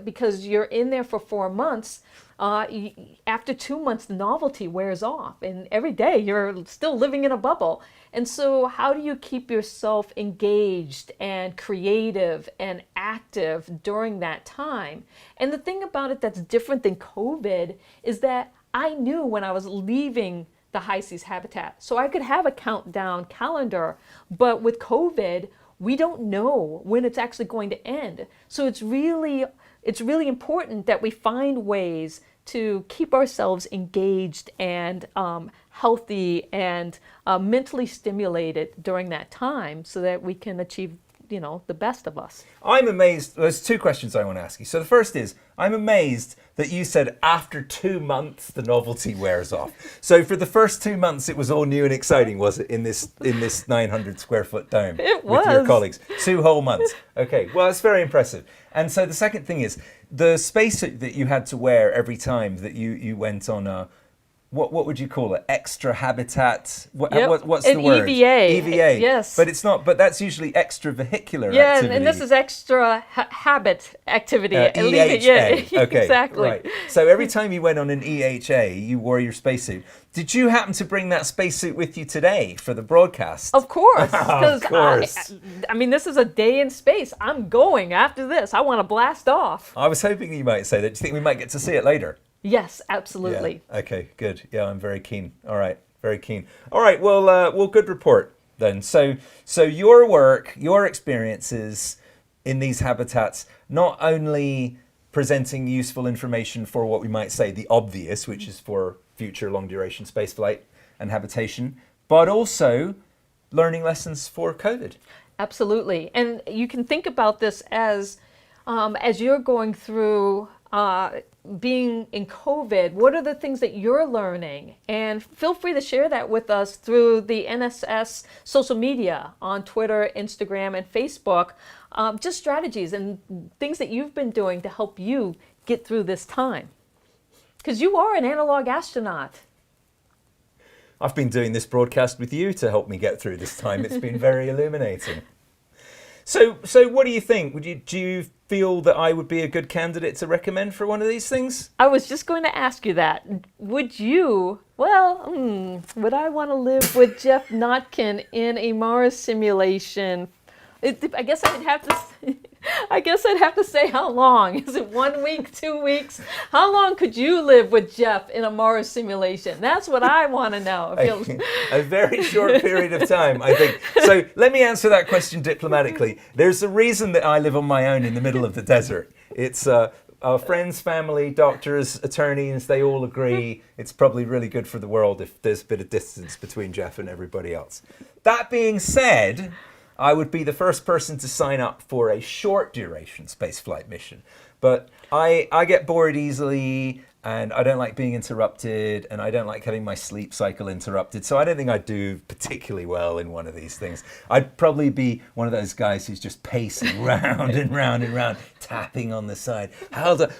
because you're in there for 4 months. After 2 months, the novelty wears off, and every day you're still living in a bubble. And so how do you keep yourself engaged and creative and active during that time? And the thing about it that's different than COVID is that I knew when I was leaving the high seas habitat, so I could have a countdown calendar. But with COVID, we don't know when it's actually going to end. So it's really important that we find ways to keep ourselves engaged and healthy and mentally stimulated during that time, so that we can achieve, the best of us. I'm amazed. There's 2 questions I want to ask you. So the first is, I'm amazed that you said after 2 months the novelty wears off. So for the first 2 months it was all new and exciting, was it, in this 900 square foot dome It with your was. colleagues? 2 whole months. Okay, well, it's very impressive. And so the second thing is, the spacesuit that you had to wear every time that you went on a what would you call it? Extra habitat. Yep. What's An the word? EVA. EVA. Yes. But it's not. But that's usually extravehicular Yeah, activity. and this is extra habit activity. EHA. Yeah, Okay. exactly. Right. So every time you went on an EHA, you wore your spacesuit. Did you happen to bring that spacesuit with you today for the broadcast? Of course. Of course. I mean, this is a day in space. I'm going after this. I want to blast off. I was hoping you might say that. Do you think we might get to see it later? Yes, absolutely. Yeah. Okay, good. Yeah, I'm very keen. All right, very keen. All right, well, good report then. So your work, your experiences in these habitats, not only presenting useful information for what we might say the obvious, which is for future long duration spaceflight and habitation, but also learning lessons for COVID. Absolutely. And you can think about this as you're going through being in COVID, what are the things that you're learning? And feel free to share that with us through the NSS social media on Twitter, Instagram, and Facebook. Just strategies and things that you've been doing to help you get through this time. Because you are an analog astronaut. I've been doing this broadcast with you to help me get through this time. It's been very illuminating. So what do you think? Do you feel that I would be a good candidate to recommend for one of these things? I was just going to ask you that. Would you, would I want to live with Jeff Notkin in a Mars simulation? I guess I'd have to say how long. Is it 1 week, 2 weeks? How long could you live with Jeff in a Mars simulation? That's what I want to know. A very short period of time, I think. So let me answer that question diplomatically. There's a reason that I live on my own in the middle of the desert. It's our friends, family, doctors, attorneys, they all agree it's probably really good for the world if there's a bit of distance between Jeff and everybody else. That being said, I would be the first person to sign up for a short duration spaceflight mission. But I get bored easily, and I don't like being interrupted, and I don't like having my sleep cycle interrupted. So I don't think I'd do particularly well in one of these things. I'd probably be one of those guys who's just pacing round and round and round, tapping on the side.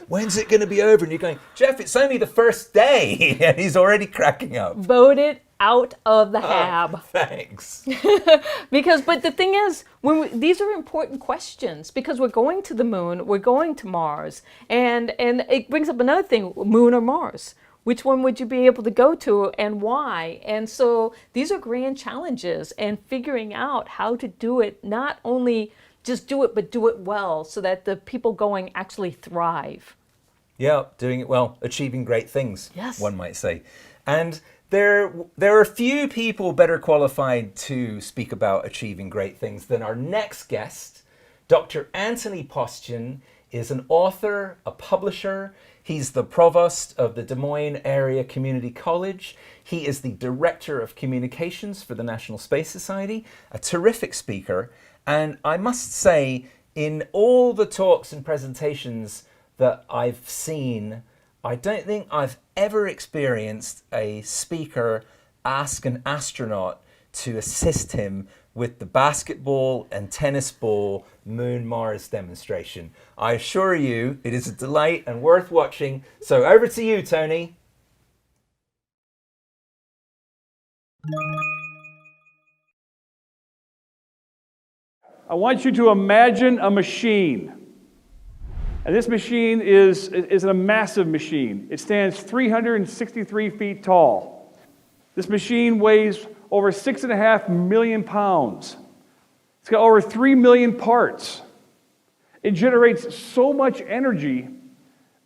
When's it going to be over? And you're going, Jeff, it's only the first day. And he's already cracking up. Voted out of the hab. Thanks. But the thing is, these are important questions because we're going to the moon, we're going to Mars, and it brings up another thing, moon or Mars. Which one would you be able to go to and why? And so these are grand challenges, and figuring out how to do it, not only just do it, but do it well so that the people going actually thrive. Yeah, doing it well, achieving great things, yes, one might say. And there are few people better qualified to speak about achieving great things than our next guest. Dr. Anthony Postjian is an author, a publisher. He's the provost of the Des Moines Area Community College. He is the director of communications for the National Space Society, a terrific speaker. And I must say, in all the talks and presentations that I've seen, I don't think I've ever experienced a speaker ask an astronaut to assist him with the basketball and tennis ball Moon-Mars demonstration. I assure you, it is a delight and worth watching. So over to you, Tony. I want you to imagine a machine. And this machine is a massive machine. It stands 363 feet tall. This machine weighs over 6.5 million pounds. It's got over 3 million parts. It generates so much energy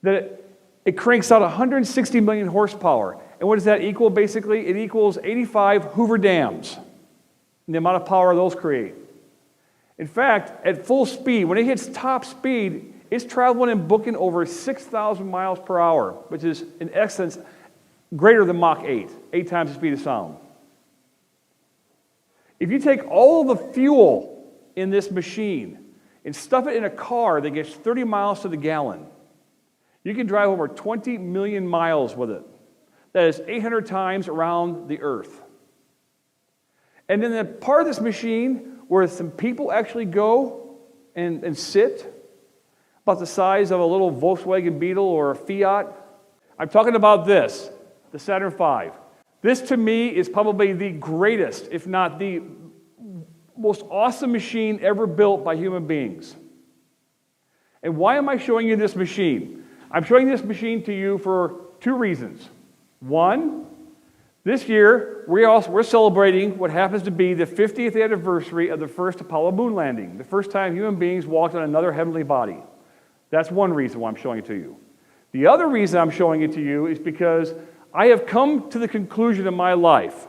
that it cranks out 160 million horsepower. And what does that equal, basically? It equals 85 Hoover dams, and the amount of power those create. In fact, at full speed, when it hits top speed, it's traveling and booking over 6,000 miles per hour, which is, in essence, greater than Mach 8, 8 times the speed of sound. If you take all the fuel in this machine and stuff it in a car that gets 30 miles to the gallon, you can drive over 20 million miles with it. That is 800 times around the Earth. And then the part of this machine where some people actually go and sit, about the size of a little Volkswagen Beetle or a Fiat. I'm talking about this, the Saturn V. This to me is probably the greatest, if not the most awesome machine ever built by human beings. And why am I showing you this machine? I'm showing this machine to you for two reasons. One, this year we're celebrating what happens to be the 50th anniversary of the first Apollo moon landing, the first time human beings walked on another heavenly body. That's one reason why I'm showing it to you. The other reason I'm showing it to you is because I have come to the conclusion in my life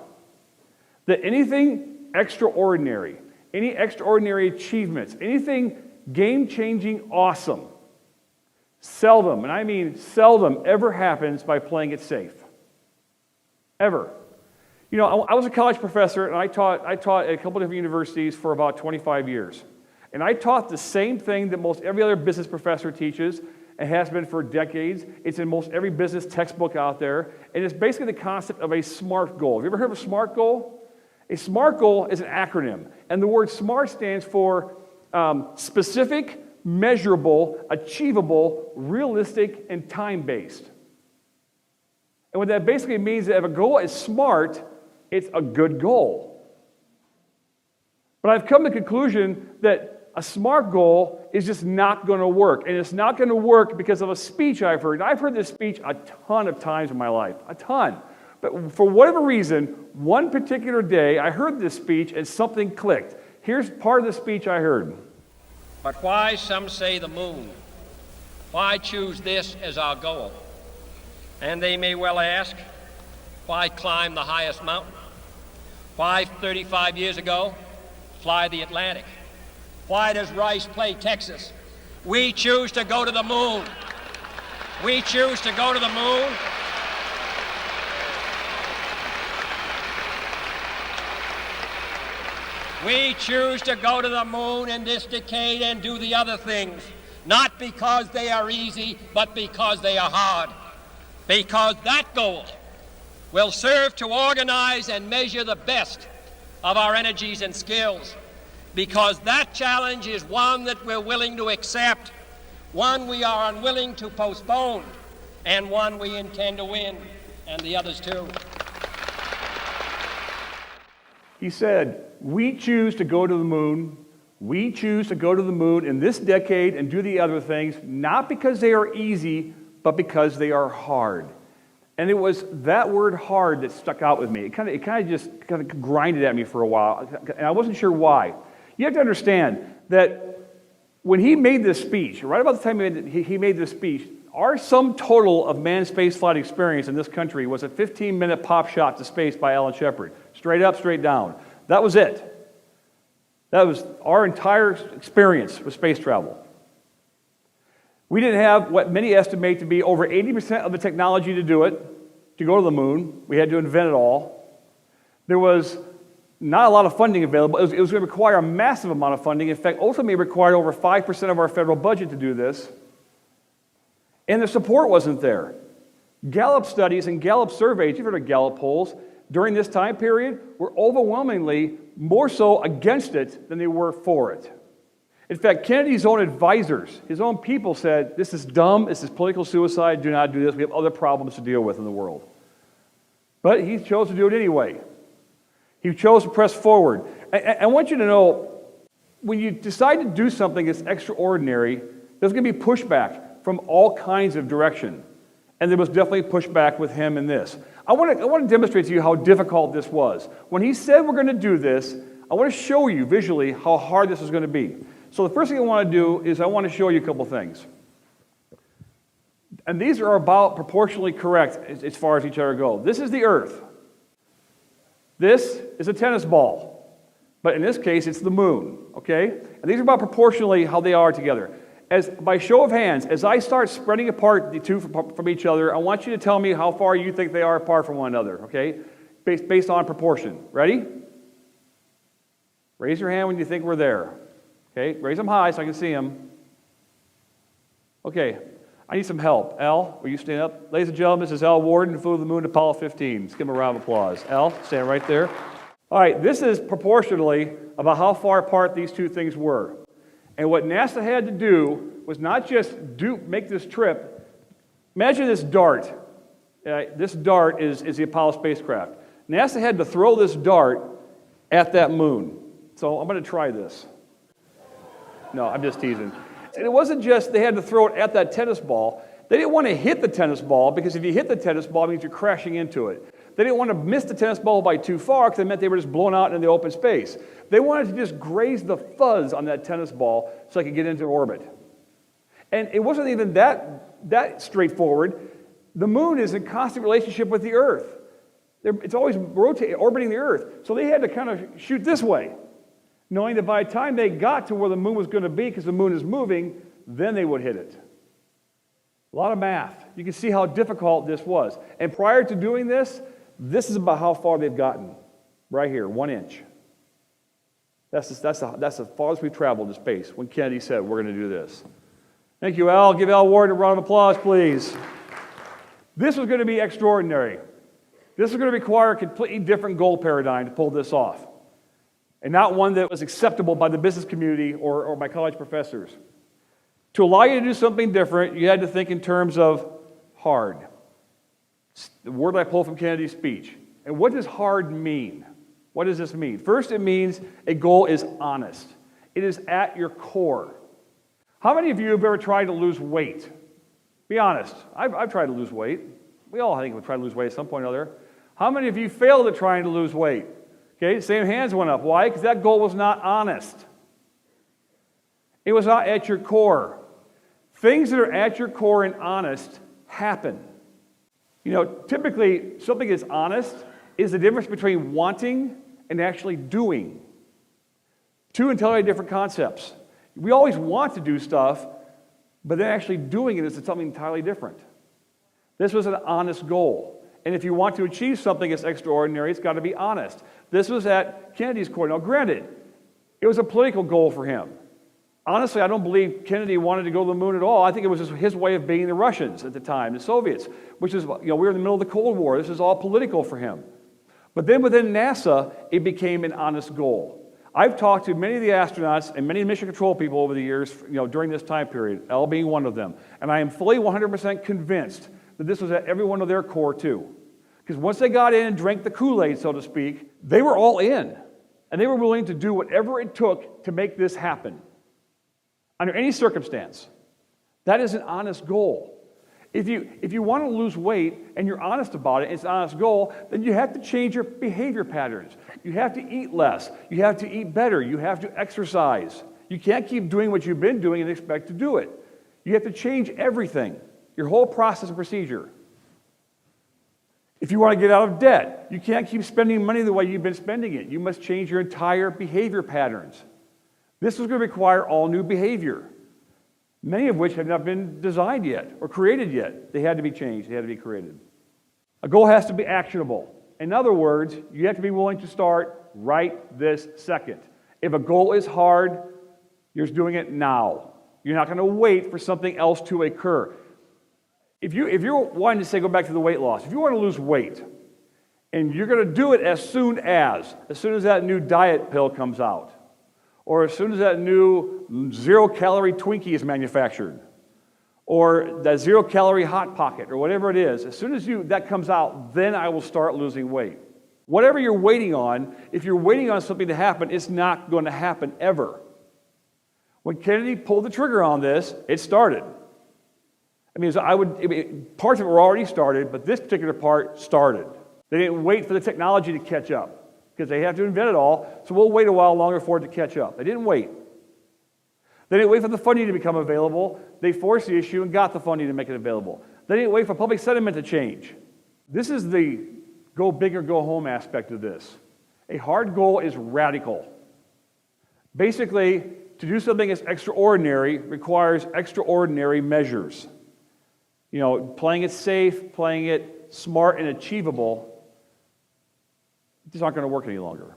that anything extraordinary, any extraordinary achievements, anything game-changing awesome, seldom, and I mean seldom, ever happens by playing it safe. Ever. You know, I was a college professor, and I taught at a couple different universities for about 25 years. And I taught the same thing that most every other business professor teaches, and has been for decades. It's in most every business textbook out there, and it's basically the concept of a SMART goal. Have you ever heard of a SMART goal? A SMART goal is an acronym, and the word SMART stands for specific, measurable, achievable, realistic, and time-based. And what that basically means is that if a goal is SMART, it's a good goal. But I've come to the conclusion that a SMART goal is just not going to work. And it's not going to work because of a speech I've heard. And I've heard this speech a ton of times in my life, a ton. But for whatever reason, one particular day, I heard this speech and something clicked. Here's part of the speech I heard. But why, some say, the moon? Why choose this as our goal? And they may well ask, why climb the highest mountain? Why, 35 years ago, fly the Atlantic? Why does Rice play Texas? We choose to go to the moon. We choose to go to the moon. We choose to go to the moon in this decade and do the other things, not because they are easy, but because they are hard. Because that goal will serve to organize and measure the best of our energies and skills. Because that challenge is one that we're willing to accept, one we are unwilling to postpone, and one we intend to win, and the others too. He said, we choose to go to the moon. We choose to go to the moon in this decade and do the other things, not because they are easy, but because they are hard. And it was that word hard that stuck out with me. It kind of just grinded at me for a while, and I wasn't sure why. You have to understand that when he made this speech, right about the time he made this speech, our sum total of manned spaceflight experience in this country was a 15-minute pop shot to space by Alan Shepard. Straight up, straight down. That was it. That was our entire experience with space travel. We didn't have what many estimate to be over 80% of the technology to do it, to go to the moon. We had to invent it all. There was not a lot of funding available. It was going to require a massive amount of funding. In fact, ultimately it required over 5% of our federal budget to do this. And the support wasn't there. Gallup studies and Gallup surveys, you've heard of Gallup polls, during this time period were overwhelmingly more so against it than they were for it. In fact, Kennedy's own advisors, his own people said, this is dumb, this is political suicide, do not do this, we have other problems to deal with in the world. But he chose to do it anyway. He chose to press forward. I want you to know, when you decide to do something that's extraordinary, there's going to be pushback from all kinds of direction. And there was definitely pushback with him in this. I want to demonstrate to you how difficult this was. When he said we're going to do this, I want to show you visually how hard this is going to be. So the first thing I want to do is I want to show you a couple things. And these are about proportionally correct as far as each other go. This is the Earth. This is a tennis ball. But in this case, it's the moon, okay? And these are about proportionally how they are together. By show of hands, as I start spreading apart the two from each other, I want you to tell me how far you think they are apart from one another, okay? Based on proportion. Ready? Raise your hand when you think we're there. Okay, raise them high so I can see them. Okay, I need some help. Al, will you stand up? Ladies and gentlemen, this is Al Worden, who flew to the moon, Apollo 15. Let's give him a round of applause. Al, stand right there. All right, this is proportionally about how far apart these two things were. And what NASA had to do was not just make this trip. Imagine this dart. This dart is the Apollo spacecraft. NASA had to throw this dart at that moon. So I'm going to try this. No, I'm just teasing. And it wasn't just they had to throw it at that tennis ball. They didn't want to hit the tennis ball, because if you hit the tennis ball, it means you're crashing into it. They didn't want to miss the tennis ball by too far, because it meant they were just blown out into the open space. They wanted to just graze the fuzz on that tennis ball so they could get into orbit. And it wasn't even that straightforward. The moon is in constant relationship with the Earth. It's always orbiting the Earth. So they had to kind of shoot this way, knowing that by the time they got to where the moon was going to be, because the moon is moving, then they would hit it. A lot of math. You can see how difficult this was. And prior to doing this is about how far they've gotten. Right here, 1 inch. That's the farthest we've traveled to space when Kennedy said, we're going to do this. Thank you, Al. Give Al Ward a round of applause, please. This was going to be extraordinary. This was going to require a completely different goal paradigm to pull this off, and not one that was acceptable by the business community or by college professors. To allow you to do something different, you had to think in terms of hard. The word I pulled from Kennedy's speech. And what does hard mean? What does this mean? First, it means a goal is honest. It is at your core. How many of you have ever tried to lose weight? Be honest. I've tried to lose weight. We all, I think, have tried to lose weight at some point or other. How many of you failed at trying to lose weight? Okay, same hands went up. Why? Because that goal was not honest. It was not at your core. Things that are at your core and honest happen. You know, typically, something that's honest is the difference between wanting and actually doing. Two entirely different concepts. We always want to do stuff, but then actually doing it is something entirely different. This was an honest goal. And if you want to achieve something that's extraordinary, it's got to be honest. This was at Kennedy's core. Now, granted, it was a political goal for him. Honestly, I don't believe Kennedy wanted to go to the moon at all. I think it was just his way of beating the Russians at the time, the Soviets, which is, we were in the middle of the Cold War. This is all political for him. But then within NASA, it became an honest goal. I've talked to many of the astronauts and many mission control people over the years, during this time period, Al being one of them. And I am fully 100% convinced that this was at every one of their core too. Because once they got in and drank the Kool-Aid, so to speak, they were all in. And they were willing to do whatever it took to make this happen. Under any circumstance. That is an honest goal. If you want to lose weight and you're honest about it, it's an honest goal, then you have to change your behavior patterns. You have to eat less. You have to eat better. You have to exercise. You can't keep doing what you've been doing and expect to do it. You have to change everything, your whole process and procedure. If you want to get out of debt, you can't keep spending money the way you've been spending it. You must change your entire behavior patterns. This was going to require all new behavior, many of which have not been designed yet or created yet. They had to be changed. They had to be created. A goal has to be actionable. In other words, you have to be willing to start right this second. If a goal is hard, you're doing it now. You're not going to wait for something else to occur. If you're wanting to say, go back to the weight loss, if you want to lose weight, and you're going to do it as soon as that new diet pill comes out, or as soon as that new zero-calorie Twinkie is manufactured, or that zero-calorie Hot Pocket, or whatever it is, as soon as that comes out, then I will start losing weight. Whatever you're waiting on, if you're waiting on something to happen, it's not going to happen ever. When Kennedy pulled the trigger on this, it started. Parts of it were already started, but this particular part started. They didn't wait for the technology to catch up, because they have to invent it all, so we'll wait a while longer for it to catch up. They didn't wait. They didn't wait for the funding to become available. They forced the issue and got the funding to make it available. They didn't wait for public sentiment to change. This is the go big or go home aspect of this. A hard goal is radical. Basically, to do something that's extraordinary requires extraordinary measures. Playing it safe, playing it smart and achievable, these aren't going to work any longer.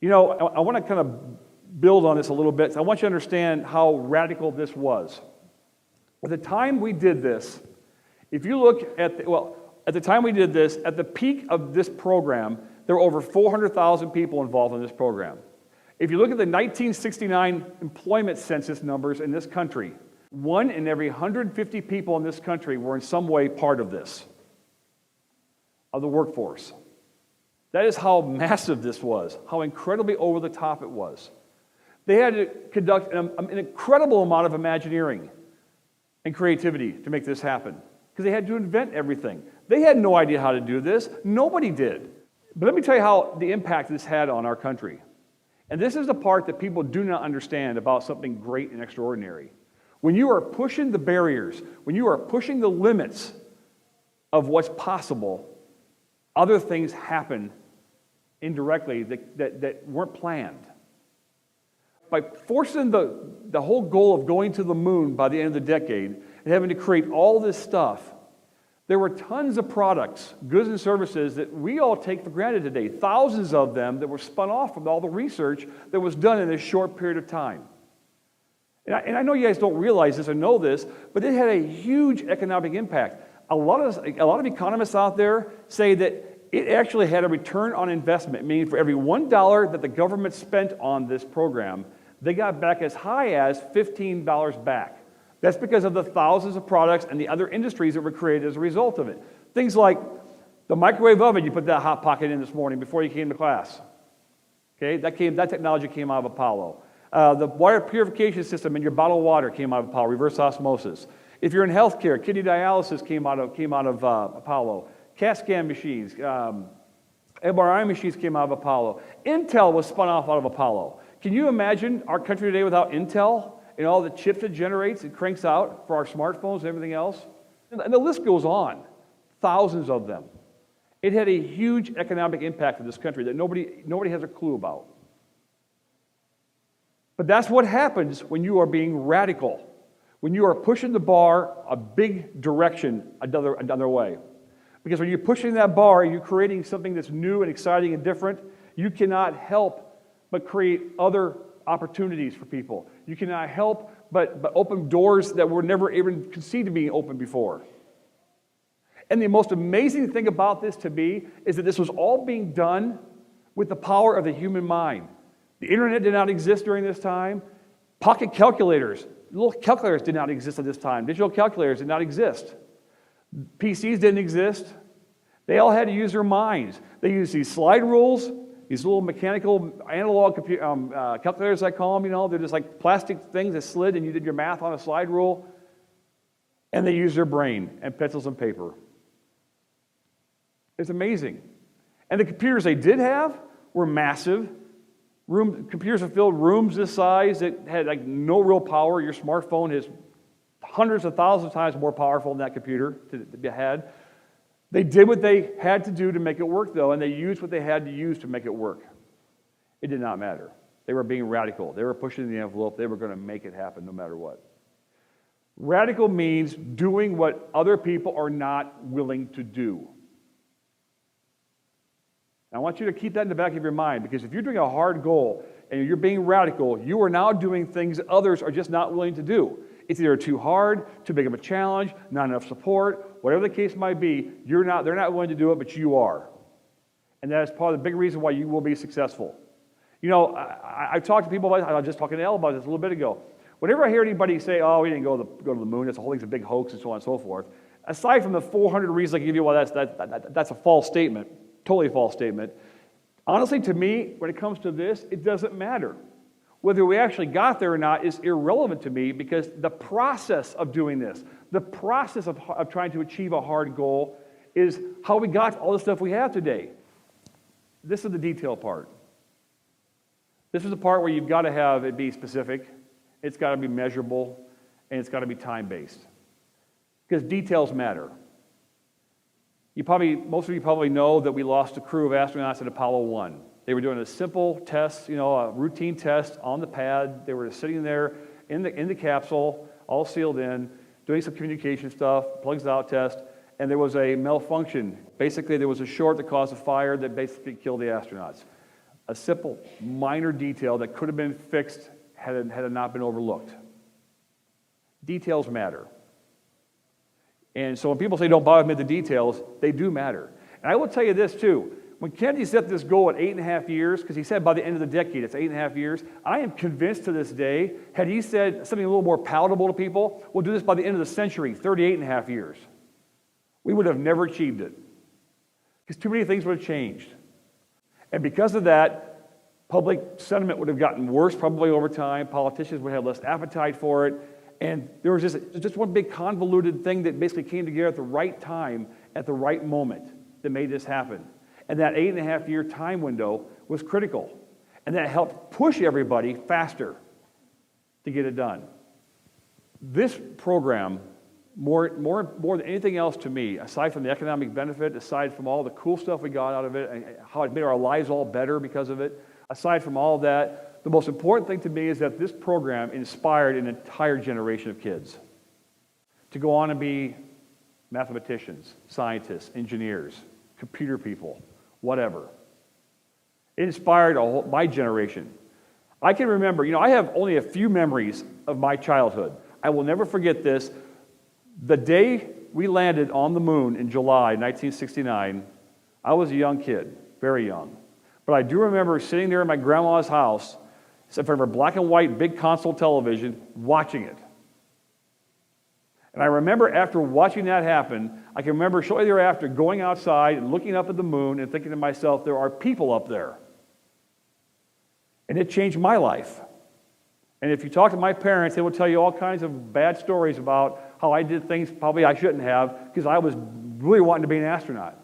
I want to kind of build on this a little bit. I want you to understand how radical this was. At the time we did this, if you look at the time we did this, at the peak of this program, there were over 400,000 people involved in this program. If you look at the 1969 employment census numbers in this country, 1 in every 150 people in this country were in some way part of this. of the workforce. That is how massive this was, how incredibly over the top it was. They had to conduct an incredible amount of imagineering and creativity to make this happen, because they had to invent everything. They had no idea how to do this. Nobody did. But let me tell you how the impact this had on our country. And this is the part that people do not understand about something great and extraordinary. When you are pushing the barriers, when you are pushing the limits of what's possible, other things happen indirectly that weren't planned. By forcing the whole goal of going to the moon by the end of the decade and having to create all this stuff, there were tons of products, goods and services that we all take for granted today, thousands of them that were spun off from all the research that was done in a short period of time. And I know you guys don't realize this or know this, but it had a huge economic impact. A lot of economists out there say that it actually had a return on investment, meaning for every $1 that the government spent on this program, they got back as high as $15 back. That's because of the thousands of products and the other industries that were created as a result of it. Things like the microwave oven you put that Hot Pocket in this morning before you came to class. Okay, that technology came out of Apollo. The water purification system in your bottled water came out of Apollo, reverse osmosis. If you're in healthcare, kidney dialysis came out of Apollo. CAT scan machines, MRI machines came out of Apollo. Intel was spun off out of Apollo. Can you imagine our country today without Intel and all the chips it generates and cranks out for our smartphones and everything else? And the list goes on, thousands of them. It had a huge economic impact in this country that nobody has a clue about. But that's what happens when you are being radical, when you are pushing the bar a big direction another way. Because when you're pushing that bar, you're creating something that's new and exciting and different, you cannot help but create other opportunities for people. You cannot help but open doors that were never even conceived of being open before. And the most amazing thing about this to me is that this was all being done with the power of the human mind. The internet did not exist during this time. Pocket calculators, little calculators did not exist at this time. Digital calculators did not exist. PCs didn't exist. They all had to use their minds. They used these slide rules, these little mechanical analog calculators, I call them, they're just like plastic things that slid and you did your math on a slide rule. And they used their brain and pencils and paper. It's amazing. And the computers they did have were massive. Computers that filled rooms this size that had like no real power. Your smartphone is hundreds of thousands of times more powerful than that computer that you had. They did what they had to do to make it work, though, and they used what they had to use to make it work. It did not matter. They were being radical. They were pushing the envelope. They were going to make it happen no matter what. Radical means doing what other people are not willing to do. I want you to keep that in the back of your mind, because if you're doing a hard goal and you're being radical, you are now doing things others are just not willing to do. It's either too hard, too big of a challenge, not enough support, whatever the case might be, they're not willing to do it, but you are. And that is part of the big reason why you will be successful. I've talked to people about this. I was just talking to Elle about this a little bit ago. Whenever I hear anybody say, oh, we didn't go to the moon, it's a whole thing's a big hoax, and so on and so forth, aside from the 400 reasons I can give you, well, that's a false statement, totally false statement. Honestly, to me, when it comes to this, it doesn't matter. Whether we actually got there or not is irrelevant to me, because the process of doing this, the process of trying to achieve a hard goal is how we got all the stuff we have today. This is the detail part. This is the part where you've got to have it be specific, it's got to be measurable, and it's got to be time-based. Because details matter. Most of you probably know that we lost a crew of astronauts at Apollo 1. They were doing a simple test, a routine test on the pad. They were sitting there in the capsule, all sealed in, doing some communication stuff, plugs out test, and there was a malfunction. Basically, there was a short that caused a fire that basically killed the astronauts. A simple, minor detail that could have been fixed had it not been overlooked. Details matter. And so when people say don't bother me with the details, they do matter. And I will tell you this too. When Kennedy set this goal at 8.5 years, because he said by the end of the decade it's 8.5 years, I am convinced to this day, had he said something a little more palatable to people, we'll do this by the end of the century, 38.5 years, we would have never achieved it. because too many things would have changed. And because of that, public sentiment would have gotten worse probably over time. Politicians would have less appetite for it. And there was just one big convoluted thing that basically came together at the right time, at the right moment, that made this happen. And that 8.5-year time window was critical. And that helped push everybody faster to get it done. This program, more than anything else to me, aside from the economic benefit, aside from all the cool stuff we got out of it, and how it made our lives all better because of it, aside from all of that, the most important thing to me is that this program inspired an entire generation of kids to go on and be mathematicians, scientists, engineers, computer people, whatever. It inspired my generation. I can remember, I have only a few memories of my childhood. I will never forget this. The day we landed on the moon in July 1969, I was a young kid, very young. But I do remember sitting there in my grandma's house, in front of a black and white big console television, watching it. And I remember after watching that happen, I can remember shortly thereafter going outside and looking up at the moon and thinking to myself, there are people up there. And it changed my life. And if you talk to my parents, they will tell you all kinds of bad stories about how I did things probably I shouldn't have because I was really wanting to be an astronaut.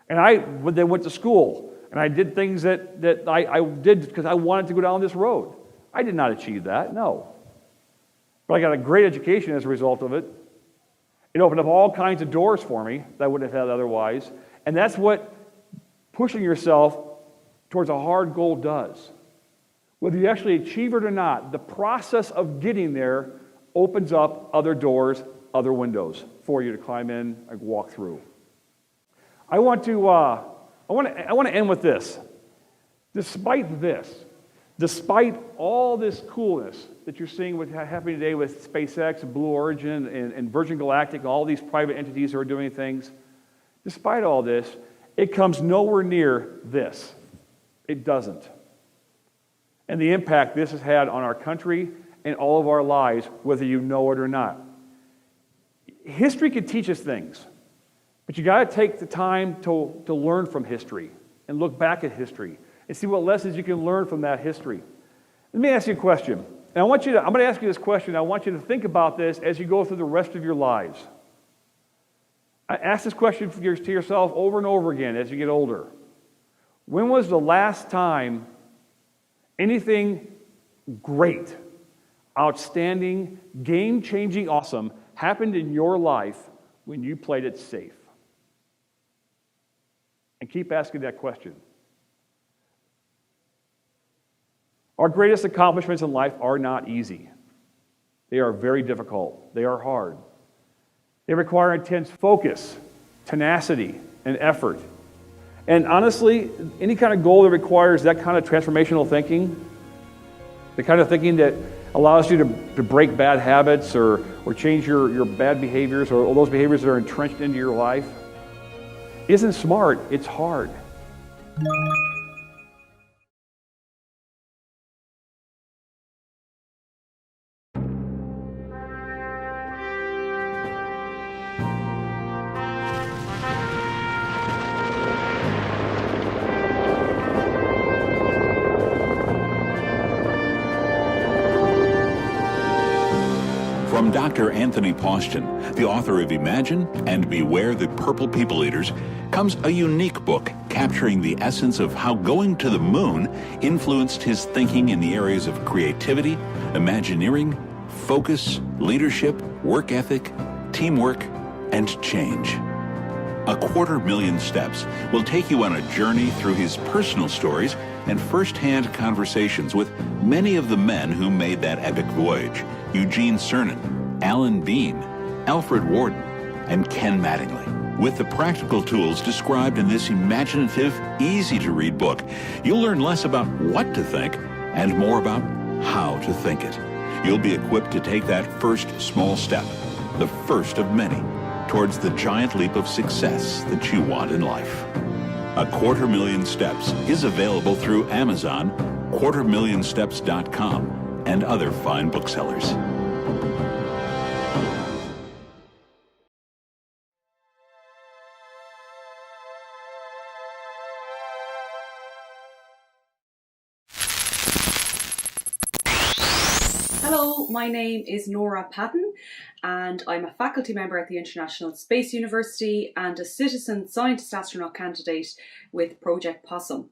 And I then went to school, and I did things that I did because I wanted to go down this road. I did not achieve that, no. But I got a great education as a result of it. It opened up all kinds of doors for me that I wouldn't have had otherwise. And that's what pushing yourself towards a hard goal does. Whether you actually achieve it or not, the process of getting there opens up other doors, other windows for you to climb in and walk through. I want to end with this. Despite all this coolness that you're seeing what's happening today with SpaceX and Blue Origin and Virgin Galactic and all these private entities who are doing things, despite all this, it comes nowhere near this. It doesn't. And the impact this has had on our country and all of our lives, whether you know it or not. History can teach us things, but you got to take the time to learn from history and look back at history and see what lessons you can learn from that history. Let me ask you a question. And I'm going to ask you this question. I want you to think about this as you go through the rest of your lives. Ask this question to yourself over and over again as you get older. When was the last time anything great, outstanding, game-changing, awesome happened in your life when you played it safe? And keep asking that question. Our greatest accomplishments in life are not easy. They are very difficult. They are hard. They require intense focus, tenacity, and effort. And honestly, any kind of goal that requires that kind of transformational thinking, the kind of thinking that allows you to break bad habits or change your bad behaviors or those behaviors that are entrenched into your life, isn't smart, it's hard. From Dr. Anthony Poston, the author of Imagine and Beware the Purple People Eaters, comes a unique book capturing the essence of how going to the moon influenced his thinking in the areas of creativity, imagineering, focus, leadership, work ethic, teamwork, and change. 250,000 Steps will take you on a journey through his personal stories and first-hand conversations with many of the men who made that epic voyage: Eugene Cernan, Alan Bean, Alfred Worden, and Ken Mattingly. With the practical tools described in this imaginative, easy-to-read book, you'll learn less about what to think and more about how to think it. You'll be equipped to take that first small step, the first of many, towards the giant leap of success that you want in life. 250,000 Steps is available through Amazon, 250,000steps.com, and other fine booksellers. Hello, my name is Nora Patton and I'm a faculty member at the International Space University and a citizen scientist astronaut candidate with Project Possum.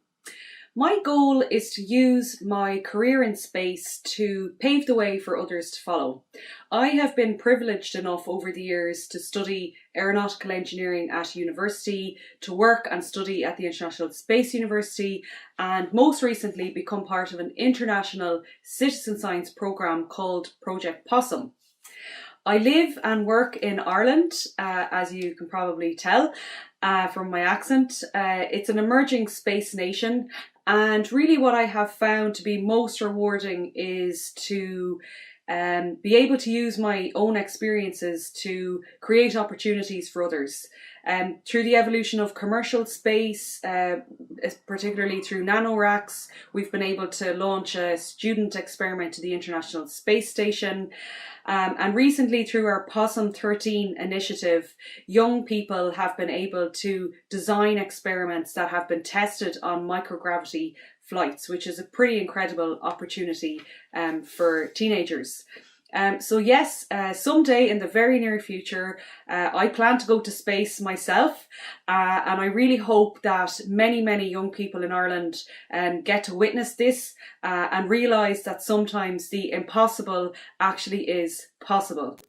My goal is to use my career in space to pave the way for others to follow. I have been privileged enough over the years to study aeronautical engineering at university, to work and study at the International Space University, and most recently become part of an international citizen science programme called Project Possum. I live and work in Ireland, as you can probably tell from my accent. It's an emerging space nation, and really what I have found to be most rewarding is to be able to use my own experiences to create opportunities for others. Through the evolution of commercial space, particularly through nanoracks, we've been able to launch a student experiment to the International Space Station. And recently through our Possum 13 initiative, young people have been able to design experiments that have been tested on microgravity flights, which is a pretty incredible opportunity for teenagers. So yes, someday in the very near future, I plan to go to space myself, and I really hope that many, many young people in Ireland get to witness this and realise that sometimes the impossible actually is possible.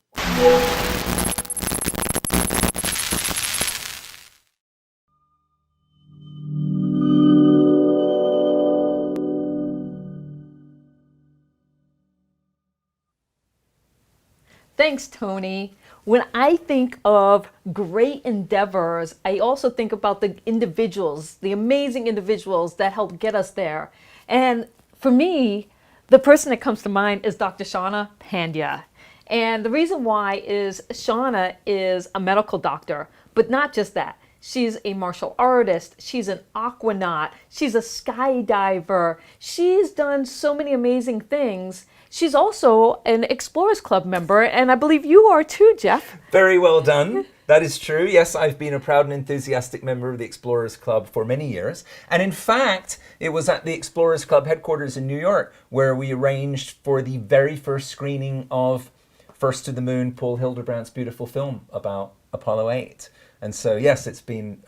Thanks, Tony. When I think of great endeavors, I also think about the individuals, the amazing individuals that helped get us there. And for me, the person that comes to mind is Dr. Shauna Pandya. And the reason why is Shauna is a medical doctor, but not just that. She's a martial artist, she's an aquanaut, she's a skydiver. She's done so many amazing things. She's also an Explorers Club member, and I believe you are too, Jeff. Very well done. That is true. Yes, I've been a proud and enthusiastic member of the Explorers Club for many years. And in fact, it was at the Explorers Club headquarters in New York where we arranged for the very first screening of First to the Moon, Paul Hildebrandt's beautiful film about Apollo 8. And so, yes, it's been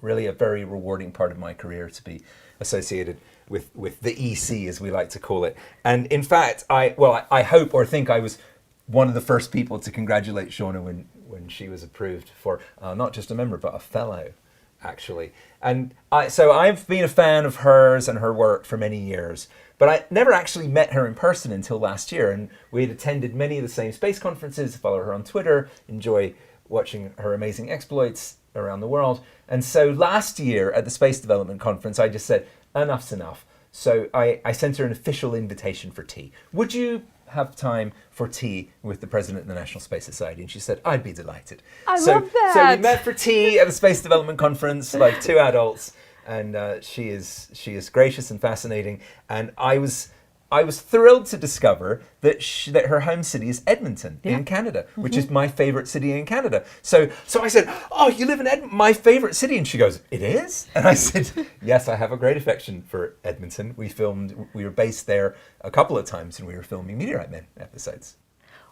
really a very rewarding part of my career to be associated with the EC, as we like to call it. And in fact, I hope or think I was one of the first people to congratulate Shauna when she was approved for not just a member, but a fellow, actually. And so I've been a fan of hers and her work for many years, but I never actually met her in person until last year. And we had attended many of the same space conferences, follow her on Twitter, enjoy watching her amazing exploits around the world. And so last year at the Space Development Conference, I just said, enough's enough. So I sent her an official invitation for tea. Would you have time for tea with the president of the National Space Society? And she said, I'd be delighted. I love that. So we met for tea at the Space Development Conference, like two adults, and she is gracious and fascinating. And I was thrilled to discover that her home city is Edmonton in Canada, which is my favorite city in Canada. So I said, oh, you live in Edmonton, my favorite city. And she goes, it is? And I said, yes, I have a great affection for Edmonton. We were based there a couple of times and we were filming Meteorite Men episodes.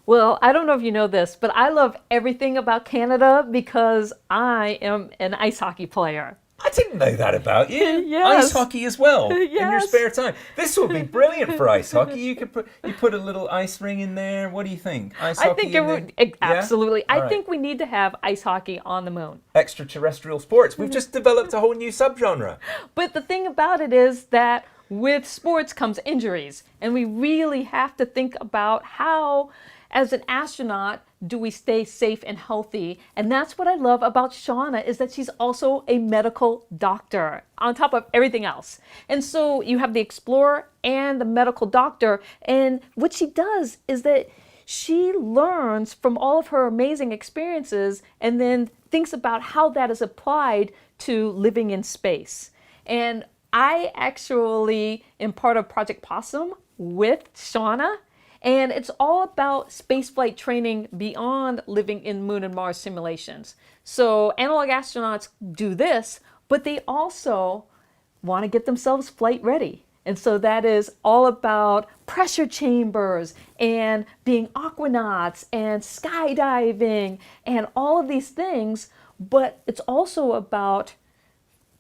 Well, I don't know if you know this, but I love everything about Canada because I am an ice hockey player. I didn't know that about you. Yes. Ice hockey as well in your Yes. spare time. This would be brilliant for ice hockey. You could put a little ice ring in there. What do you think? Ice I hockey think it in would the- absolutely. Yeah? I All think we need to have ice hockey on the moon. Extraterrestrial sports. We've just developed a whole new subgenre. But the thing about it is that with sports comes injuries, and we really have to think about how, as an astronaut, do we stay safe and healthy? And that's what I love about Shauna, is that she's also a medical doctor on top of everything else. And so you have the explorer and the medical doctor, and what she does is that she learns from all of her amazing experiences and then thinks about how that is applied to living in space. And I actually am part of Project Possum with Shauna, and it's all about spaceflight training beyond living in Moon and Mars simulations. So analog astronauts do this, but they also want to get themselves flight ready. And so that is all about pressure chambers and being aquanauts and skydiving and all of these things. But it's also about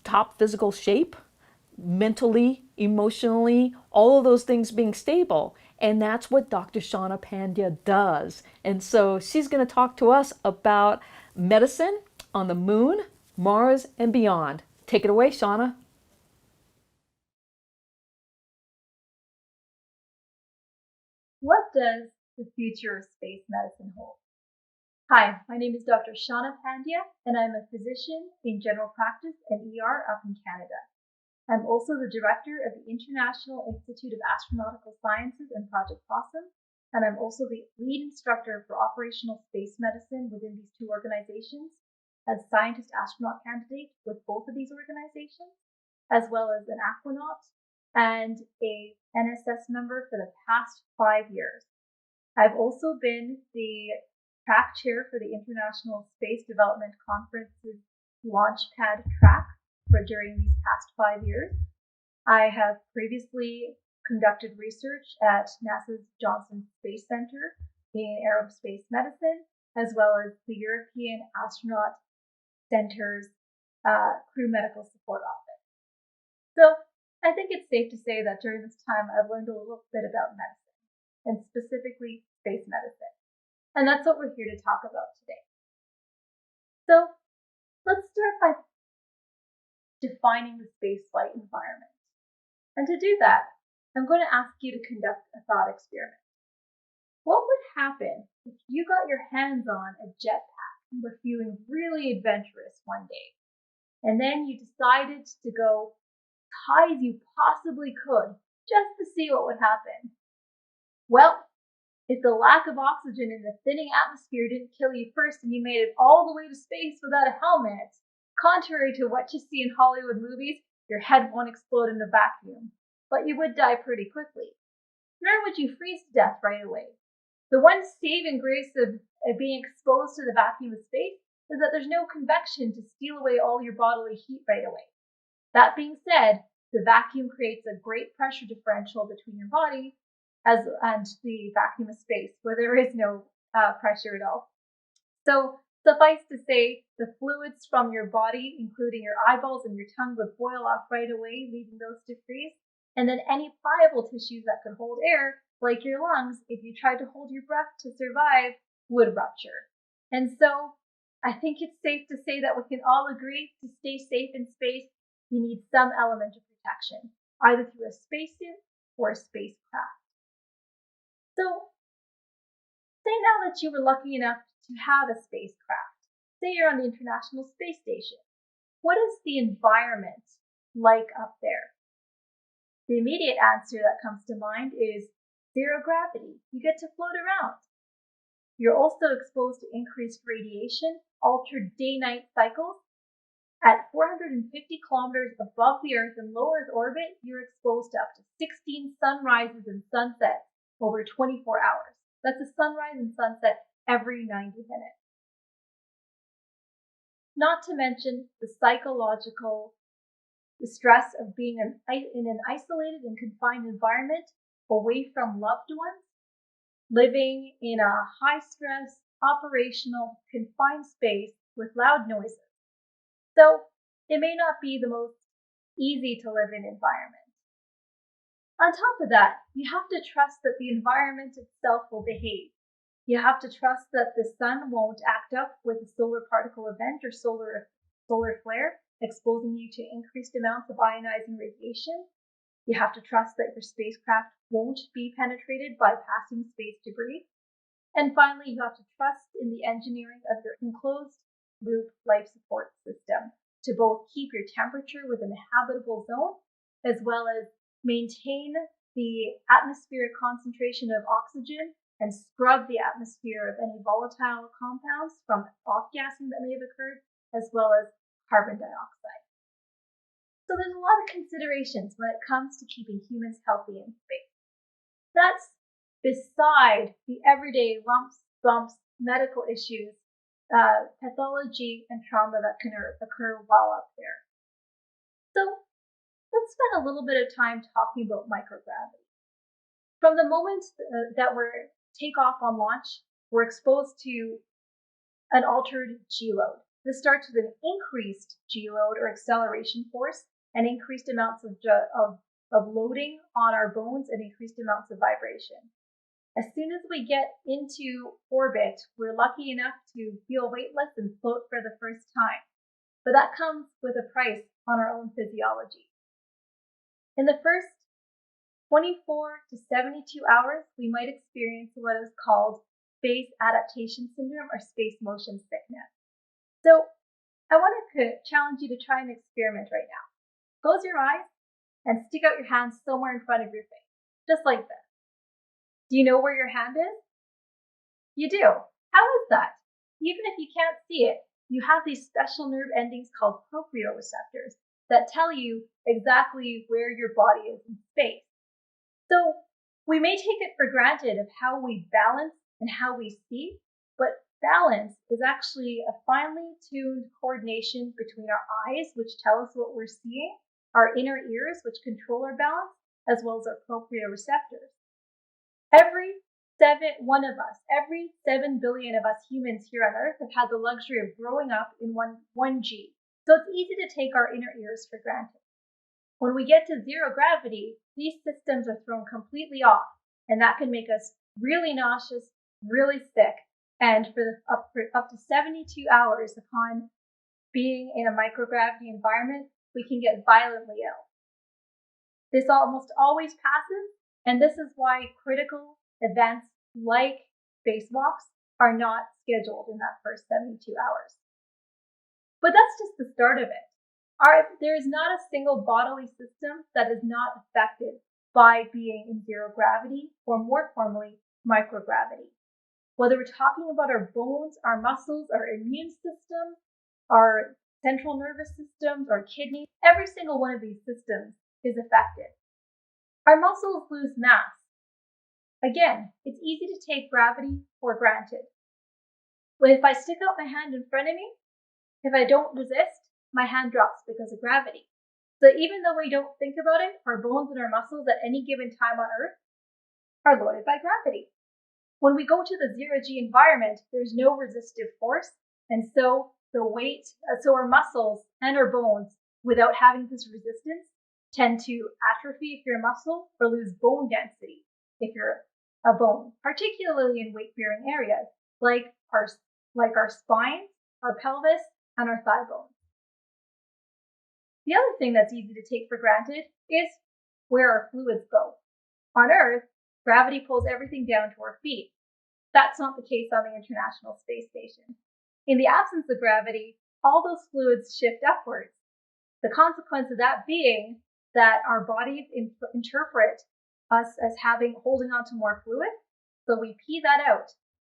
top physical shape, mentally, emotionally, all of those things being stable. And that's what Dr. Shauna Pandya does. And so she's going to talk to us about medicine on the moon, Mars, and beyond. Take it away, Shauna. What does the future of space medicine hold? Hi, my name is Dr. Shauna Pandya, and I'm a physician in general practice and ER up in Canada. I'm also the director of the International Institute of Astronautical Sciences and Project Possum, and I'm also the lead instructor for operational space medicine within these two organizations, as scientist astronaut candidate with both of these organizations, as well as an aquanaut and a NSS member for the past 5 years. I've also been the track chair for the International Space Development Conference's Launchpad track during these past 5 years. I have previously conducted research at NASA's Johnson Space Center in aerospace medicine, as well as the European Astronaut Center's Crew Medical Support Office. So I think it's safe to say that during this time I've learned a little bit about medicine, and specifically space medicine. And that's what we're here to talk about today. So let's start by defining the spaceflight environment. And to do that, I'm going to ask you to conduct a thought experiment. What would happen if you got your hands on a jetpack and were feeling really adventurous one day, and then you decided to go as high as you possibly could just to see what would happen? Well, if the lack of oxygen in the thinning atmosphere didn't kill you first and you made it all the way to space without a helmet, contrary to what you see in Hollywood movies, your head won't explode in a vacuum, but you would die pretty quickly. Nor would you freeze to death right away. The one saving grace of being exposed to the vacuum of space is that there's no convection to steal away all your bodily heat right away. That being said, the vacuum creates a great pressure differential between your body and the vacuum of space, where there is no pressure at all. So suffice to say, the fluids from your body, including your eyeballs and your tongue, would boil off right away, leaving those to freeze. And then any pliable tissues that could hold air, like your lungs, if you tried to hold your breath to survive, would rupture. And so I think it's safe to say that we can all agree to stay safe in space, you need some element of protection, either through a spacesuit or a spacecraft. So say now that you were lucky enough to have a spacecraft. Say you're on the International Space Station. What is the environment like up there? The immediate answer that comes to mind is zero gravity. You get to float around. You're also exposed to increased radiation, altered day-night cycles. At 450 kilometers above the Earth in low Earth orbit, you're exposed to up to 16 sunrises and sunsets over 24 hours. That's a sunrise and sunset every 90 minutes. Not to mention the psychological stress of being in an isolated and confined environment away from loved ones, living in a high-stress, operational, confined space with loud noises. So it may not be the most easy to live in environment. On top of that, you have to trust that the environment itself will behave. You have to trust that the sun won't act up with a solar particle event or solar flare, exposing you to increased amounts of ionizing radiation. You have to trust that your spacecraft won't be penetrated by passing space debris. And finally, you have to trust in the engineering of your enclosed loop life support system to both keep your temperature within a habitable zone, as well as maintain the atmospheric concentration of oxygen and scrub the atmosphere of any volatile compounds from off-gassing that may have occurred, as well as carbon dioxide. So there's a lot of considerations when it comes to keeping humans healthy in space. That's beside the everyday lumps, bumps, medical issues, pathology, and trauma that can occur while up there. So let's let's spend a little bit of time talking about microgravity. From the moment that we're take off on launch, we're exposed to an altered G-load. This starts with an increased G-load or acceleration force and increased amounts of loading on our bones and increased amounts of vibration. As soon as we get into orbit, we're lucky enough to feel weightless and float for the first time. But that comes with a price on our own physiology. In the first 24 to 72 hours, we might experience what is called space adaptation syndrome or space motion sickness. So I want to challenge you to try an experiment right now. Close your eyes and stick out your hand somewhere in front of your face, just like this. Do you know where your hand is? You do. How is that? Even if you can't see it, you have these special nerve endings called proprioceptors that tell you exactly where your body is in space. So we may take it for granted of how we balance and how we see, but balance is actually a finely tuned coordination between our eyes, which tell us what we're seeing, our inner ears, which control our balance, as well as our proprioceptors. Every 7 billion of us humans here on Earth have had the luxury of growing up in 1G. So it's easy to take our inner ears for granted. When we get to zero gravity, these systems are thrown completely off, and that can make us really nauseous, really sick, and for up to 72 hours upon being in a microgravity environment, we can get violently ill. This almost always passes, and this is why critical events like spacewalks are not scheduled in that first 72 hours. But that's just the start of it. There is not a single bodily system that is not affected by being in zero gravity, or more formally, microgravity. Whether we're talking about our bones, our muscles, our immune system, our central nervous systems, our kidneys, every single one of these systems is affected. Our muscles lose mass. Again, it's easy to take gravity for granted. But if I stick out my hand in front of me, if I don't resist, my hand drops because of gravity. So even though we don't think about it, our bones and our muscles at any given time on Earth are loaded by gravity. When we go to the zero-G environment, there's no resistive force, and so our muscles and our bones, without having this resistance, tend to atrophy if you're a muscle or lose bone density if you're a bone, particularly in weight-bearing areas like our spine, our pelvis, and our thigh bones. The other thing that's easy to take for granted is where our fluids go. On Earth, gravity pulls everything down to our feet. That's not the case on the International Space Station. In the absence of gravity, all those fluids shift upwards. The consequence of that being that our bodies interpret us as holding on to more fluid, so we pee that out.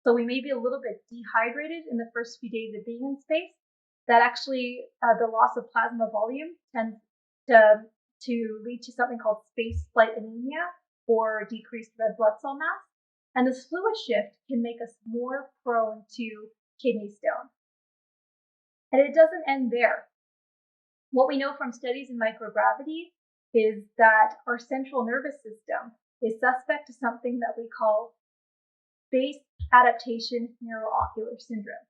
So we may be a little bit dehydrated in the first few days of being in space. That actually, the loss of plasma volume tends to lead to something called space flight anemia or decreased red blood cell mass. And this fluid shift can make us more prone to kidney stone. And it doesn't end there. What we know from studies in microgravity is that our central nervous system is suspect to something that we call space adaptation neuroocular syndrome.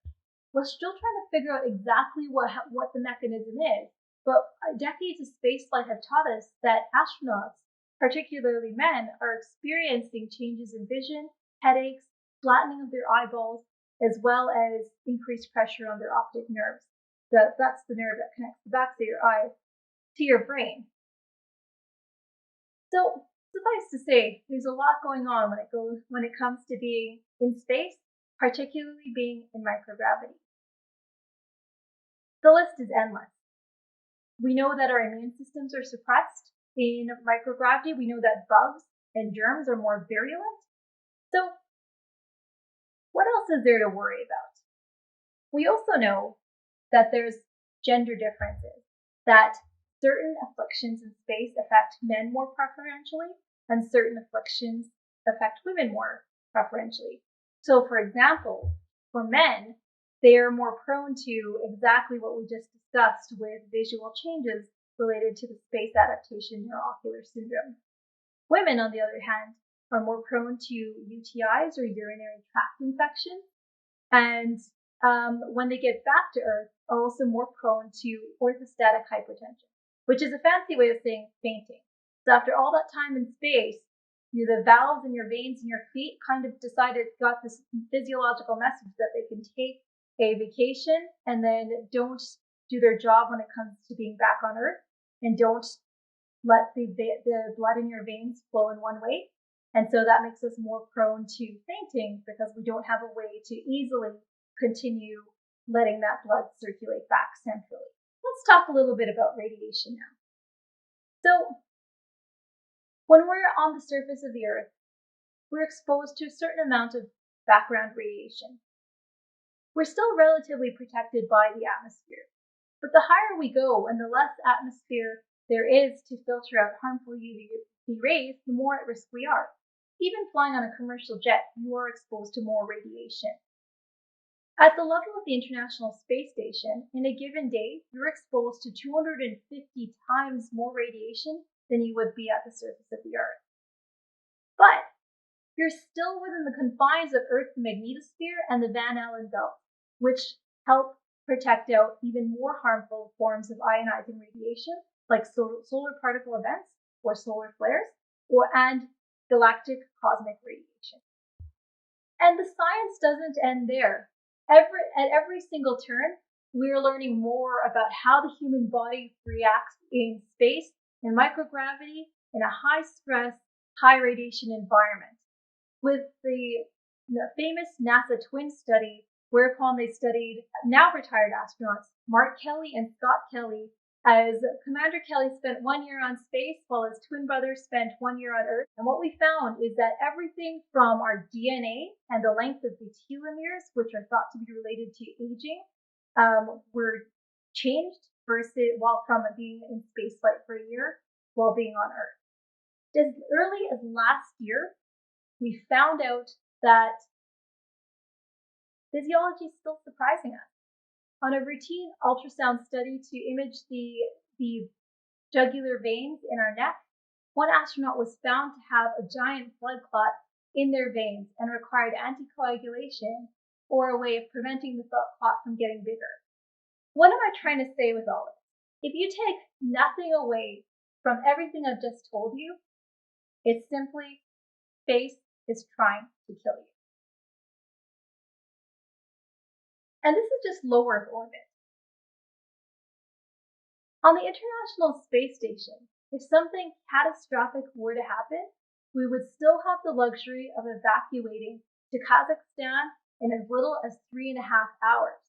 We're still trying to figure out exactly what the mechanism is, but decades of spaceflight have taught us that astronauts, particularly men, are experiencing changes in vision, headaches, flattening of their eyeballs, as well as increased pressure on their optic nerves. That's the nerve that connects the back of your eye to your brain. So, suffice to say, there's a lot going on when it comes to being in space, particularly being in microgravity. The list is endless. We know that our immune systems are suppressed in microgravity. We know that bugs and germs are more virulent. So, what else is there to worry about? We also know that there's gender differences, that certain afflictions in space affect men more preferentially, and certain afflictions affect women more preferentially. So, for example, for men, they are more prone to exactly what we just discussed with visual changes related to the space adaptation neuroocular syndrome. Women, on the other hand, are more prone to UTIs or urinary tract infections, and when they get back to Earth, are also more prone to orthostatic hypotension, which is a fancy way of saying fainting. So after all that time in space, the valves in your veins in your feet kind of got this physiological message that they can take a vacation and then don't do their job when it comes to being back on Earth, and don't let the blood in your veins flow in one way. And so that makes us more prone to fainting because we don't have a way to easily continue letting that blood circulate back centrally. Let's talk a little bit about radiation now. So when we're on the surface of the Earth, we're exposed to a certain amount of background radiation. We're still relatively protected by the atmosphere, but the higher we go and the less atmosphere there is to filter out harmful UV rays, the more at risk we are. Even flying on a commercial jet, you are exposed to more radiation. At the level of the International Space Station, in a given day, you're exposed to 250 times more radiation than you would be at the surface of the Earth. But you're still within the confines of Earth's magnetosphere and the Van Allen belt, which help protect out even more harmful forms of ionizing radiation, like solar particle events or solar flares, and galactic cosmic radiation. And the science doesn't end there. At every single turn, we're learning more about how the human body reacts in space, in microgravity, in a high-stress, high-radiation environment. With the famous NASA twin study, whereupon they studied now retired astronauts Mark Kelly and Scott Kelly, as Commander Kelly spent 1 year on space while his twin brother spent 1 year on Earth. And what we found is that everything from our DNA and the length of the telomeres, which are thought to be related to aging, were changed from being in spaceflight for a year while being on Earth. As early as last year, we found out that physiology is still surprising us. On a routine ultrasound study to image the jugular veins in our neck, one astronaut was found to have a giant blood clot in their veins and required anticoagulation or a way of preventing the clot from getting bigger. What am I trying to say with all this? If you take nothing away from everything I've just told you, it's simply space is trying to kill you. And this is just low Earth orbit. On the International Space Station, if something catastrophic were to happen, we would still have the luxury of evacuating to Kazakhstan in as little as 3.5 hours.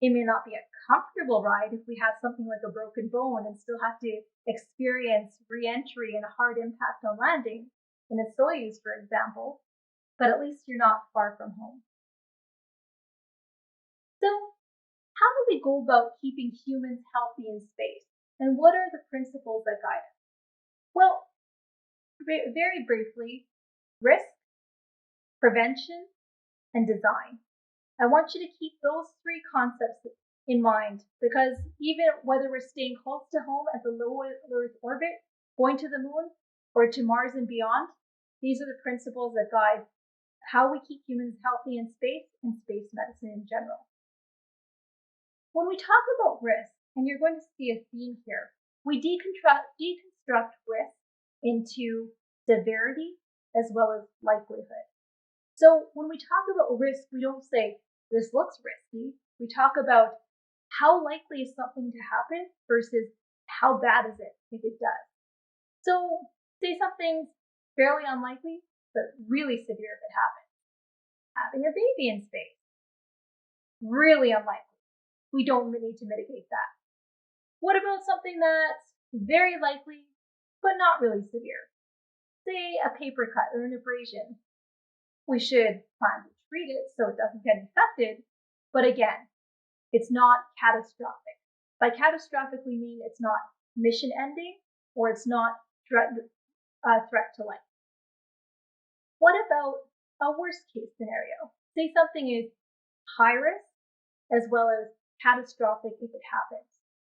It may not be a comfortable ride if we have something like a broken bone and still have to experience re-entry and a hard impact on landing, in a Soyuz, for example, but at least you're not far from home. So, how do we go about keeping humans healthy in space? And what are the principles that guide us? Well, very briefly, risk, prevention, and design. I want you to keep those three concepts in mind, because even whether we're staying close to home at the low Earth orbit, going to the moon, or to Mars and beyond, these are the principles that guide how we keep humans healthy in space and space medicine in general. When we talk about risk, and you're going to see a theme here, we deconstruct risk into severity as well as likelihood. So when we talk about risk, we don't say, this looks risky. We talk about how likely is something to happen versus how bad is it if it does. So say something's fairly unlikely, but really severe if it happens. Having a baby in space, really unlikely. We don't need to mitigate that. What about something that's very likely, but not really severe? Say a paper cut or an abrasion. We should plan to treat it so it doesn't get infected, but again, it's not catastrophic. By catastrophic, we mean it's not mission ending or it's not threat to life. What about a worst case scenario? Say something is high risk as well as catastrophic if it happens.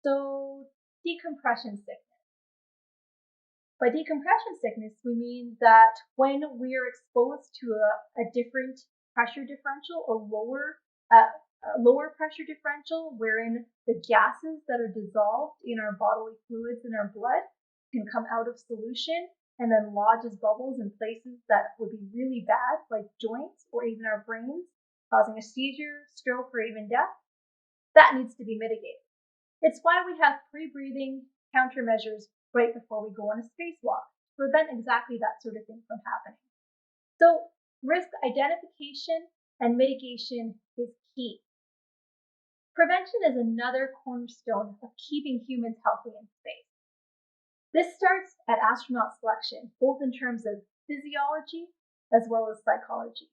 So decompression sickness. By decompression sickness, we mean that when we are exposed to a different pressure differential, a lower pressure differential, wherein the gases that are dissolved in our bodily fluids in our blood can come out of solution and then lodge as bubbles in places that would be really bad, like joints or even our brains, causing a seizure, stroke, or even death, that needs to be mitigated. It's why we have pre-breathing countermeasures right before we go on a spacewalk to prevent exactly that sort of thing from happening. So risk identification and mitigation is key. Prevention is another cornerstone of keeping humans healthy in space. This starts at astronaut selection, both in terms of physiology as well as psychology.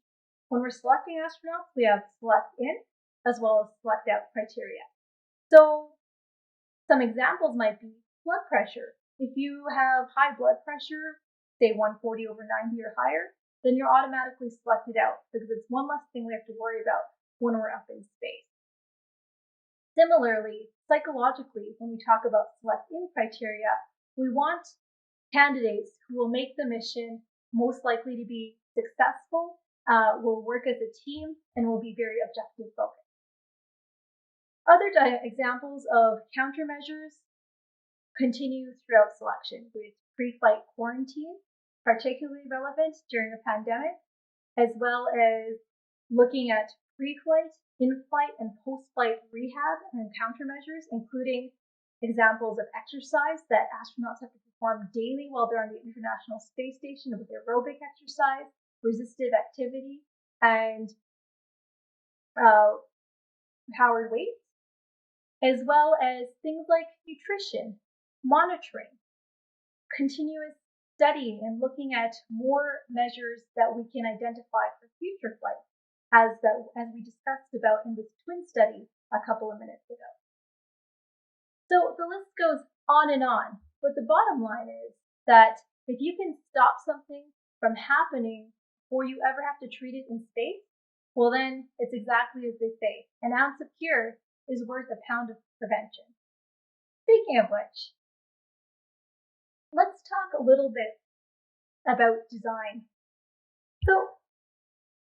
When we're selecting astronauts, we have select in as well as select out criteria. So some examples might be blood pressure. If you have high blood pressure, say 140/90 or higher, then you're automatically selected out because it's one less thing we have to worry about when we're up in space. Similarly, psychologically, when we talk about select in criteria, we want candidates who will make the mission most likely to be successful, will work as a team, and will be very objective focused. Other examples of countermeasures continue throughout selection with pre-flight quarantine, particularly relevant during a pandemic, as well as looking at pre-flight, in-flight, and post-flight rehab and countermeasures, including examples of exercise that astronauts have to perform daily while they're on the International Space Station with aerobic exercise, resistive activity, and powered weights, as well as things like nutrition, monitoring, continuous studying, and looking at more measures that we can identify for future flights, as we discussed about in this twin study a couple of minutes ago. So the list goes on, but the bottom line is that if you can stop something from happening before you ever have to treat it in space, well then it's exactly as they say, an ounce of cure is worth a pound of prevention. Speaking of which, let's talk a little bit about design. So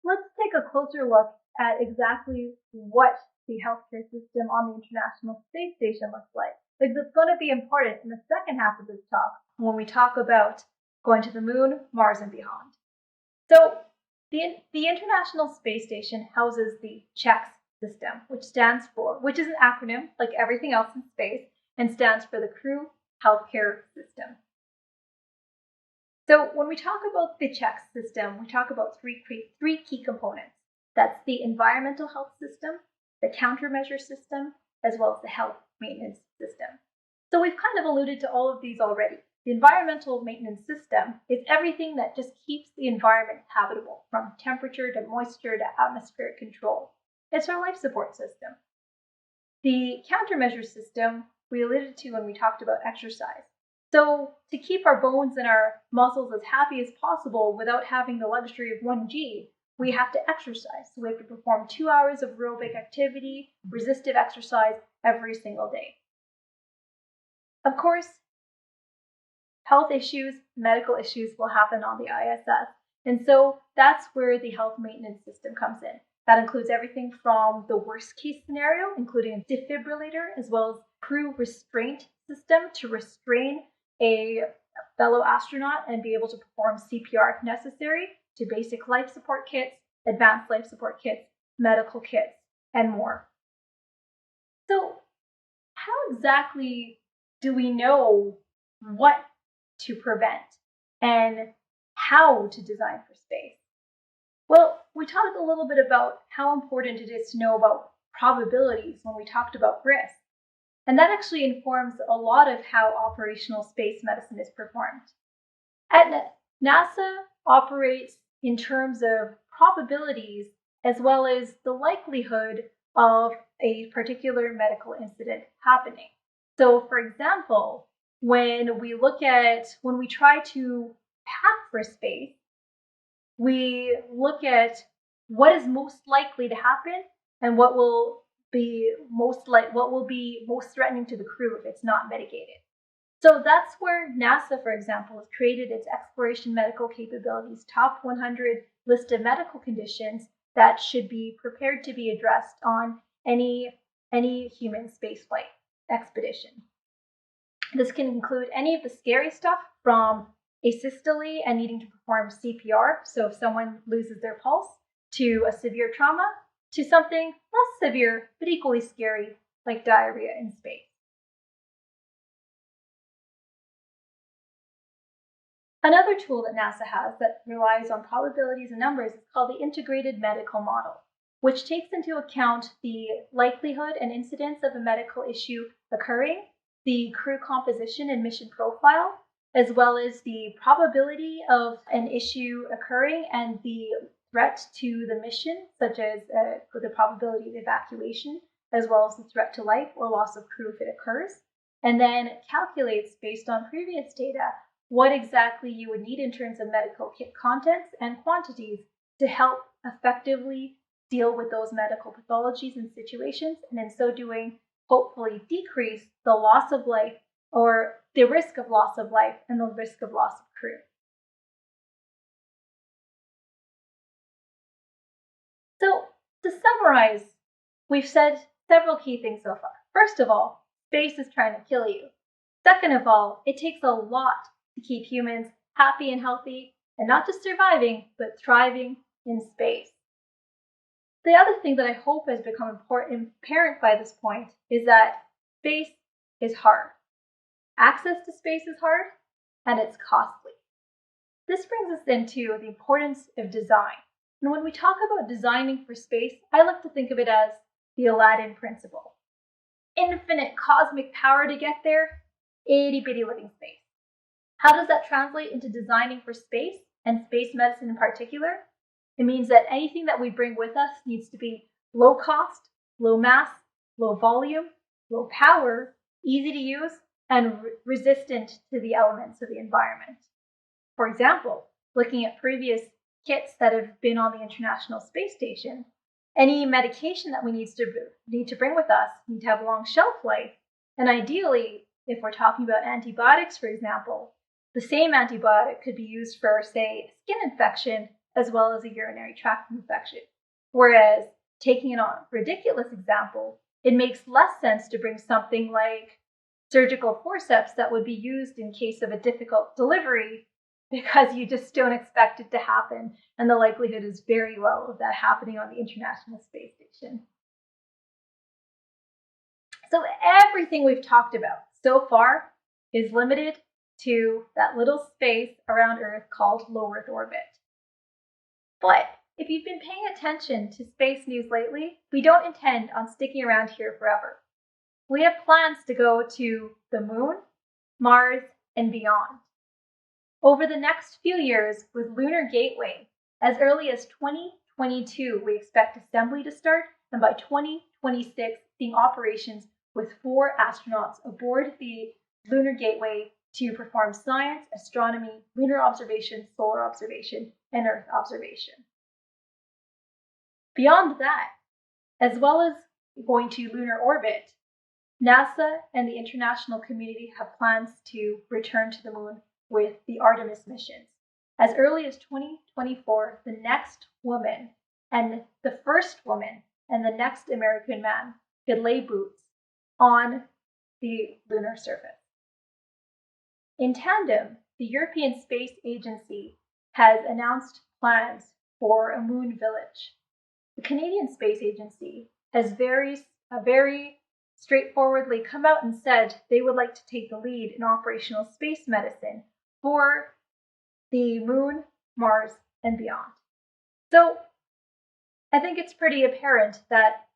let's take a closer look at exactly what the healthcare system on the International Space Station looks like, because it's going to be important in the second half of this talk when we talk about going to the moon, Mars, and beyond. So the International Space Station houses the CHECS system, which is an acronym like everything else in space, and stands for the Crew Healthcare System. So when we talk about the CHECS system, we talk about three key components. That's the environmental health system, the countermeasure system, as well as the health maintenance system. So we've kind of alluded to all of these already. The environmental maintenance system is everything that just keeps the environment habitable, from temperature to moisture to atmospheric control. It's our life support system. The countermeasure system we alluded to when we talked about exercise. So to keep our bones and our muscles as happy as possible without having the luxury of 1G, we have to exercise. So we have to perform 2 hours of aerobic activity, resistive exercise every single day. Of course, health issues, medical issues will happen on the ISS. And so that's where the health maintenance system comes in. That includes everything from the worst case scenario, including a defibrillator, as well as crew restraint system to restrain a fellow astronaut and be able to perform CPR if necessary, to basic life support kits, advanced life support kits, medical kits, and more. So how exactly do we know what to prevent and how to design for space? Well, we talked a little bit about how important it is to know about probabilities when we talked about risk. And that actually informs a lot of how operational space medicine is performed. At NASA operates in terms of probabilities as well as the likelihood of a particular medical incident happening. So for example, when we try to pack for space, we look at what is most likely to happen and what will what will be most threatening to the crew if it's not mitigated. So that's where NASA, for example, has created its Exploration Medical Capabilities Top 100 list of medical conditions that should be prepared to be addressed on any human spaceflight expedition. This can include any of the scary stuff from asystole and needing to perform CPR, so if someone loses their pulse, to a severe trauma, to something less severe but equally scary like diarrhea in space. Another tool that NASA has that relies on probabilities and numbers is called the Integrated Medical Model, which takes into account the likelihood and incidence of a medical issue occurring, the crew composition and mission profile, as well as the probability of an issue occurring and the threat to the mission, such as the probability of evacuation, as well as the threat to life or loss of crew if it occurs, and then calculates based on previous data what exactly you would need in terms of medical kit contents and quantities to help effectively deal with those medical pathologies and situations, and in so doing, hopefully decrease the loss of life or the risk of loss of life and the risk of loss of crew. So to summarize, we've said several key things so far. First of all, space is trying to kill you. Second of all, it takes a lot to keep humans happy and healthy, and not just surviving, but thriving in space. The other thing that I hope has become apparent by this point is that space is hard. Access to space is hard, and it's costly. This brings us into the importance of design. And when we talk about designing for space, I like to think of it as the Aladdin principle. Infinite cosmic power to get there, itty bitty living space. How does that translate into designing for space and space medicine in particular? It means that anything that we bring with us needs to be low cost, low mass, low volume, low power, easy to use, and resistant to the elements of the environment. For example, looking at previous kits that have been on the International Space Station, any medication that we need to bring with us need to have a long shelf life, and ideally, if we're talking about antibiotics, for example, the same antibiotic could be used for, say, a skin infection as well as a urinary tract infection. Whereas, taking an ridiculous example, it makes less sense to bring something like surgical forceps that would be used in case of a difficult delivery because you just don't expect it to happen, and the likelihood is very low of that happening on the International Space Station. So everything we've talked about so far is limited to that little space around Earth called low Earth orbit. But if you've been paying attention to space news lately, we don't intend on sticking around here forever. We have plans to go to the Moon, Mars, and beyond. Over the next few years with Lunar Gateway, as early as 2022, we expect assembly to start, and by 2026, seeing operations with 4 astronauts aboard the Lunar Gateway to perform science, astronomy, lunar observation, solar observation, and Earth observation. Beyond that, as well as going to lunar orbit, NASA and the international community have plans to return to the Moon with the Artemis missions. As early as 2024, the next woman and the first woman and the next American man could lay boots on the lunar surface. In tandem, the European Space Agency has announced plans for a moon village. The Canadian Space Agency has very straightforwardly come out and said they would like to take the lead in operational space medicine for the Moon, Mars, and beyond. So I think it's pretty apparent that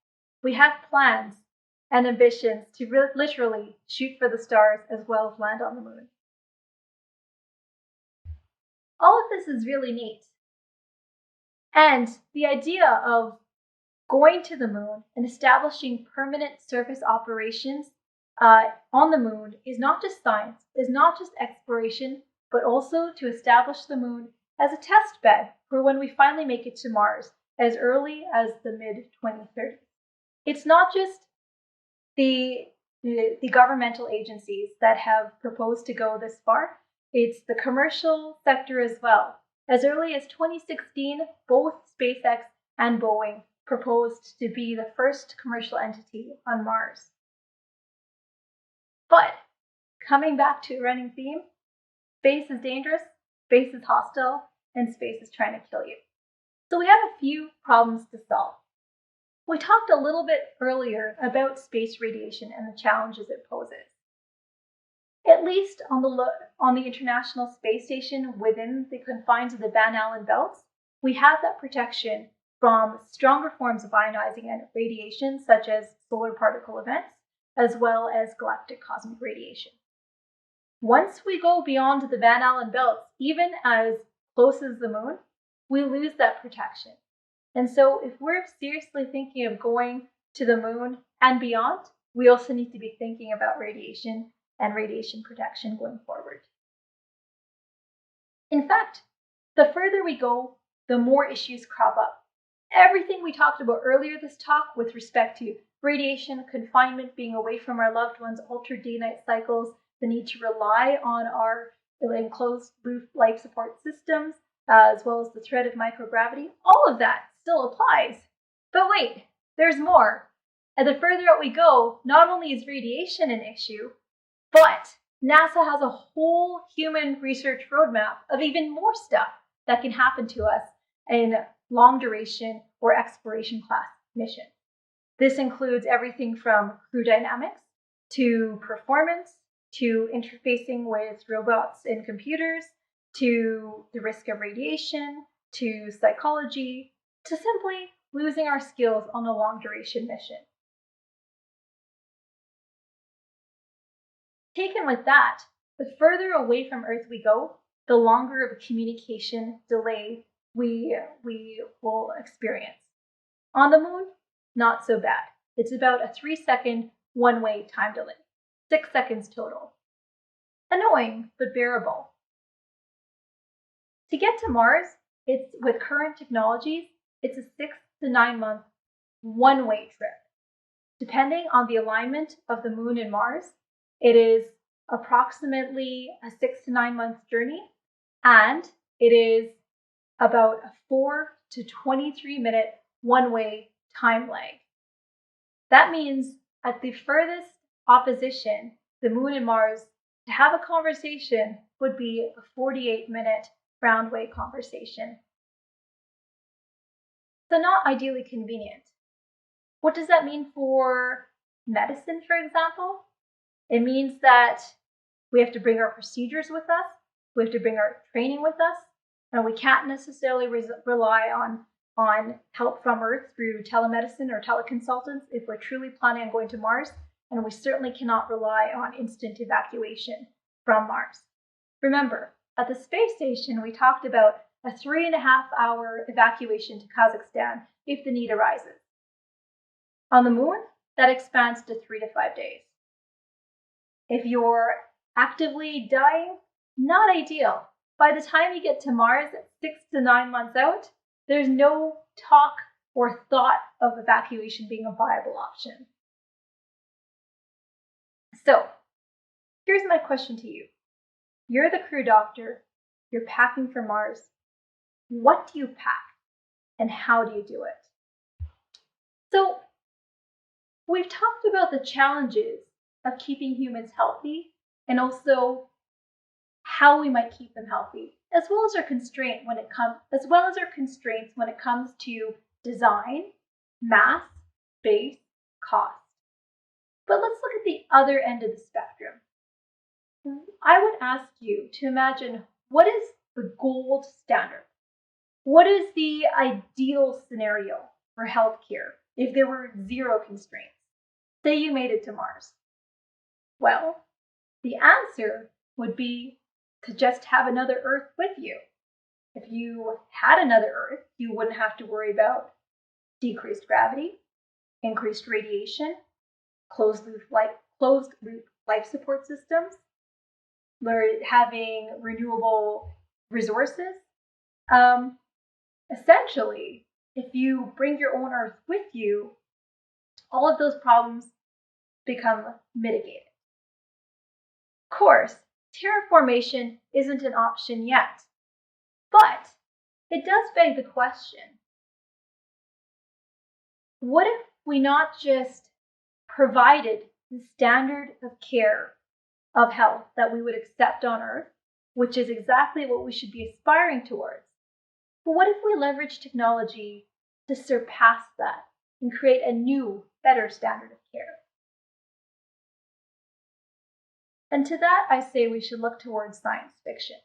we have plans and ambitions to literally shoot for the stars as well as land on the Moon. All of this is really neat. And the idea of going to the Moon and establishing permanent surface operations on the Moon is not just science, is not just exploration, but also to establish the Moon as a test bed for when we finally make it to Mars as early as the mid-2030s. it's not just the governmental agencies that have proposed to go this far. It's the commercial sector as well. As early as 2016, both SpaceX and Boeing proposed to be the first commercial entity on Mars. But coming back to a running theme, space is dangerous, space is hostile, and space is trying to kill you. So we have a few problems to solve. We talked a little bit earlier about space radiation and the challenges it poses. At least on the International Space Station within the confines of the Van Allen belts, we have that protection from stronger forms of ionizing and radiation, such as solar particle events, as well as galactic cosmic radiation. Once we go beyond the Van Allen belts, even as close as the moon, we lose that protection. And so if we're seriously thinking of going to the moon and beyond, we also need to be thinking about radiation and radiation protection going forward. In fact, the further we go, the more issues crop up. Everything we talked about earlier this talk with respect to radiation, confinement, being away from our loved ones, altered day-night cycles, the need to rely on our enclosed roof life support systems, as well as the threat of microgravity, all of that still applies. But wait, there's more. And the further out we go, not only is radiation an issue, but NASA has a whole human research roadmap of even more stuff that can happen to us in long duration or exploration class missions. This includes everything from crew dynamics to performance, to interfacing with robots and computers, to the risk of radiation, to psychology, to simply losing our skills on a long duration mission. Taken with that, the further away from Earth we go, the longer of a communication delay we will experience. On the moon, not so bad. It's about a 3-second one-way time delay, 6 seconds total. Annoying, but bearable. To get to Mars, with current technologies, it's a 6 to 9 month one-way trip. Depending on the alignment of the moon and Mars, it is approximately a 6 to 9 month journey, and it is about a 4 to 23 minute one-way time lag. That means at the furthest opposition, the moon and Mars, to have a conversation would be a 48-minute round-way conversation. So not ideally convenient. What does that mean for medicine, for example? It means that we have to bring our procedures with us, we have to bring our training with us, and we can't necessarily rely on help from Earth through telemedicine or teleconsultants if we're truly planning on going to Mars, and we certainly cannot rely on instant evacuation from Mars. Remember, at the space station, we talked about a 3.5-hour evacuation to Kazakhstan if the need arises. On the moon, that expands to 3 to 5 days. If you're actively dying, not ideal. By the time you get to Mars at 6 to 9 months out, there's no talk or thought of evacuation being a viable option. So, here's my question to you. You're the crew doctor, you're packing for Mars. What do you pack, and how do you do it? So, we've talked about the challenges of keeping humans healthy, and also how we might keep them healthy, as well as our constraints when it comes to design, mass, space, cost. But let's look at the other end of the spectrum. I would ask you to imagine, what is the gold standard? What is the ideal scenario for healthcare if there were zero constraints? Say you made it to Mars. Well, the answer would be to just have another Earth with you. If you had another Earth, you wouldn't have to worry about decreased gravity, increased radiation, closed loop life support systems, having renewable resources. Essentially, if you bring your own Earth with you, all of those problems become mitigated. Of course, terraformation isn't an option yet, but it does beg the question, what if we not just provided the standard of care of health that we would accept on Earth, which is exactly what we should be aspiring towards, but what if we leverage technology to surpass that and create a new, better standard of care? And to that, I say we should look towards science fiction.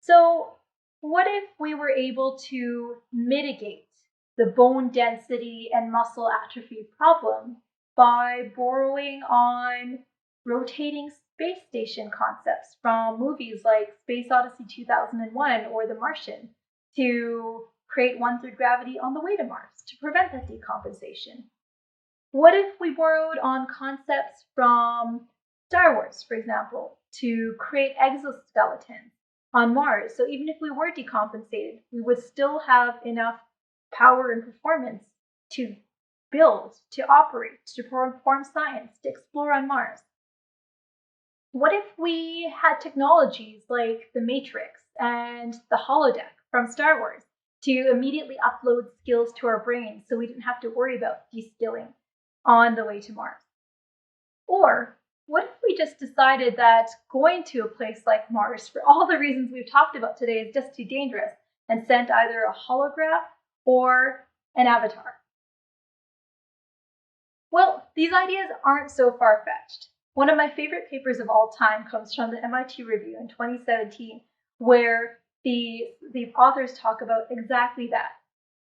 So, what if we were able to mitigate the bone density and muscle atrophy problem by borrowing on rotating space station concepts from movies like Space Odyssey 2001 or The Martian to create 1/3 gravity on the way to Mars to prevent that decompensation? What if we borrowed on concepts from Star Wars, for example, to create exoskeletons on Mars? So even if we were decompensated, we would still have enough power and performance to build, to operate, to perform science, to explore on Mars. What if we had technologies like the Matrix and the holodeck from Star Wars to immediately upload skills to our brains so we didn't have to worry about de-skilling on the way to Mars? Or what if we just decided that going to a place like Mars, for all the reasons we've talked about today, is just too dangerous and sent either a holograph or an avatar? Well, these ideas aren't so far-fetched. One of my favorite papers of all time comes from the MIT Review in 2017, where the authors talk about exactly that,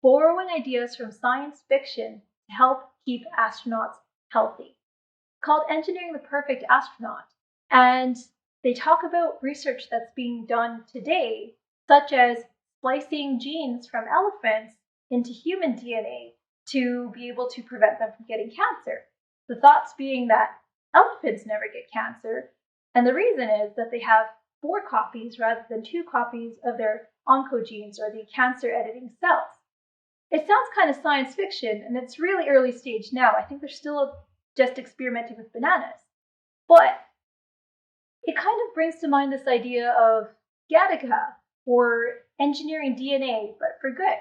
borrowing ideas from science fiction to help keep astronauts healthy, called Engineering the Perfect Astronaut. And they talk about research that's being done today, such as splicing genes from elephants into human DNA to be able to prevent them from getting cancer. The thoughts being that elephants never get cancer, and the reason is that they have 4 copies rather than 2 copies of their oncogenes, or the cancer editing cells. It sounds kind of science fiction, and it's really early stage now. I think they're still just experimenting with bananas. But it kind of brings to mind this idea of Gattaca, or engineering DNA, but for good.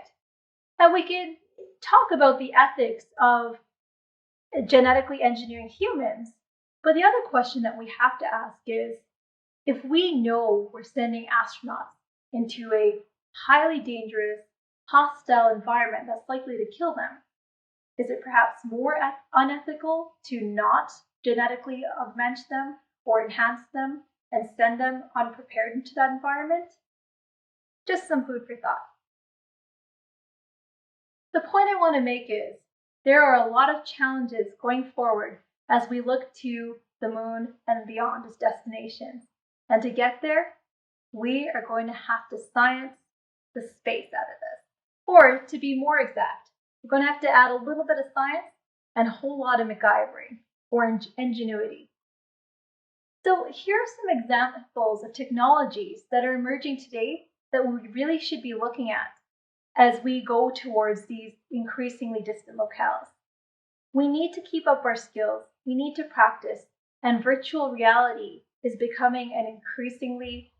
And we can talk about the ethics of genetically engineering humans, but the other question that we have to ask is, if we know we're sending astronauts into a highly dangerous, hostile environment that's likely to kill them, is it perhaps more unethical to not genetically augment them or enhance them and send them unprepared into that environment? Just some food for thought. The point I want to make is there are a lot of challenges going forward as we look to the moon and beyond as destinations. And to get there, we are going to have to science the space out of this. Or to be more exact, we're going to have to add a little bit of science and a whole lot of MacGyvering or ingenuity. So here are some examples of technologies that are emerging today that we really should be looking at as we go towards these increasingly distant locales. We need to keep up our skills, we need to practice, and virtual reality is becoming an increasingly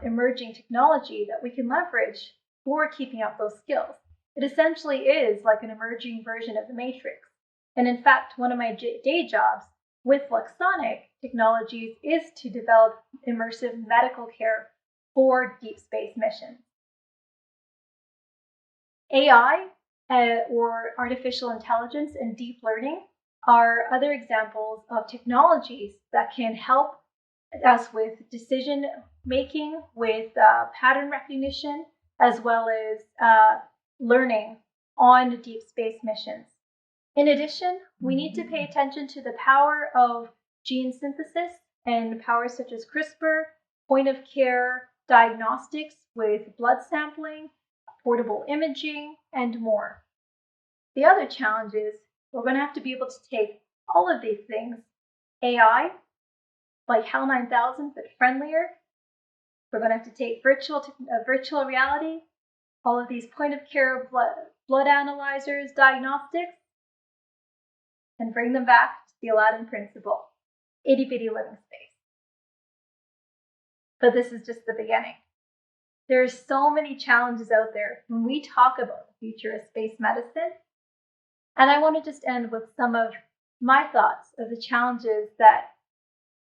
emerging technology that we can leverage for keeping up those skills. It essentially is like an emerging version of the Matrix. And in fact, one of my day jobs with Luxonic Technologies is to develop immersive medical care for deep space missions. AI, or artificial intelligence and deep learning, are other examples of technologies that can help us with decision making, with pattern recognition, as well as learning on deep space missions. In addition, we need to pay attention to the power of gene synthesis and powers such as CRISPR, point of care diagnostics with blood sampling, portable imaging, and more. The other challenge is we're going to have to be able to take all of these things, AI, like HAL 9000 but friendlier. We're going to have to take virtual reality, all of these point of care blood analyzers, diagnostics, and bring them back to the Aladdin principle, itty bitty living space. But this is just the beginning. There's so many challenges out there when we talk about the future of space medicine. And I want to just end with some of my thoughts of the challenges that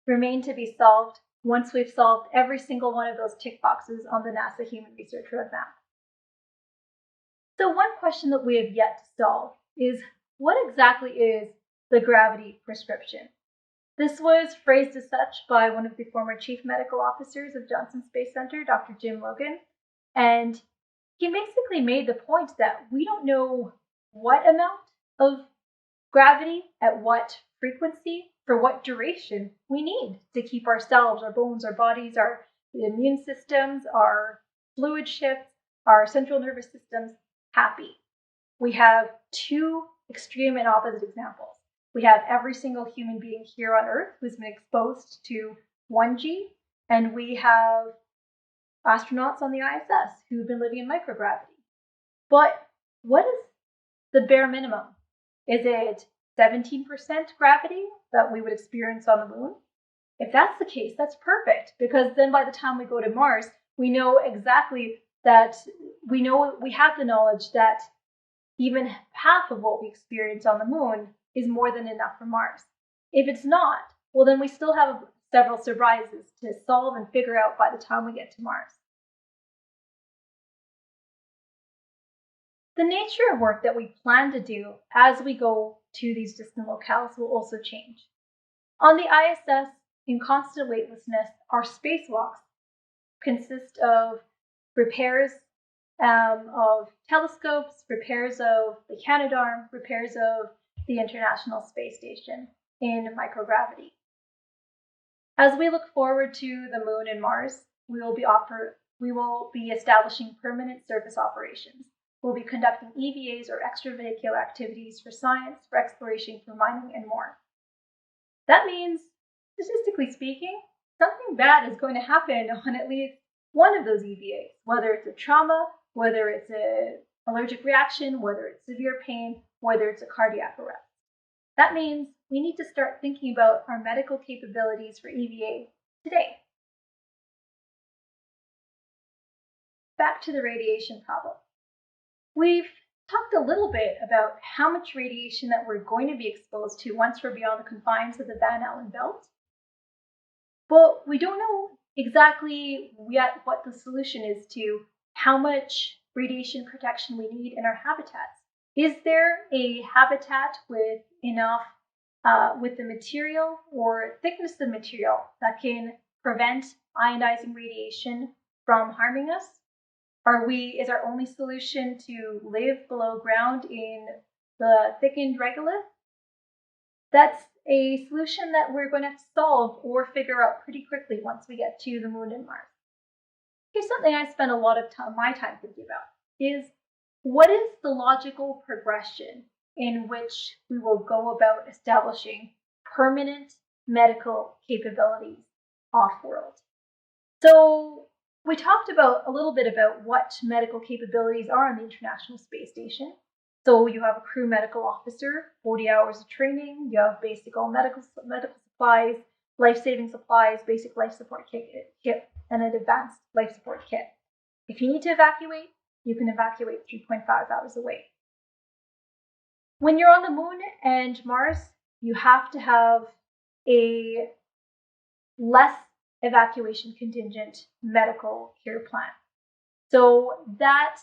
remain to be solved once we've solved every single one of those tick boxes on the NASA Human Research Roadmap. So one question that we have yet to solve is, what exactly is the gravity prescription? This was phrased as such by one of the former chief medical officers of Johnson Space Center, Dr. Jim Logan, and he basically made the point that we don't know what amount of gravity, at what frequency, for what duration we need to keep ourselves, our bones, our bodies, our immune systems, our fluid shifts, our central nervous systems happy. We have two extreme and opposite examples. We have every single human being here on Earth who's been exposed to 1G, and we have astronauts on the ISS who've been living in microgravity. But what is the bare minimum? Is it 17% gravity that we would experience on the moon? If that's the case, that's perfect, because then by the time we go to Mars, we know exactly that we have the knowledge that even half of what we experience on the moon is more than enough for Mars. If it's not, well, then we still have several surprises to solve and figure out by the time we get to Mars. The nature of work that we plan to do as we go to these distant locales will also change. On the ISS, in constant weightlessness, our spacewalks consist of repairs of telescopes, repairs of the Canadarm, repairs of the International Space Station in microgravity. As we look forward to the Moon and Mars, we will be establishing permanent surface operations. We'll be conducting EVAs or extravehicular activities for science, for exploration, for mining, and more. That means, statistically speaking, something bad is going to happen on at least one of those EVAs, whether it's a trauma, whether it's an allergic reaction, whether it's severe pain, whether it's a cardiac arrest. That means we need to start thinking about our medical capabilities for EVA today. Back to the radiation problem. We've talked a little bit about how much radiation that we're going to be exposed to once we're beyond the confines of the Van Allen belt. But we don't know exactly yet what the solution is to how much radiation protection we need in our habitats. Is there a habitat with enough, with the material or thickness of material that can prevent ionizing radiation from harming us? Is our only solution to live below ground in the thickened regolith? That's a solution that we're going to have to solve or figure out pretty quickly once we get to the Moon and Mars. Here's something I spend a lot of my time thinking about, is what is the logical progression in which we will go about establishing permanent medical capabilities off-world? So we talked a little bit about what medical capabilities are on the International Space Station. So you have a crew medical officer, 40 hours of training, you have basic all medical supplies, life-saving supplies, basic life support kit, and an advanced life support kit. If you need to evacuate, you can evacuate 3.5 hours away. When you're on the Moon and Mars, you have to have a less evacuation contingent medical care plan. So that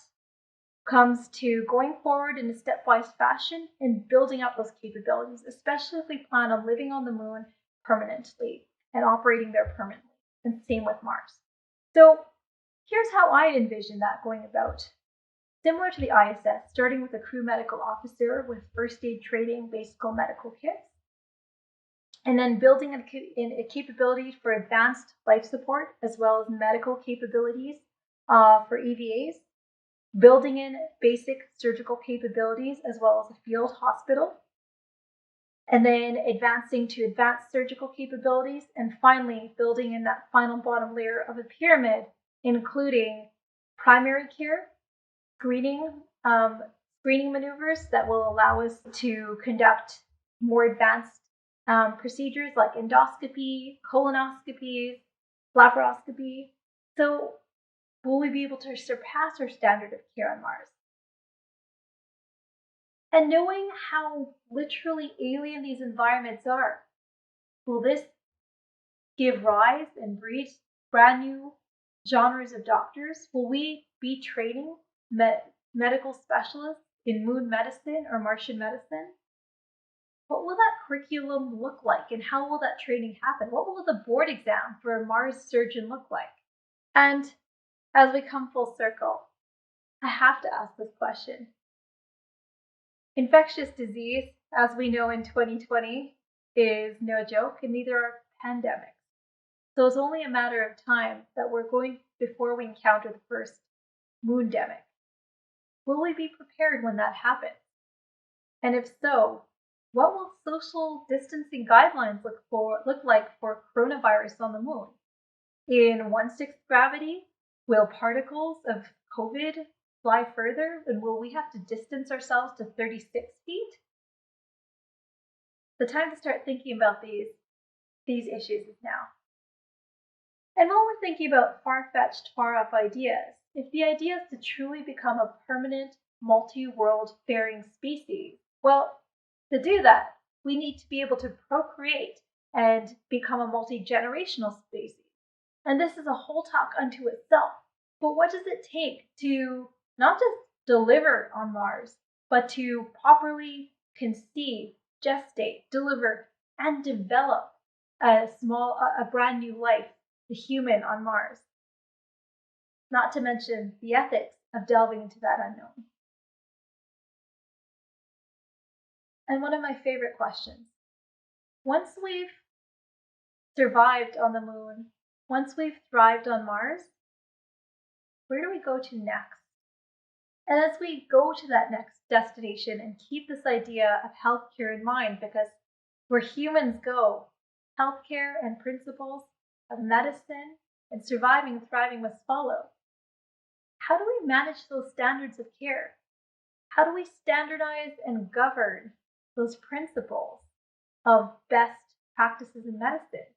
comes to going forward in a stepwise fashion and building up those capabilities, especially if we plan on living on the Moon permanently and operating there permanently, and same with Mars. So here's how I envision that going about. Similar to the ISS, starting with a crew medical officer with first aid training, basic medical kits, and then building in a capability for advanced life support as well as medical capabilities for EVAs, building in basic surgical capabilities as well as a field hospital, and then advancing to advanced surgical capabilities, and finally building in that final bottom layer of a pyramid, including primary care, screening maneuvers that will allow us to conduct more advanced procedures like endoscopy, colonoscopies, laparoscopy. So will we be able to surpass our standard of care on Mars? And knowing how literally alien these environments are, will this give rise and breed brand new genres of doctors? Will we be training medical specialists in moon medicine or Martian medicine? What will that curriculum look like, and how will that training happen? What will the board exam for a Mars surgeon look like? And as we come full circle, I have to ask this question. Infectious disease, as we know in 2020, is no joke, and neither are pandemics. So it's only a matter of time that we're going before we encounter the first moondemic. Will we be prepared when that happens? And if so, what will social distancing guidelines look like for coronavirus on the moon? In 1/6 gravity, will particles of COVID fly further, and will we have to distance ourselves to 36 feet? The time to start thinking about these issues is now. And while we're thinking about far-fetched, far-off ideas, if the idea is to truly become a permanent, multi-world faring species, well, to do that, we need to be able to procreate and become a multi-generational species. And this is a whole talk unto itself. But what does it take to not just deliver on Mars, but to properly conceive, gestate, deliver, and develop a brand new life, the human on Mars? Not to mention the ethics of delving into that unknown. And one of my favorite questions. Once we've survived on the moon, once we've thrived on Mars, where do we go to next? And as we go to that next destination and keep this idea of healthcare in mind, because where humans go, healthcare and principles of medicine and surviving and thriving must follow. How do we manage those standards of care? How do we standardize and govern those principles of best practices in medicine?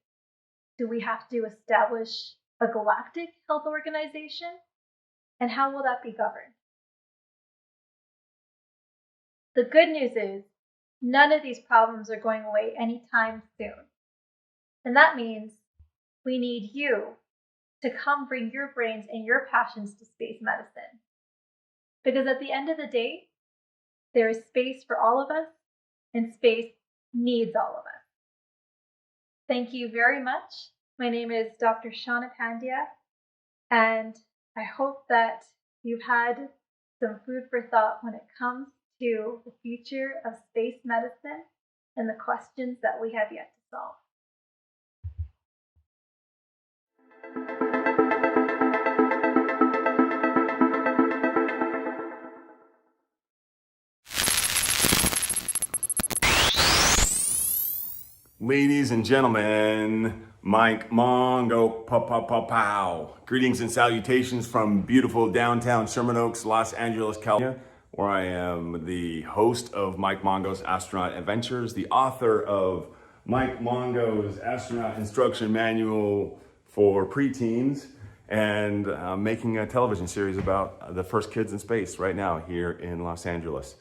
Do we have to establish a galactic health organization? And how will that be governed? The good news is none of these problems are going away anytime soon. And that means we need you to come bring your brains and your passions to space medicine. Because at the end of the day, there is space for all of us, and space needs all of us. Thank you very much. My name is Dr. Shauna Pandya, and I hope that you've had some food for thought when it comes to the future of space medicine and the questions that we have yet to solve. Ladies and gentlemen, Mike Mongo, pow. Greetings and salutations from beautiful downtown Sherman Oaks, Los Angeles, California, where I am the host of Mike Mongo's Astronaut Adventures, the author of Mike Mongo's Astronaut Instruction Manual for Preteens, and making a television series about the first kids in space right now here in Los Angeles.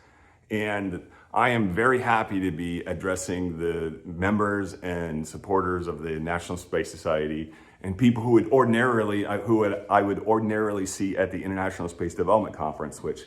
And I am very happy to be addressing the members and supporters of the National Space Society and people who I would ordinarily see at the International Space Development Conference, which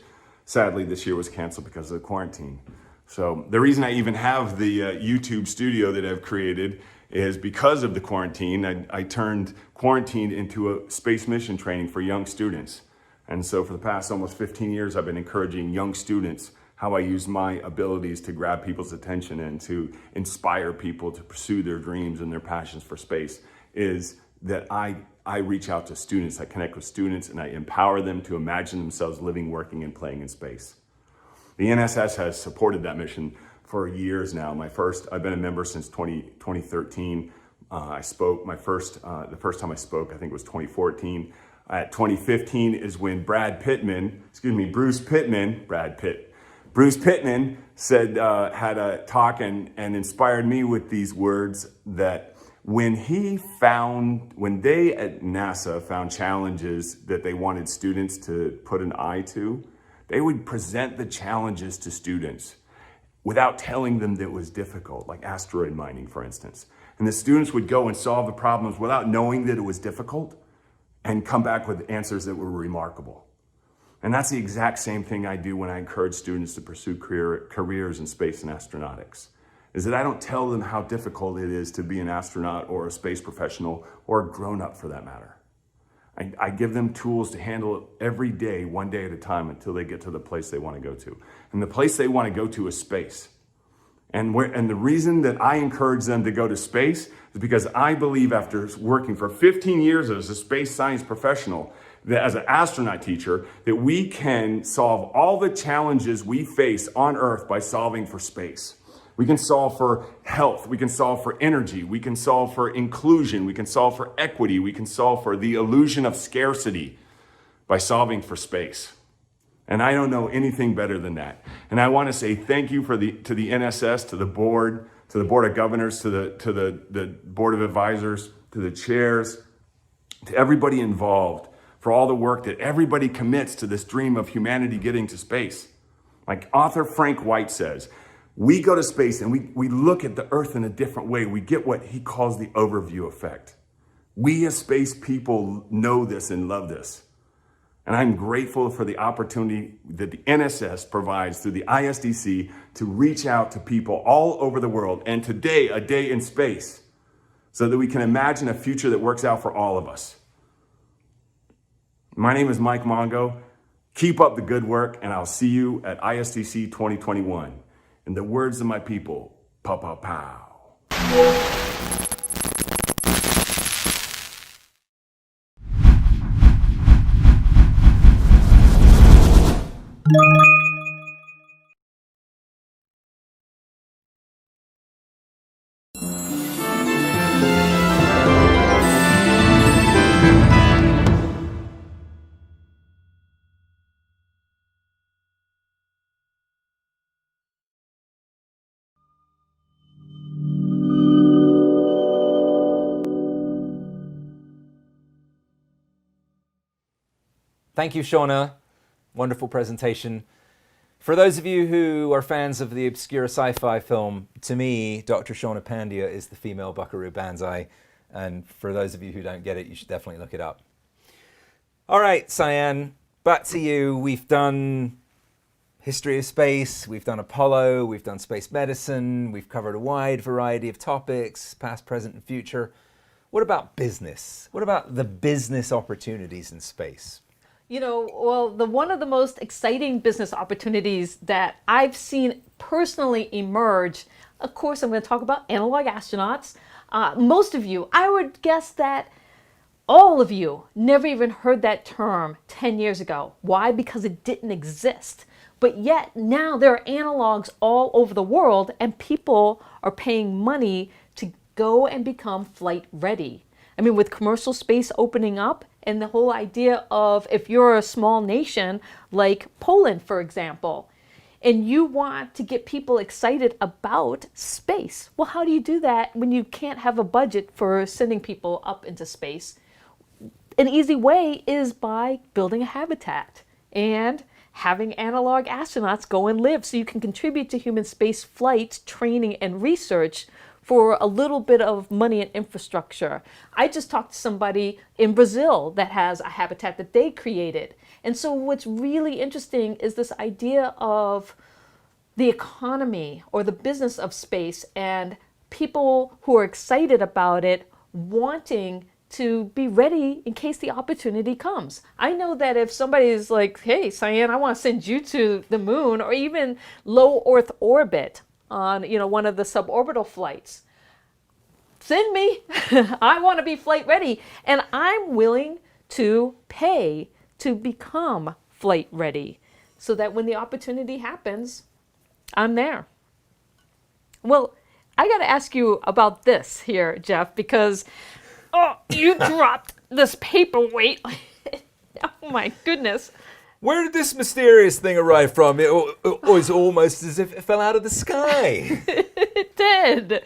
sadly this year was canceled because of the quarantine. So the reason I even have the YouTube studio that I've created is because of the quarantine. I turned quarantine into a space mission training for young students. And so for the past almost 15 years, I've been encouraging young students how I use my abilities to grab people's attention and to inspire people to pursue their dreams and their passions for space, is that I reach out to students, I connect with students, and I empower them to imagine themselves living, working, and playing in space. The NSS has supported that mission for years now. I've been a member since 2013. I spoke the first time I spoke, I think it was 2014. At 2015 is when Brad Pitt Bruce Pittman said, had a talk and inspired me with these words that when they at NASA found challenges that they wanted students to put an eye to, they would present the challenges to students without telling them that it was difficult, like asteroid mining, for instance. And the students would go and solve the problems without knowing that it was difficult and come back with answers that were remarkable. And that's the exact same thing I do when I encourage students to pursue careers in space and astronautics, is that I don't tell them how difficult it is to be an astronaut or a space professional or a grown-up for that matter. I give them tools to handle it every day, one day at a time, until they get to the place they want to go to. And the place they want to go to is space. And the reason that I encourage them to go to space is because I believe, after working for 15 years as a space science professional, that as an astronaut teacher, that we can solve all the challenges we face on Earth by solving for space. We can solve for health, we can solve for energy, we can solve for inclusion, we can solve for equity, we can solve for the illusion of scarcity by solving for space. And I don't know anything better than that. And I want to say thank you to the NSS, to the board of governors, to the board of advisors, to the chairs, to everybody involved for all the work that everybody commits to this dream of humanity getting to space. Like author Frank White says, we go to space and we look at the Earth in a different way. We get what he calls the overview effect. We as space people know this and love this. And I'm grateful for the opportunity that the NSS provides through the ISDC to reach out to people all over the world, and today, a day in space, so that we can imagine a future that works out for all of us. My name is Mike Mongo. Keep up the good work, and I'll see you at ISDC 2021. In the words of my people, pow, pow, pow. Thank you, Shauna. Wonderful presentation. For those of you who are fans of the obscure sci-fi film, to me, Dr. Shauna Pandya is the female Buckaroo Banzai. And for those of you who don't get it, you should definitely look it up. All right, Cyan, back to you. We've done history of space, we've done Apollo, we've done space medicine, we've covered a wide variety of topics, past, present, and future. What about business? What about the business opportunities in space? You know, well, one of the most exciting business opportunities that I've seen personally emerge, of course, I'm going to talk about analog astronauts. Most of you, I would guess that all of you never even heard that term 10 years ago. Why? Because it didn't exist. But yet now there are analogs all over the world, and people are paying money to go and become flight ready. I mean, with commercial space opening up, and the whole idea of, if you're a small nation like Poland, for example, and you want to get people excited about space, well, how do you do that when you can't have a budget for sending people up into space? An easy way is by building a habitat and having analog astronauts go and live, so you can contribute to human space flight training and research for a little bit of money and infrastructure. I just talked to somebody in Brazil that has a habitat that they created. And so what's really interesting is this idea of the economy or the business of space, and people who are excited about it wanting to be ready in case the opportunity comes. I know that if somebody is like, hey, Cyan, I want to send you to the moon, or even low Earth orbit on, you know, one of the suborbital flights, send me. I want to be flight ready, and I'm willing to pay to become flight ready so that when the opportunity happens, I'm there. Well, I got to ask you about this here, Jeff, because you dropped this paperweight. Oh my goodness. Where did this mysterious thing arrive from? It was almost as if it fell out of the sky. It did.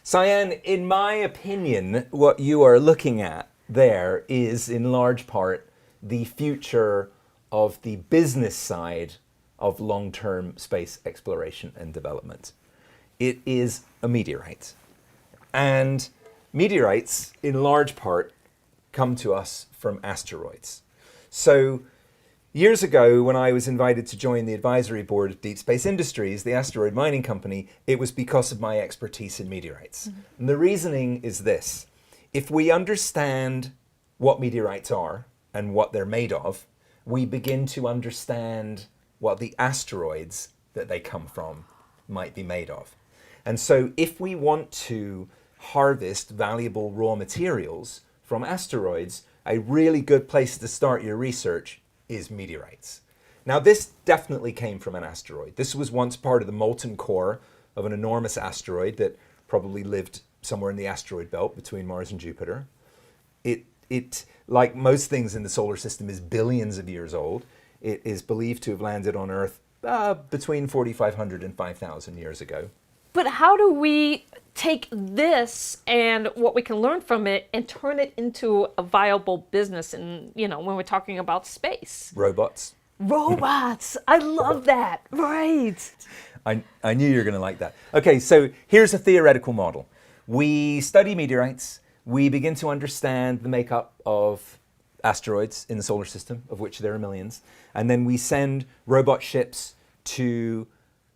Cyan, in my opinion, what you are looking at there is in large part the future of the business side of long-term space exploration and development. It is a meteorite. And meteorites, in large part, come to us from asteroids. So years ago, when I was invited to join the advisory board of Deep Space Industries, the asteroid mining company, it was because of my expertise in meteorites. Mm-hmm. And the reasoning is this. If we understand what meteorites are and what they're made of, we begin to understand what the asteroids that they come from might be made of. And so if we want to harvest valuable raw materials from asteroids, a really good place to start your research is meteorites. Now, this definitely came from an asteroid. This was once part of the molten core of an enormous asteroid that probably lived somewhere in the asteroid belt between Mars and Jupiter. It, like most things in the solar system, is billions of years old. It is believed to have landed on Earth between 4,500 and 5,000 years ago. But how do we take this and what we can learn from it and turn it into a viable business? And, when we're talking about space. Robots. Robots. I love that. Right. I knew you were going to like that. Okay, so here's a theoretical model. We study meteorites. We begin to understand the makeup of asteroids in the solar system, of which there are millions. And then we send robot ships to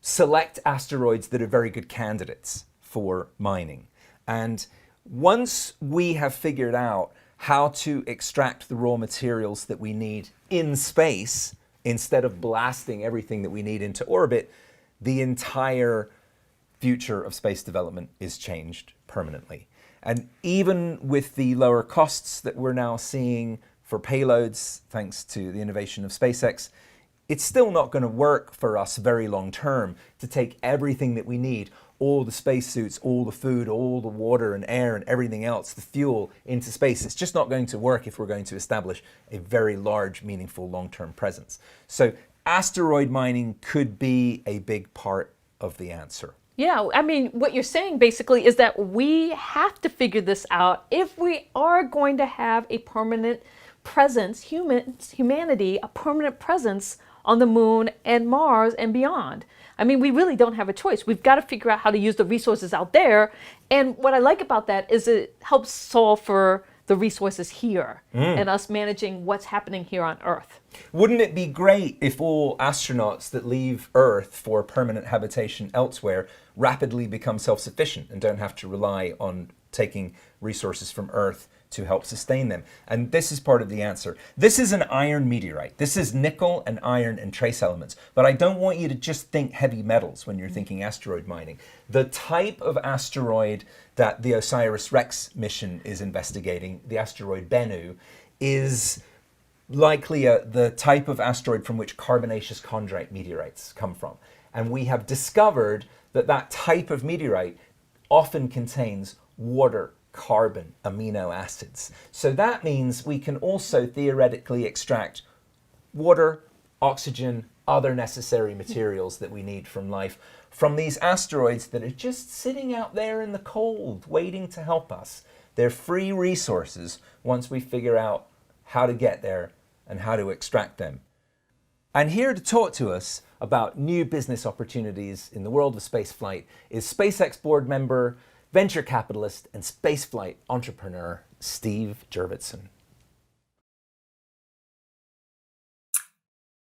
select asteroids that are very good candidates for mining. And once we have figured out how to extract the raw materials that we need in space, instead of blasting everything that we need into orbit, the entire future of space development is changed permanently. And even with the lower costs that we're now seeing for payloads, thanks to the innovation of SpaceX, it's still not going to work for us very long term to take everything that we need, all the spacesuits, all the food, all the water and air and everything else, the fuel, into space. It's just not going to work if we're going to establish a very large, meaningful long-term presence. So asteroid mining could be a big part of the answer. Yeah, I mean, what you're saying basically is that we have to figure this out if we are going to have a permanent presence, humanity, a permanent presence on the moon and Mars and beyond. I mean, we really don't have a choice. We've got to figure out how to use the resources out there. And what I like about that is it helps solve for the resources here and us managing what's happening here on Earth. Wouldn't it be great if all astronauts that leave Earth for permanent habitation elsewhere rapidly become self-sufficient and don't have to rely on taking resources from Earth to help sustain them? And this is part of the answer. This is an iron meteorite. This is nickel and iron and trace elements. But I don't want you to just think heavy metals when you're thinking asteroid mining. The type of asteroid that the OSIRIS-REx mission is investigating, the asteroid Bennu, is likely the type of asteroid from which carbonaceous chondrite meteorites come from. And we have discovered that that type of meteorite often contains water, carbon, amino acids. So that means we can also theoretically extract water, oxygen, other necessary materials that we need from life from these asteroids that are just sitting out there in the cold, waiting to help us. They're free resources once we figure out how to get there and how to extract them. And here to talk to us about new business opportunities in the world of spaceflight is SpaceX board member, venture capitalist, and spaceflight entrepreneur, Steve Jurvetson.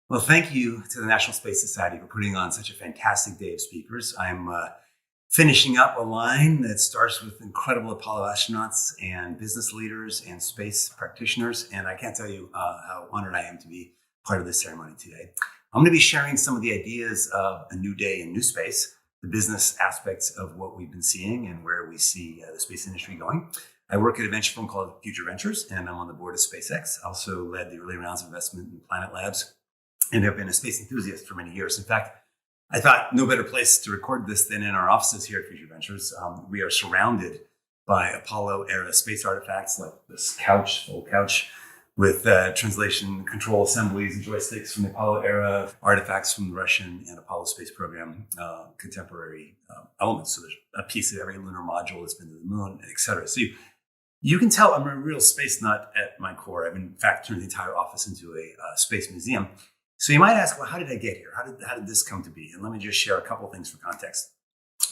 Well, thank you to the National Space Society for putting on such a fantastic day of speakers. I'm finishing up a line that starts with incredible Apollo astronauts and business leaders and space practitioners, and I can't tell you how honored I am to be part of this ceremony today. I'm going to be sharing some of the ideas of a new day in new space, the business aspects of what we've been seeing and where we see the space industry going. I work at a venture firm called Future Ventures, and I'm on the board of SpaceX. I also led the early rounds of investment in Planet Labs and have been a space enthusiast for many years. In fact, I thought no better place to record this than in our offices here at Future Ventures. We are surrounded by Apollo-era space artifacts like this couch, old couch, with translation control assemblies and joysticks from the Apollo era, artifacts from the Russian and Apollo space program, contemporary elements. So there's a piece of every lunar module that's been to the moon, et cetera. So you can tell I'm a real space nut at my core. I've in fact turned the entire office into a space museum. So you might ask, well, how did I get here? How did this come to be? And let me just share a couple things for context.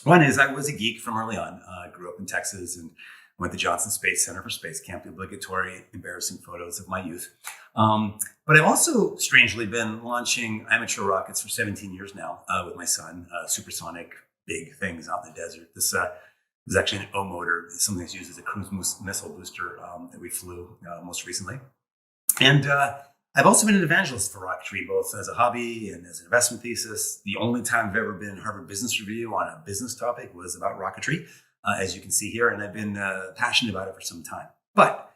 One is I was a geek from early on. I grew up in Texas and went to Johnson Space Center for Space Camp, the obligatory embarrassing photos of my youth. But I've also strangely been launching amateur rockets for 17 years now with my son, supersonic big things out in the desert. This is actually an O motor, something that's used as a cruise missile booster that we flew most recently. And I've also been an evangelist for rocketry, both as a hobby and as an investment thesis. The only time I've ever been in Harvard Business Review on a business topic was about rocketry, as you can see here, and I've been passionate about it for some time. But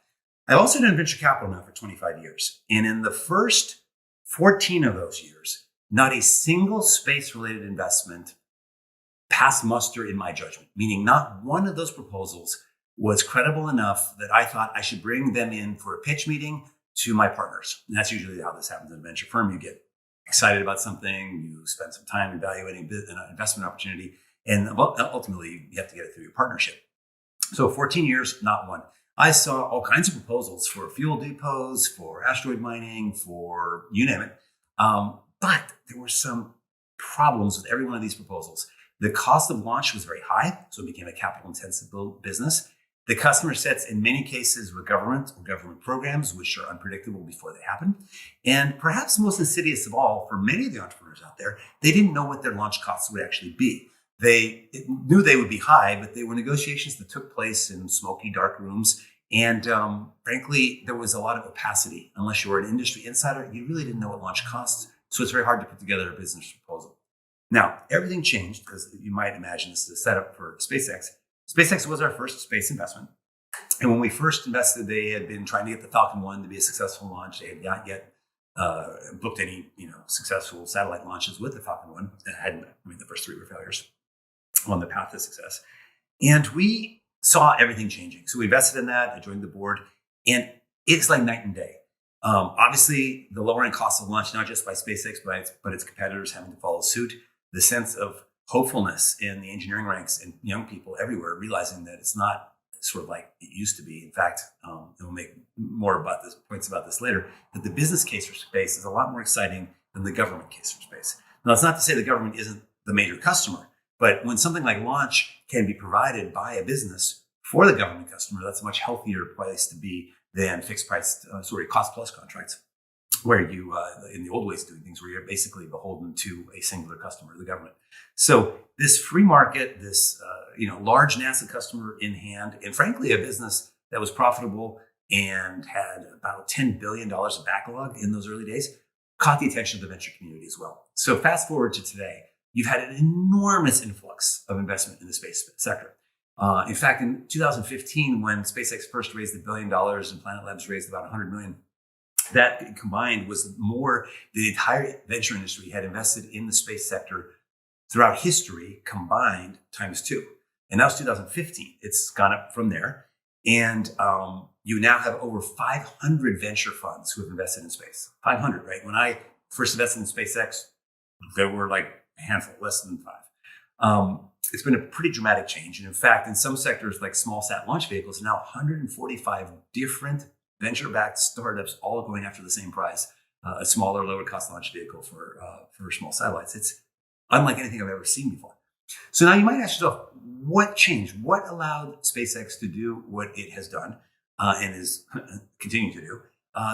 I've also done venture capital now for 25 years. And in the first 14 of those years, not a single space-related investment passed muster in my judgment, meaning not one of those proposals was credible enough that I thought I should bring them in for a pitch meeting to my partners. And that's usually how this happens in a venture firm. You get excited about something, you spend some time evaluating an investment opportunity, and ultimately you have to get it through your partnership. So 14 years, not one. I saw all kinds of proposals for fuel depots, for asteroid mining, for you name it. But there were some problems with every one of these proposals. The cost of launch was very high, so it became a capital-intensive business. The customer sets, in many cases, were government or government programs, which are unpredictable before they happen. And perhaps most insidious of all, for many of the entrepreneurs out there, they didn't know what their launch costs would actually be. They knew they would be high, but they were negotiations that took place in smoky, dark rooms. And frankly, there was a lot of opacity. Unless you were an industry insider, you really didn't know what launch costs. So it's very hard to put together a business proposal. Now, everything changed, because you might imagine this is a setup for SpaceX. SpaceX was our first space investment. And when we first invested, they had been trying to get the Falcon 1 to be a successful launch. They had not yet booked any successful satellite launches with the Falcon 1. The first three were failures on the path to success. And we saw everything changing. So we invested in that. I joined the board. And it's like night and day. Obviously, the lowering cost of launch, not just by SpaceX, but its competitors having to follow suit. The sense of hopefulness in the engineering ranks and young people everywhere, realizing that it's not sort of like it used to be. In fact, and we'll make more points about this later, that the business case for space is a lot more exciting than the government case for space. Now, that's not to say the government isn't the major customer, but when something like launch can be provided by a business for the government customer, that's a much healthier place to be than fixed price, cost plus contracts, where you, in the old ways of doing things, where you're basically beholden to a singular customer, the government. So this free market, this large NASA customer in hand, and frankly, a business that was profitable and had about $10 billion of backlog in those early days, caught the attention of the venture community as well. So fast forward to today, you've had an enormous influx of investment in the space sector. In fact, in 2015, when SpaceX first raised $1 billion and Planet Labs raised about $100 million, that combined was more than the entire venture industry had invested in the space sector throughout history, combined times 2. And that was 2015. It's gone up from there. And you now have over 500 venture funds who have invested in space. 500, right? When I first invested in SpaceX, there were like a handful, less than 5. It's been a pretty dramatic change. And in fact, in some sectors like small sat launch vehicles, now 145 different venture-backed startups all going after the same prize, a smaller, lower-cost launch vehicle for small satellites. It's unlike anything I've ever seen before. So now you might ask yourself, what changed? What allowed SpaceX to do what it has done and is continuing to do?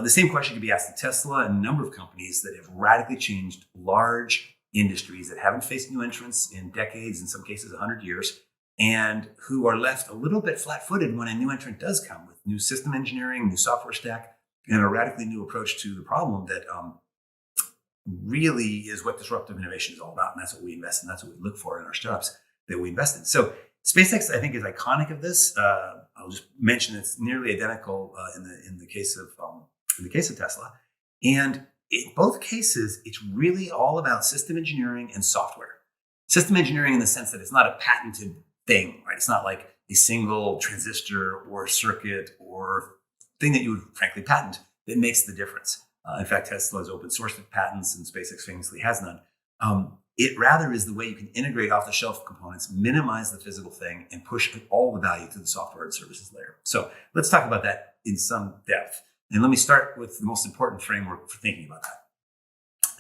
The same question could be asked of Tesla and a number of companies that have radically changed large industries that haven't faced new entrants in decades, in some cases 100 years, and who are left a little bit flat-footed when a new entrant does come with new system engineering, new software stack, and a radically new approach to the problem that really is what disruptive innovation is all about. And that's what we invest in. That's what we look for in our startups that we invest in. So SpaceX, I think, is iconic of this. I'll just mention it's nearly identical in the case of Tesla. And in both cases, it's really all about system engineering and software. System engineering in the sense that it's not a patented thing, right? It's not like a single transistor or circuit or thing that you would frankly patent. that makes the difference. In fact, Tesla has open sourced patents and SpaceX famously has none. It rather is the way you can integrate off-the-shelf components, minimize the physical thing, and push all the value to the software and services layer. So let's talk about that in some depth. And let me start with the most important framework for thinking about that.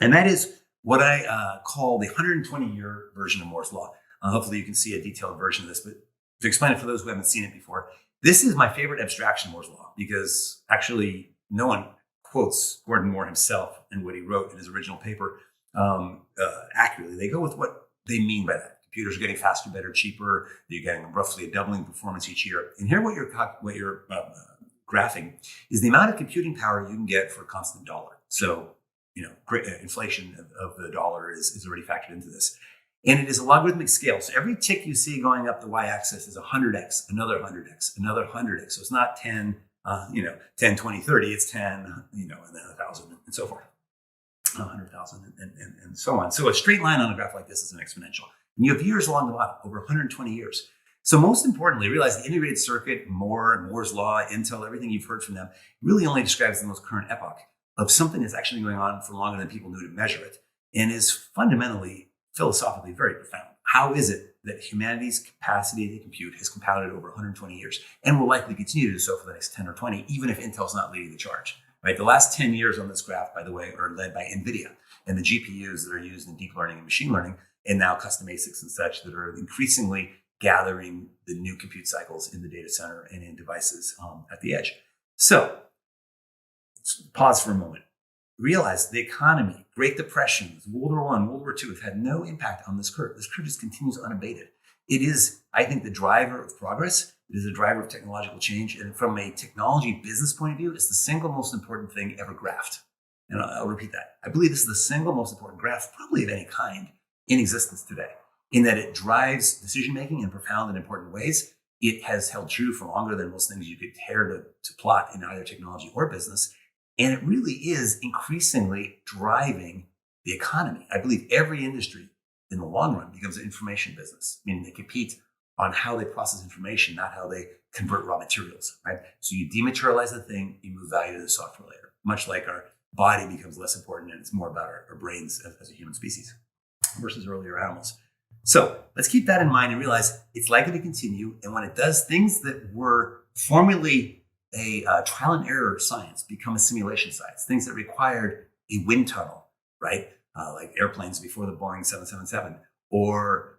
And that is what I call the 120-year version of Moore's Law. Hopefully you can see a detailed version of this, but to explain it for those who haven't seen it before, this is my favorite abstraction of Moore's Law, because actually no one quotes Gordon Moore himself and what he wrote in his original paper accurately. They go with what they mean by that. Computers are getting faster, better, cheaper. You're getting roughly a doubling performance each year. And here what you're graphing is the amount of computing power you can get for a constant dollar. So, inflation of the dollar is already factored into this. And it is a logarithmic scale. So every tick you see going up the y-axis is 100x, another 100x, another 100x. So it's not 10, 10, 20, 30. It's 10, and then 1,000 and so forth. 100,000 and so on. So a straight line on a graph like this is an exponential. And you have years along the bottom, over 120 years. So most importantly, realize the integrated circuit, Moore's Law, Intel, everything you've heard from them really only describes the most current epoch of something that's actually going on for longer than people knew to measure it, and is fundamentally, philosophically very profound. How is it that humanity's capacity to compute has compounded over 120 years and will likely continue to do so for the next 10 or 20, even if Intel's not leading the charge? Right? The last 10 years on this graph, by the way, are led by NVIDIA and the GPUs that are used in deep learning and machine learning, and now custom ASICs and such that are increasingly gathering the new compute cycles in the data center and in devices at the edge. So let's pause for a moment. Realize the economy, Great Depression, World War I, World War II have had no impact on this curve. This curve just continues unabated. It is, I think, the driver of progress. It is a driver of technological change. And from a technology business point of view, it's the single most important thing ever graphed. And I'll repeat that. I believe this is the single most important graph, probably of any kind, in existence today, in that it drives decision-making in profound and important ways. It has held true for longer than most things you could dare to plot in either technology or business. And it really is increasingly driving the economy. I believe every industry in the long run becomes an information business, meaning they compete on how they process information, not how they convert raw materials, right? So you dematerialize the thing, you move value to the software layer, much like our body becomes less important and it's more about our brains as a human species versus earlier animals. So let's keep that in mind and realize it's likely to continue. And when it does, things that were formerly a trial and error science become a simulation science, things that required a wind tunnel, right? Like airplanes before the Boeing 777, or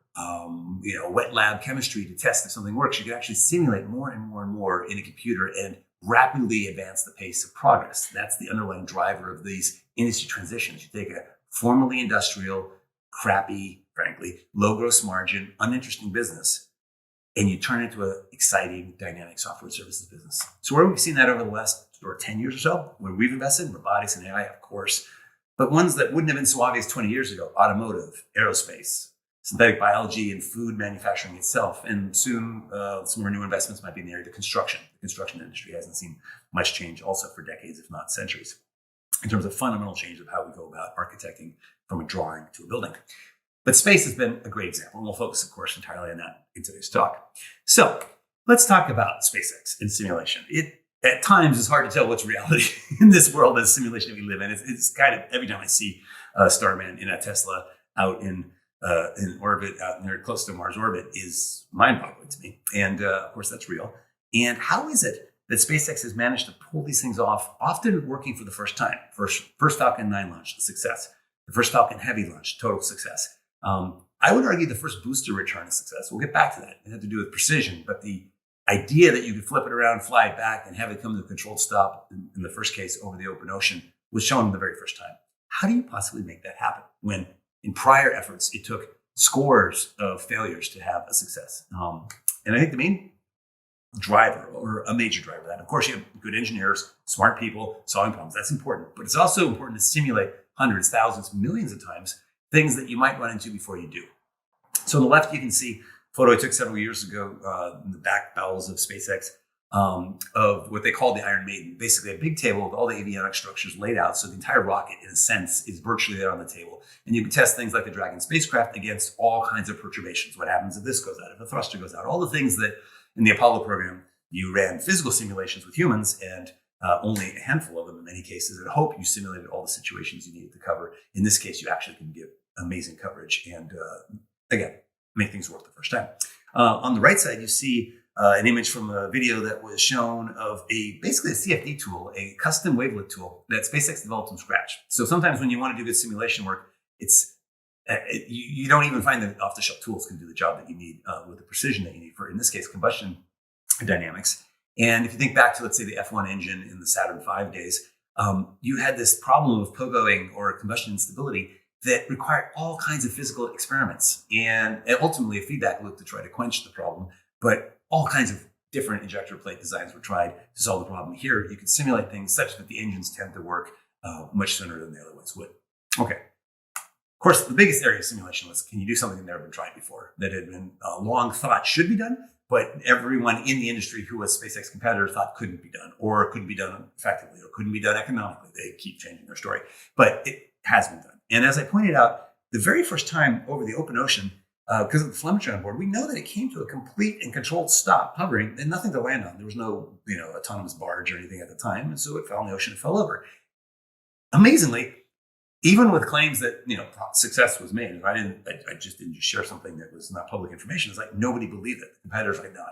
wet lab chemistry to test if something works. You can actually simulate more and more and more in a computer and rapidly advance the pace of progress. That's the underlying driver of these industry transitions. You take a formerly industrial, crappy, frankly, low gross margin, uninteresting business, and you turn it into an exciting, dynamic software services business. So where we've seen that over the last 10 years or so, where we've invested in robotics and AI, of course, but ones that wouldn't have been so obvious 20 years ago: automotive, aerospace, synthetic biology, and food manufacturing itself. And soon, some more new investments might be in the area of construction. The construction industry hasn't seen much change also for decades, if not centuries, in terms of fundamental change of how we go about architecting from a drawing to a building. But space has been a great example, and we'll focus, of course, entirely on that in today's talk. So let's talk about SpaceX and simulation. It, at times, is hard to tell what's reality in this world as simulation that we live in. It's kind of, every time I see Starman in a Tesla out in orbit, out near close to Mars orbit, is mind-boggling to me. And of course, that's real. And how is it that SpaceX has managed to pull these things off, often working for the first time? First Falcon 9 launch, a success. The first Falcon Heavy launch, total success. I would argue the first booster return is success. We'll get back to that. It had to do with precision, but the idea that you could flip it around, fly it back, and have it come to a controlled stop, in the first case over the open ocean, was shown the very first time. How do you possibly make that happen when in prior efforts it took scores of failures to have a success? And I think the main driver, or a major driver of that, of course, you have good engineers, smart people solving problems. That's important. But it's also important to simulate hundreds, thousands, millions of times things that you might run into before you do. So on the left, you can see a photo I took several years ago in the back bowels of SpaceX of what they call the Iron Maiden, basically a big table with all the avionics structures laid out. So the entire rocket, in a sense, is virtually there on the table. And you can test things like the Dragon spacecraft against all kinds of perturbations. What happens if this goes out, if a thruster goes out, all the things that in the Apollo program, you ran physical simulations with humans and only a handful of them in many cases. And hope you simulated all the situations you needed to cover. In this case, you actually can give amazing coverage and, again, make things work the first time. On the right side, you see an image from a video that was shown of basically a CFD tool, a custom wavelet tool that SpaceX developed from scratch. So sometimes when you want to do good simulation work, you don't even find that off-the-shelf tools can do the job that you need with the precision that you need for, in this case, combustion dynamics. And if you think back to, let's say, the F1 engine in the Saturn V days, you had this problem of pogoing or combustion instability that required all kinds of physical experiments and ultimately a feedback loop to try to quench the problem. But all kinds of different injector plate designs were tried to solve the problem. Here, you can simulate things such that the engines tend to work much sooner than they otherwise would. Okay. Of course, the biggest area of simulation was, can you do something that never been tried before, that had been long thought should be done, but everyone in the industry who was SpaceX competitor thought couldn't be done, or couldn't be done effectively, or couldn't be done economically. They keep changing their story, but it has been done. And as I pointed out, the very first time over the open ocean, because of the telemetry on board, we know that it came to a complete and controlled stop, hovering, and nothing to land on. There was no, autonomous barge or anything at the time, and so it fell in the ocean and fell over. Amazingly, even with claims that success was made, I just didn't just share something that was not public information. It's like nobody believed it. The competitors were like, no.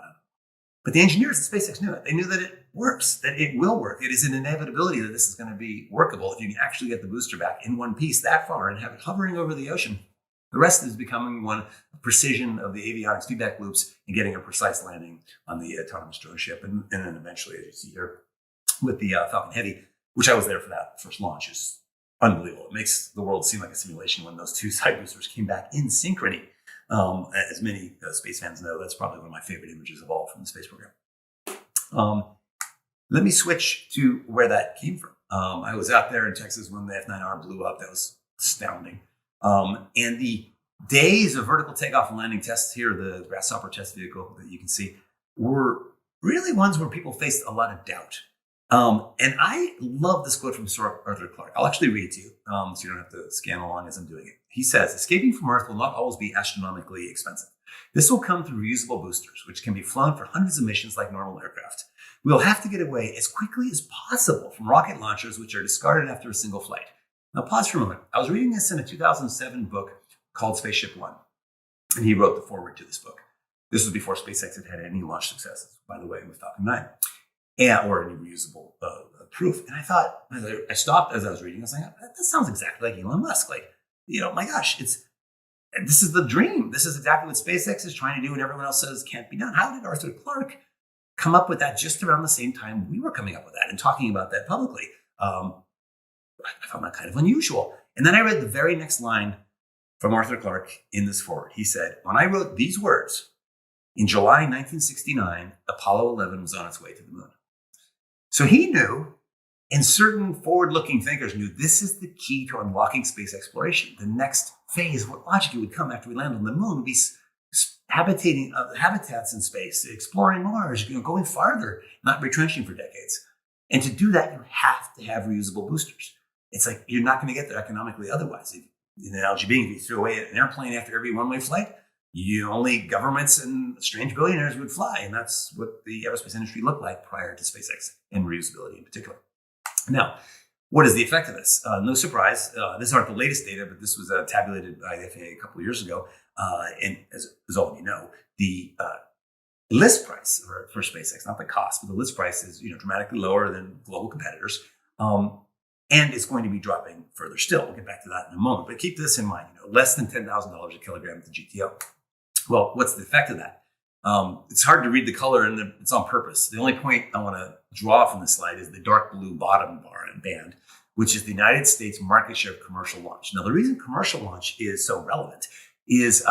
But the engineers at SpaceX knew it. They knew that it works, that it will work. It is an inevitability that this is going to be workable if you can actually get the booster back in one piece that far and have it hovering over the ocean. The rest is becoming one precision of the avionics feedback loops and getting a precise landing on the autonomous drone ship. And then eventually, as you see here, with the Falcon Heavy, which I was there for that first launch, is unbelievable. It makes the world seem like a simulation when those two side boosters came back in synchrony. As many space fans know, that's probably one of my favorite images of all from the space program. Let me switch to where that came from. I was out there in Texas when the F9R blew up. That was astounding. And the days of vertical takeoff and landing tests here, the Grasshopper test vehicle that you can see, were really ones where people faced a lot of doubt. And I love this quote from Sir Arthur Clarke. I'll actually read it to you, so you don't have to scan along as I'm doing it. He says, escaping from Earth will not always be astronomically expensive. This will come through reusable boosters, which can be flown for hundreds of missions like normal aircraft. We'll have to get away as quickly as possible from rocket launchers, which are discarded after a single flight. Now pause for a moment. I was reading this in a 2007 book called Spaceship One, and he wrote the foreword to this book. This was before SpaceX had any launch successes, by the way, with Falcon 9. Or any reusable proof. And I stopped as I was reading. I was like, that sounds exactly like Elon Musk. Like, my gosh, this is the dream. This is exactly what SpaceX is trying to do and everyone else says can't be done. How did Arthur Clarke come up with that just around the same time we were coming up with that and talking about that publicly? I found that kind of unusual. And then I read the very next line from Arthur Clarke in this foreword. He said, when I wrote these words, in July 1969, Apollo 11 was on its way to the moon. So he knew, and certain forward-looking thinkers knew, this is the key to unlocking space exploration. The next phase, what logically would come after we land on the moon, would be habitating habitats in space, exploring Mars, going farther, not retrenching for decades. And to do that, you have to have reusable boosters. It's like you're not going to get there economically otherwise. In analogy being, if you threw away an airplane after every one-way flight, only governments and strange billionaires would fly. And that's what the aerospace industry looked like prior to SpaceX and reusability in particular. Now, what is the effect of this? No surprise. These aren't the latest data, but this was tabulated by the FAA a couple of years ago. And as all of you know, the list price for SpaceX, not the cost, but the list price is dramatically lower than global competitors. And it's going to be dropping further still. We'll get back to that in a moment. But keep this in mind, less than $10,000 a kilogram at the GTO. Well, what's the effect of that? It's hard to read the color, and it's on purpose. The only point I want to draw from this slide is the dark blue bottom bar and band, which is the United States market share of commercial launch. Now, the reason commercial launch is so relevant is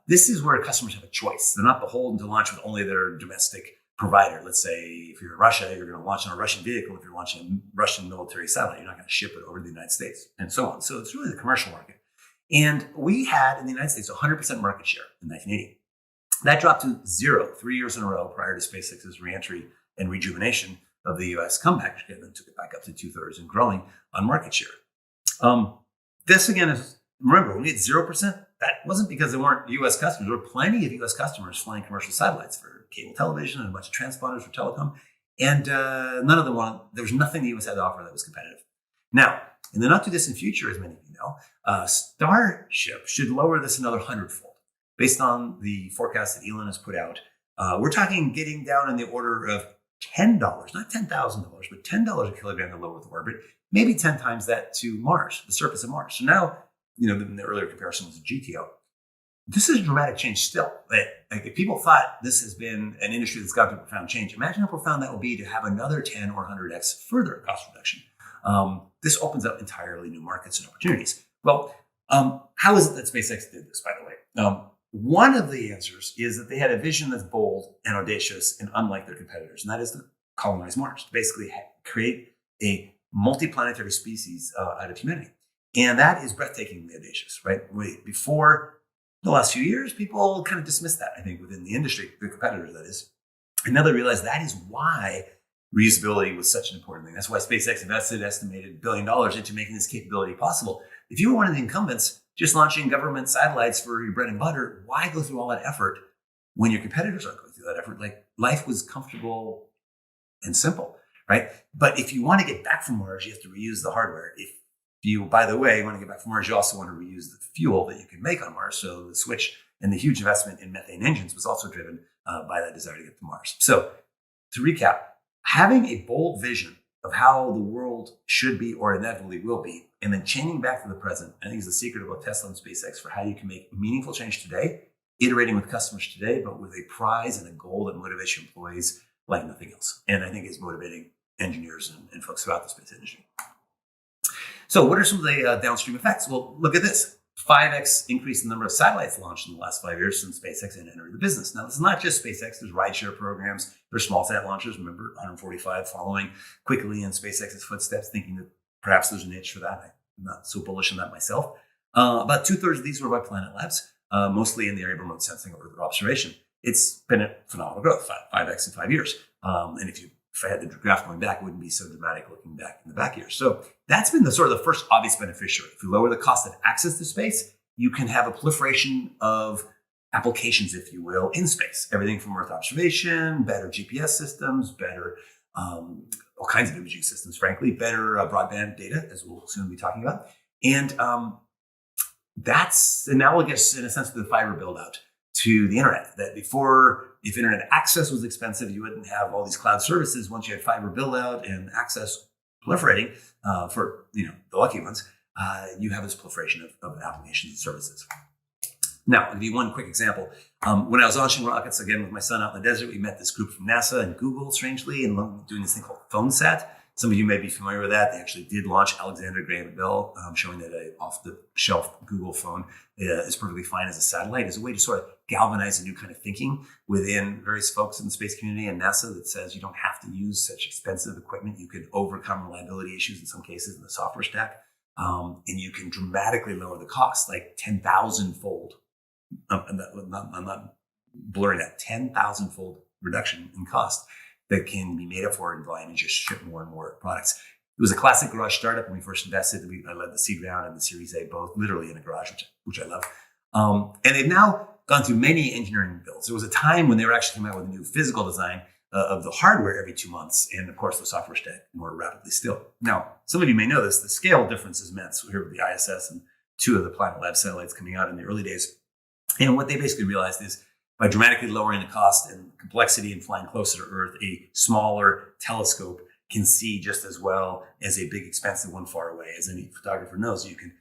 this is where customers have a choice. They're not beholden to launch with only their domestic provider. Let's say if you're in Russia, you're going to launch on a Russian vehicle. If you're launching a Russian military satellite, you're not going to ship it over to the United States, and so on. So it's really the commercial market. And we had in the United States 100% market share in 1980. That dropped to 0 3 years in a row prior to SpaceX's reentry and rejuvenation of the U.S. comeback, and then took it back up to 2/3 and growing on market share. This again is, remember, when we had 0%, that wasn't because there weren't U.S. customers. There were plenty of U.S. customers flying commercial satellites for cable television and a bunch of transponders for telecom. And none of them there was nothing the US had to offer that was competitive. Now, in the not too distant future, as many of you know, Starship should lower this another 100-fold. Based on the forecast that Elon has put out, we're talking getting down in the order of $10, not $10,000, but $10 a kilogram to low Earth orbit, maybe 10 times that to Mars, the surface of Mars. So now, the earlier comparison was a GTO. This is a dramatic change still. Like if people thought this has been an industry that's gone through profound change, imagine how profound that will be to have another 10 or 100x further cost reduction. This opens up entirely new markets and opportunities. Well, how is it that SpaceX did this, by the way? One of the answers is that they had a vision that's bold and audacious and unlike their competitors, and that is to colonize Mars, to basically create a multi-planetary species out of humanity. And that is breathtakingly audacious, right? Before the last few years, people kind of dismissed that, I think, within the industry, the competitors, that is. And now they realize that is why reusability was such an important thing. That's why SpaceX invested estimated $1 billion into making this capability possible. If you were one of the incumbents just launching government satellites for your bread and butter, why go through all that effort when your competitors aren't going through that effort? Like, life was comfortable and simple, right? But if you want to get back from Mars, you have to reuse the hardware. If you, by the way, want to get back from Mars, you also want to reuse the fuel that you can make on Mars. So the switch and the huge investment in methane engines was also driven by that desire to get to Mars. So to recap, having a bold vision of how the world should be or inevitably will be, and then chaining back to the present, I think is the secret about Tesla and SpaceX for how you can make meaningful change today, iterating with customers today, but with a prize and a goal that motivates your employees like nothing else. And I think is motivating engineers and folks throughout the space industry. So what are some of the downstream effects? Well, look at this. 5x increase in the number of satellites launched in the last 5 years since SpaceX had entered the business. Now, this is not just SpaceX. There's rideshare programs. There's small sat launchers. Remember, 145 following quickly in SpaceX's footsteps, thinking that perhaps there's a niche for that. I'm not so bullish on that myself. About 2/3 of these were by Planet Labs, mostly in the area of remote sensing or Earth observation. It's been a phenomenal growth, 5x in 5 years. And if I had the graph going back, it wouldn't be so dramatic looking back in the back years. So that's been the sort of the first obvious beneficiary. If you lower the cost of access to space, you can have a proliferation of applications, if you will, in space. Everything from Earth observation, better GPS systems, better all kinds of imaging systems, frankly, better broadband data, as we'll soon be talking about. And that's analogous, in a sense, to the fiber build out to the internet. That before, if internet access was expensive, you wouldn't have all these cloud services. Once you had fiber build out and access proliferating for the lucky ones, you have this proliferation of applications and services. Now, I'll give you one quick example. When I was launching rockets again with my son out in the desert, we met this group from NASA and Google, strangely, and doing this thing called PhoneSat. Some of you may be familiar with that. They actually did launch Alexander Graham Bell, showing that an off-the-shelf Google phone is perfectly fine as a satellite, as a way to sort of galvanize a new kind of thinking within various folks in the space community and NASA that says you don't have to use such expensive equipment. You can overcome reliability issues in some cases in the software stack, and you can dramatically lower the cost, like 10,000-fold. I'm not blurring that, 10,000-fold reduction in cost that can be made up for in volume and just ship more and more products. It was a classic garage startup when we first invested. I led the seed round and the Series A, both literally in a garage, which I love. And they've now gone through many engineering builds. There was a time when they were actually coming out with a new physical design of the hardware every 2 months, and of course the software stack more rapidly still. Now, some of you may know this, the scale difference is immense. We're here with the ISS and 2 of the Planet Labs satellites coming out in the early days. And what they basically realized is by dramatically lowering the cost and complexity and flying closer to Earth, a smaller telescope can see just as well as a big, expensive one far away. As any photographer knows, you can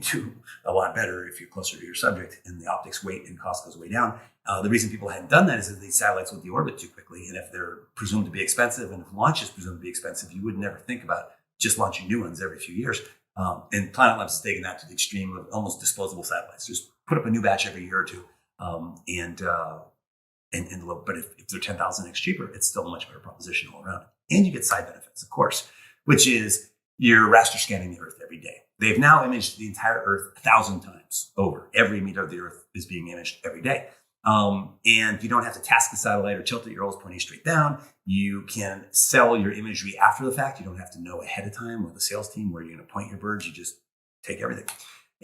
do a lot better if you're closer to your subject, and the optics weight and cost goes way down. The reason people hadn't done that is that these satellites would deorbit too quickly, and if they're presumed to be expensive, and if launch is presumed to be expensive, you would never think about just launching new ones every few years. And Planet Labs has taken that to the extreme of almost disposable satellites. Just put up a new batch every year or two. But if they're 10,000x cheaper, it's still a much better proposition all around. And you get side benefits, of course, which is you're raster scanning the Earth every day. They've now imaged the entire Earth 1,000 times over. Every meter of the Earth is being imaged every day. And you don't have to task the satellite or tilt it. You're always pointing straight down. You can sell your imagery after the fact. You don't have to know ahead of time with the sales team where you're going to point your birds. You just take everything.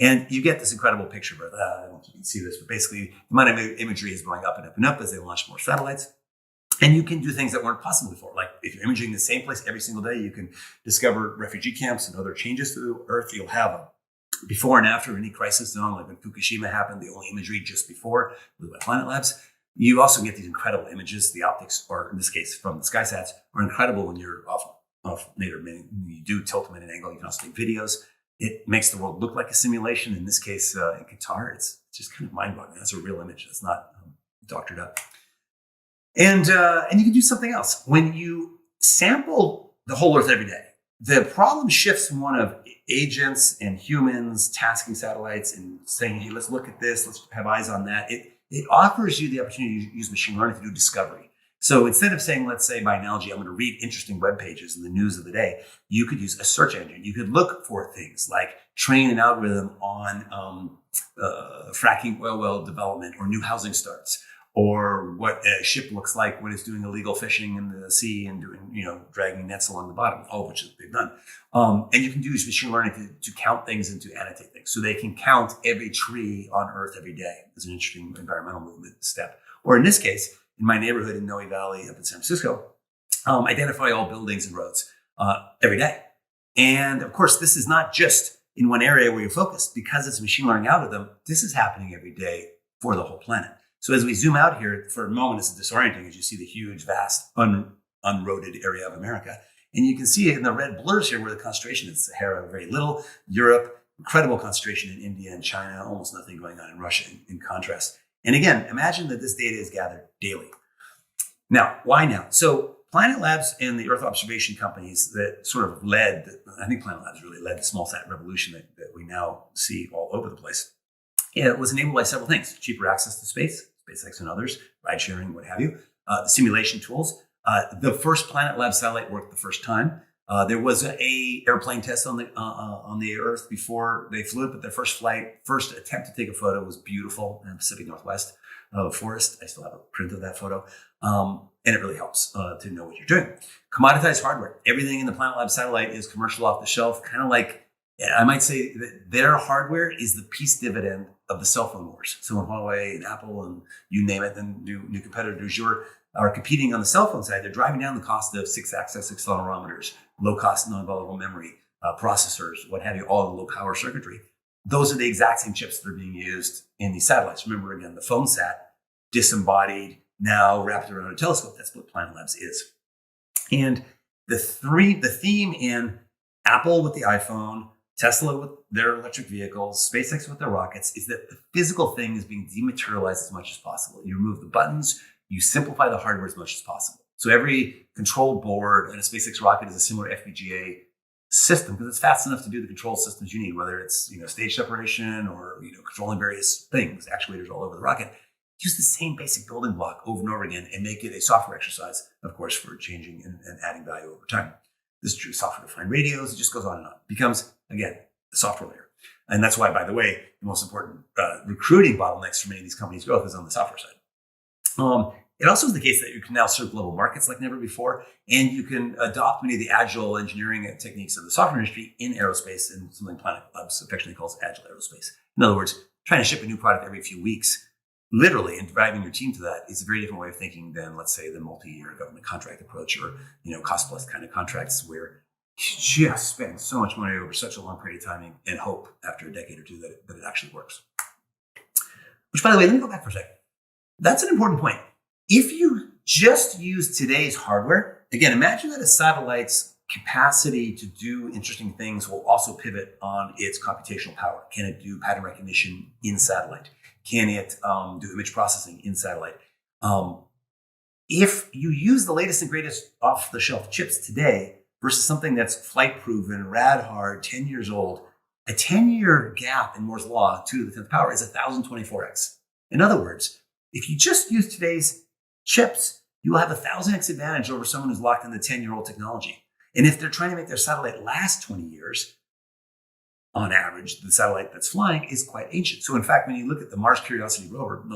And you get this incredible picture. I don't know if you can see this, but basically the amount of imagery is going up and up and up as they launch more satellites. And you can do things that weren't possible before. Like if you're imaging the same place every single day, you can discover refugee camps and other changes to the Earth. You'll have a before and after any crisis zone, like when Fukushima happened, the only imagery just before was by Planet Labs. You also get these incredible images. The optics, or in this case from the SkySats, are incredible when you're off nadir. You do tilt them at an angle. You can also take videos. It makes the world look like a simulation. In this case, in Qatar, it's just kind of mind-boggling. That's a real image. That's not doctored up. And you can do something else. When you sample the whole Earth every day, the problem shifts from one of agents and humans tasking satellites and saying, hey, let's look at this, let's have eyes on that. It offers you the opportunity to use machine learning to do discovery. So instead of saying, let's say by analogy, I'm going to read interesting web pages in the news of the day, you could use a search engine. You could look for things like train an algorithm on fracking oil well development or new housing starts, or what a ship looks like when it's doing illegal fishing in the sea and doing, dragging nets along the bottom, all of which they've done. And you can use machine learning to count things and to annotate things. So they can count every tree on Earth every day. It's an interesting environmental movement step. Or in this case, in my neighborhood in Noe Valley up in San Francisco, identify all buildings and roads every day. And of course, this is not just in one area where you're focused. Because it's a machine learning algorithm, this is happening every day for the whole planet. So as we zoom out here, for a moment, it's disorienting as you see the huge, vast, unroaded area of America. And you can see in the red blurs here where the concentration is. Sahara, very little. Europe, incredible concentration in India and China, almost nothing going on in Russia in contrast. And again, imagine that this data is gathered daily. Now, why now? So Planet Labs and the Earth observation companies that sort of I think Planet Labs really led the small sat revolution that we now see all over the place. It was enabled by several things: cheaper access to space, SpaceX and others, ride sharing, what have you, the simulation tools. The first Planet Labs satellite worked the first time. There was a airplane test on the Earth before they flew it, but their first attempt to take a photo was beautiful in the Pacific Northwest forest. I still have a print of that photo. And it really helps to know what you're doing. Commoditized hardware. Everything in the Planet Labs satellite is commercial off the shelf, kind of like, I might say that their hardware is the peace dividend of the cell phone wars. So when Huawei and Apple and you name it, then new competitor du jour are competing on the cell phone side. They're driving down the cost of 6-axis accelerometers, low-cost non-volatile memory, processors, what have you, all the low-power circuitry. Those are the exact same chips that are being used in these satellites. Remember, again, the phone sat, disembodied, now wrapped around a telescope. That's what Planet Labs is. And the theme in Apple with the iPhone, Tesla with their electric vehicles, SpaceX with their rockets, is that the physical thing is being dematerialized as much as possible. You remove the buttons, you simplify the hardware as much as possible. So every control board in a SpaceX rocket is a similar FPGA system because it's fast enough to do the control systems you need, whether it's stage separation or controlling various things, actuators all over the rocket. Use the same basic building block over and over again and make it a software exercise, of course, for changing and adding value over time. This is true software-defined radios. It just goes on and on. It becomes, again, the software layer. And that's why, by the way, the most important recruiting bottlenecks for many of these companies' growth is on the software side. It also is the case that you can now serve global markets like never before, and you can adopt many of the agile engineering techniques of the software industry in aerospace and something Planet Labs affectionately calls agile aerospace. In other words, trying to ship a new product every few weeks, literally, and driving your team to that is a very different way of thinking than, let's say, the multi-year government contract approach or, cost plus kind of contracts where you just spend so much money over such a long period of time and hope after a decade or two that it actually works. Which, by the way, let me go back for a second. That's an important point. If you just use today's hardware, again, imagine that a satellite's capacity to do interesting things will also pivot on its computational power. Can it do pattern recognition in satellite? Can it do image processing in satellite? If you use the latest and greatest off-the-shelf chips today versus something that's flight-proven, rad-hard, 10 years old, a 10-year gap in Moore's law, 2 to the 10th power, is 1,024x. In other words, if you just use today's chips, you will have 1,000x advantage over someone who's locked in the 10-year-old technology. And if they're trying to make their satellite last 20 years, on average, the satellite that's flying is quite ancient. So in fact, when you look at the Mars Curiosity rover,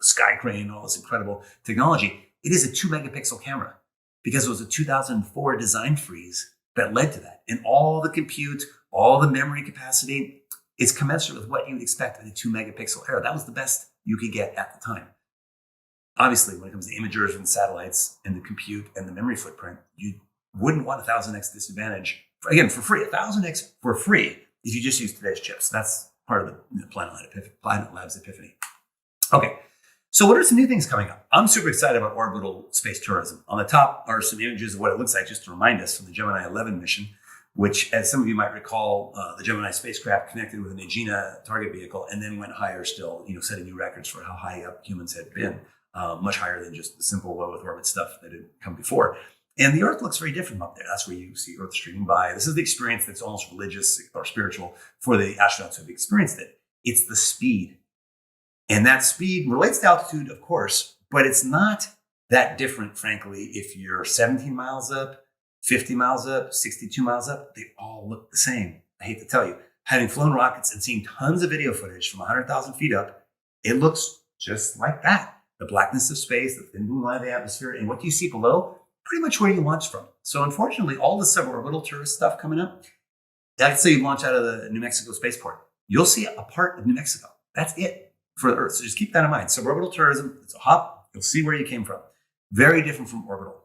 Sky Crane, all this incredible technology, it is a 2 megapixel camera because it was a 2004 design freeze that led to that. And all the compute, all the memory capacity is commensurate with what you would expect in a 2 megapixel era. That was the best you could get at the time. Obviously, when it comes to imagers and satellites and the compute and the memory footprint, you wouldn't want 1,000x disadvantage, again, for free, 1,000x for free if you just use today's chips. That's part of the Planet Labs epiphany. Okay, so what are some new things coming up? I'm super excited about orbital space tourism. On the top are some images of what it looks like, just to remind us, from the Gemini 11 mission, which, as some of you might recall, the Gemini spacecraft connected with an Agena target vehicle and then went higher still, setting new records for how high up humans had been, much higher than just the simple low Earth orbit stuff that had come before. And the Earth looks very different up there. That's where you see Earth streaming by. This is the experience that's almost religious or spiritual for the astronauts who have experienced it. It's the speed. And that speed relates to altitude, of course, but it's not that different, frankly, if you're 17 miles up, 50 miles up, 62 miles up. They all look the same. I hate to tell you. Having flown rockets and seen tons of video footage from 100,000 feet up, it looks just like that. The blackness of space, the thin blue line of the atmosphere, and what you see below, pretty much where you launch from. So unfortunately, all the suborbital tourist stuff coming up, let's say you launch out of the New Mexico spaceport, you'll see a part of New Mexico. That's it for the Earth. So just keep that in mind. Suborbital tourism, it's a hop. You'll see where you came from. Very different from orbital.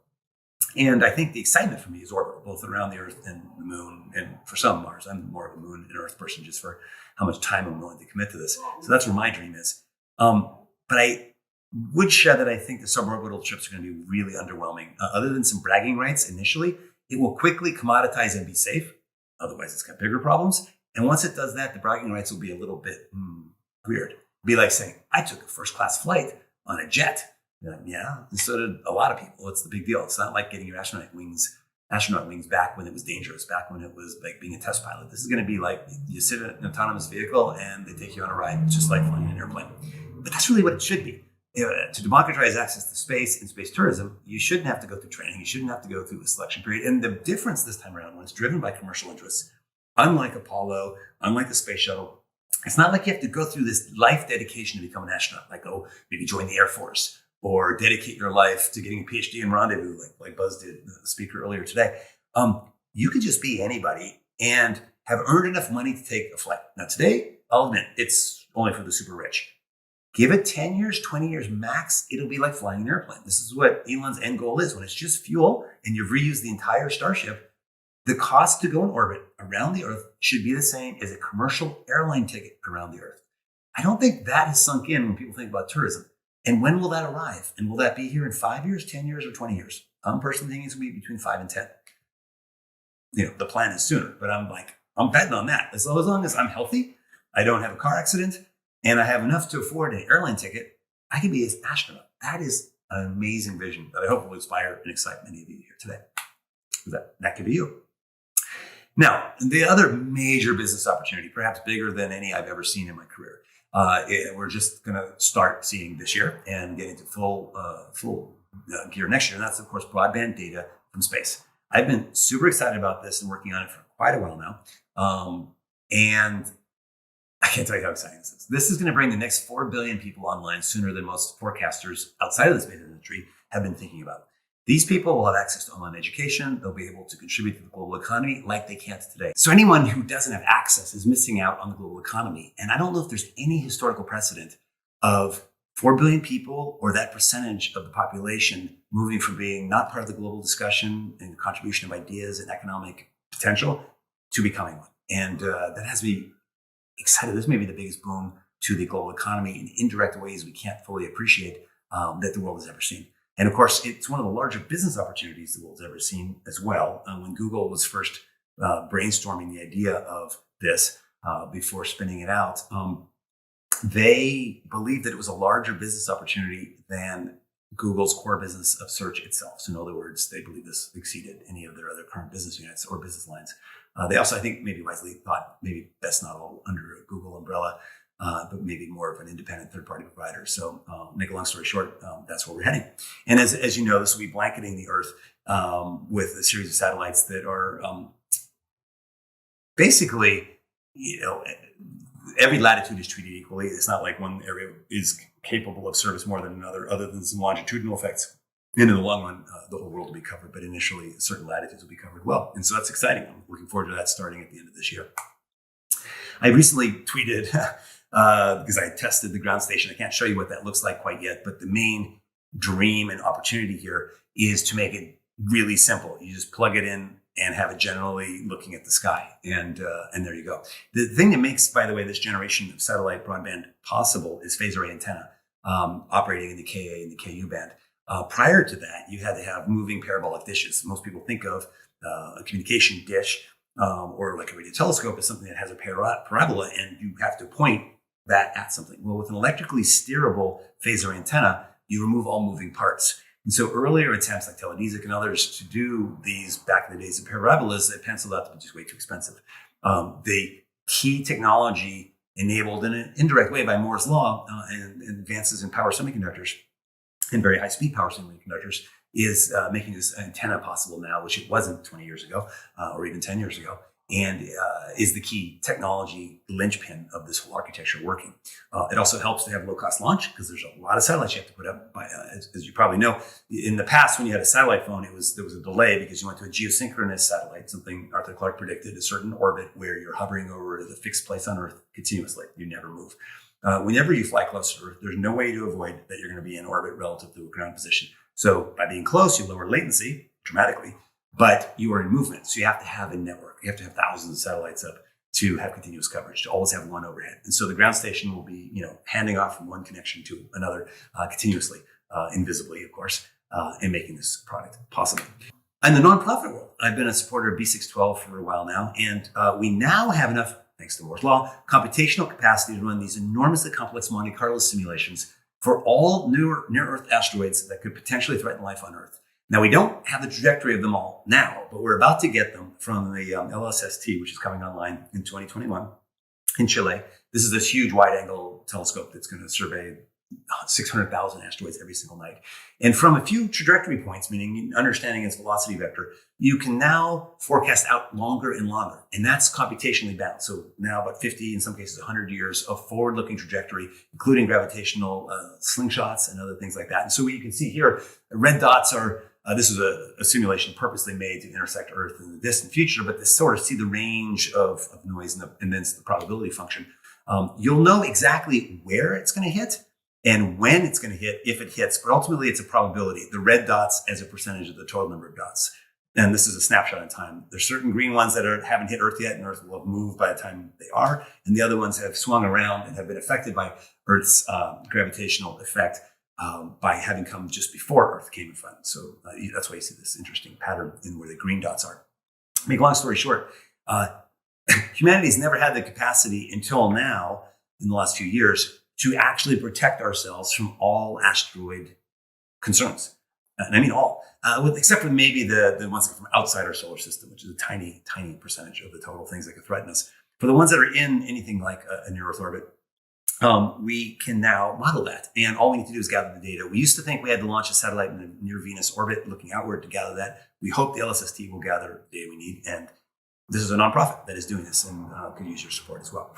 And I think the excitement for me is orbital, both around the Earth and the Moon, and for some Mars. I'm more of a Moon and Earth person just for how much time I'm willing to commit to this. So that's where my dream is. But I would share that I think the suborbital trips are going to be really underwhelming. Other than some bragging rights initially, it will quickly commoditize and be safe. Otherwise, it's got bigger problems. And once it does that, the bragging rights will be a little bit weird. It'd be like saying, I took a first-class flight on a jet. You're like, yeah, and so did a lot of people. It's the big deal. It's not like getting your astronaut wings back when it was dangerous, back when it was like being a test pilot. This is going to be like you sit in an autonomous vehicle and they take you on a ride. It's just like flying an airplane. But that's really what it should be. To democratize access to space and space tourism, you shouldn't have to go through training. You shouldn't have to go through a selection period. And the difference this time around, when it's driven by commercial interests, unlike Apollo, unlike the space shuttle, it's not like you have to go through this life dedication to become an astronaut, like, maybe join the Air Force or dedicate your life to getting a PhD in Rendezvous, like Buzz did, the speaker earlier today. You could just be anybody and have earned enough money to take a flight. Now today, I'll admit, it's only for the super rich. Give it 10 years, 20 years max, it'll be like flying an airplane. This is what Elon's end goal is. When it's just fuel and you've reused the entire Starship, the cost to go in orbit around the Earth should be the same as a commercial airline ticket around the Earth. I don't think that has sunk in when people think about tourism. And when will that arrive? And will that be here in 5 years, 10 years, or 20 years? I'm personally thinking it's going to be between 5 and 10. The plan is sooner, but I'm betting on that. As long as I'm healthy, I don't have a car accident, and I have enough to afford an airline ticket, I can be an astronaut. That is an amazing vision that I hope will inspire and excite many of you here today. That could be you. Now, the other major business opportunity, perhaps bigger than any I've ever seen in my career, we're just going to start seeing this year and get into full gear next year. And that's, of course, broadband data from space. I've been super excited about this and working on it for quite a while now. And I can't tell you how exciting this is. This is going to bring the next 4 billion people online sooner than most forecasters outside of the space industry have been thinking about. These people will have access to online education. They'll be able to contribute to the global economy like they can't today. So anyone who doesn't have access is missing out on the global economy. And I don't know if there's any historical precedent of 4 billion people or that percentage of the population moving from being not part of the global discussion and the contribution of ideas and economic potential to becoming one. And that has me excited. This may be the biggest boom to the global economy in indirect ways we can't fully appreciate that the world has ever seen. And of course, it's one of the larger business opportunities the world's ever seen as well. When Google was first brainstorming the idea of this before spinning it out, they believed that it was a larger business opportunity than Google's core business of search itself. So in other words, they believe this exceeded any of their other current business units or business lines. They also, I think, maybe wisely thought maybe best not all under a Google umbrella, but maybe more of an independent third-party provider. So make a long story short, that's where we're heading. And as you know, this will be blanketing the Earth with a series of satellites that are basically, every latitude is treated equally. It's not like one area is capable of service more than another, other than some longitudinal effects. And in the long run, the whole world will be covered, but initially certain latitudes will be covered well. And so that's exciting. I'm looking forward to that starting at the end of this year. I recently tweeted, because I tested the ground station. I can't show you what that looks like quite yet, but the main dream and opportunity here is to make it really simple. You just plug it in and have it generally looking at the sky, and there you go. The thing that makes, by the way, this generation of satellite broadband possible is phased array antenna operating in the Ka and the Ku band. Prior to that, you had to have moving parabolic dishes. Most people think of a communication dish or like a radio telescope as something that has a parabola, and you have to point that at something. Well, with an electrically steerable phased array antenna, you remove all moving parts. And so earlier attempts like Teledesic and others to do these back in the days of parabolas, they penciled out to be just way too expensive. The key technology enabled in an indirect way by Moore's law and advances in power semiconductors and very high speed power semiconductors is making this antenna possible now, which it wasn't 20 years ago or even 10 years ago, and is the key technology linchpin of this whole architecture working. It also helps to have low-cost launch because there's a lot of satellites you have to put up. As you probably know, in the past when you had a satellite phone, there was a delay because you went to a geosynchronous satellite, something Arthur Clarke predicted, a certain orbit where you're hovering over the fixed place on Earth continuously. You never move. Whenever you fly close to Earth, there's no way to avoid that you're going to be in orbit relative to a ground position. So by being close, you lower latency dramatically, but you are in movement. So you have to have a network. You have to have thousands of satellites up to have continuous coverage, to always have one overhead. And so the ground station will be, handing off from one connection to another continuously, invisibly, of course, and making this product possible. In the nonprofit world, I've been a supporter of B612 for a while now, and we now have enough, thanks to Moore's law, computational capacity to run these enormously complex Monte Carlo simulations for all near-Earth asteroids that could potentially threaten life on Earth. Now, we don't have the trajectory of them all now, but we're about to get them from the LSST, which is coming online in 2021 in Chile. This is this huge wide-angle telescope that's going to survey 600,000 asteroids every single night. And from a few trajectory points, meaning understanding its velocity vector, you can now forecast out longer and longer. And that's computationally bound. So now about 50, in some cases 100 years of forward-looking trajectory, including gravitational slingshots and other things like that. And so what you can see here, red dots are, this is a simulation purposely made to intersect Earth in the distant future, but to sort of see the range of noise and then the probability function. You'll know exactly where it's going to hit and when it's going to hit, if it hits, but ultimately it's a probability. The red dots as a percentage of the total number of dots. And this is a snapshot in time. There's certain green ones that haven't hit Earth yet, and Earth will have moved by the time they are. And the other ones have swung around and have been affected by Earth's gravitational effect by having come just before Earth came in front. So that's why you see this interesting pattern in where the green dots are. Make a long story short, humanity's never had the capacity until now, in the last few years, to actually protect ourselves from all asteroid concerns. And I mean all, except for maybe the ones from outside our solar system, which is a tiny, tiny percentage of the total things that could threaten us. For the ones that are in anything like a near-Earth orbit, we can now model that. And all we need to do is gather the data. We used to think we had to launch a satellite in a near-Venus orbit looking outward to gather that. We hope the LSST will gather the data we need. And this is a nonprofit that is doing this and could use your support as well.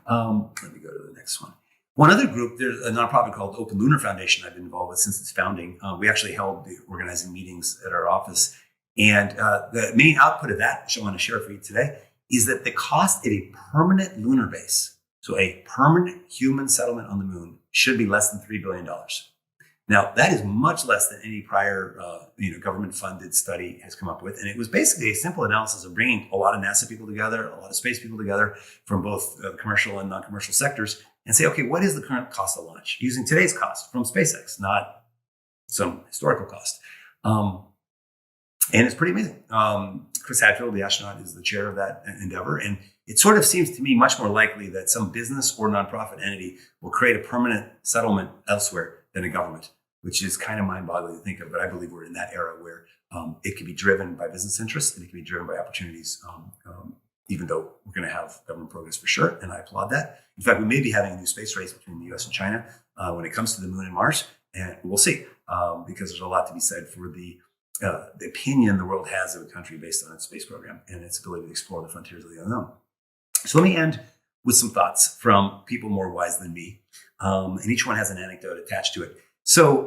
Let me go to the next one. One other group, there's a nonprofit called Open Lunar Foundation I've been involved with since its founding. We actually held the organizing meetings at our office. And the main output of that, which I want to share for you today, is that the cost of a permanent lunar base, so a permanent human settlement on the moon, should be less than $3 billion. Now, that is much less than any prior government-funded study has come up with. And it was basically a simple analysis of bringing a lot of NASA people together, a lot of space people together from both commercial and non-commercial sectors, and say, okay, what is the current cost of launch using today's cost from SpaceX, not some historical cost? And it's pretty amazing. Chris Hadfield, the astronaut, is the chair of that endeavor. And it sort of seems to me much more likely that some business or nonprofit entity will create a permanent settlement elsewhere than a government, which is kind of mind-boggling to think of. But I believe we're in that era where it can be driven by business interests and it can be driven by opportunities, even though we're going to have government programs for sure. And I applaud that. In fact, we may be having a new space race between the US and China when it comes to the moon and Mars. And we'll see, because there's a lot to be said for the opinion the world has of a country based on its space program and its ability to explore the frontiers of the unknown. So let me end with some thoughts from people more wise than me. And each one has an anecdote attached to it. So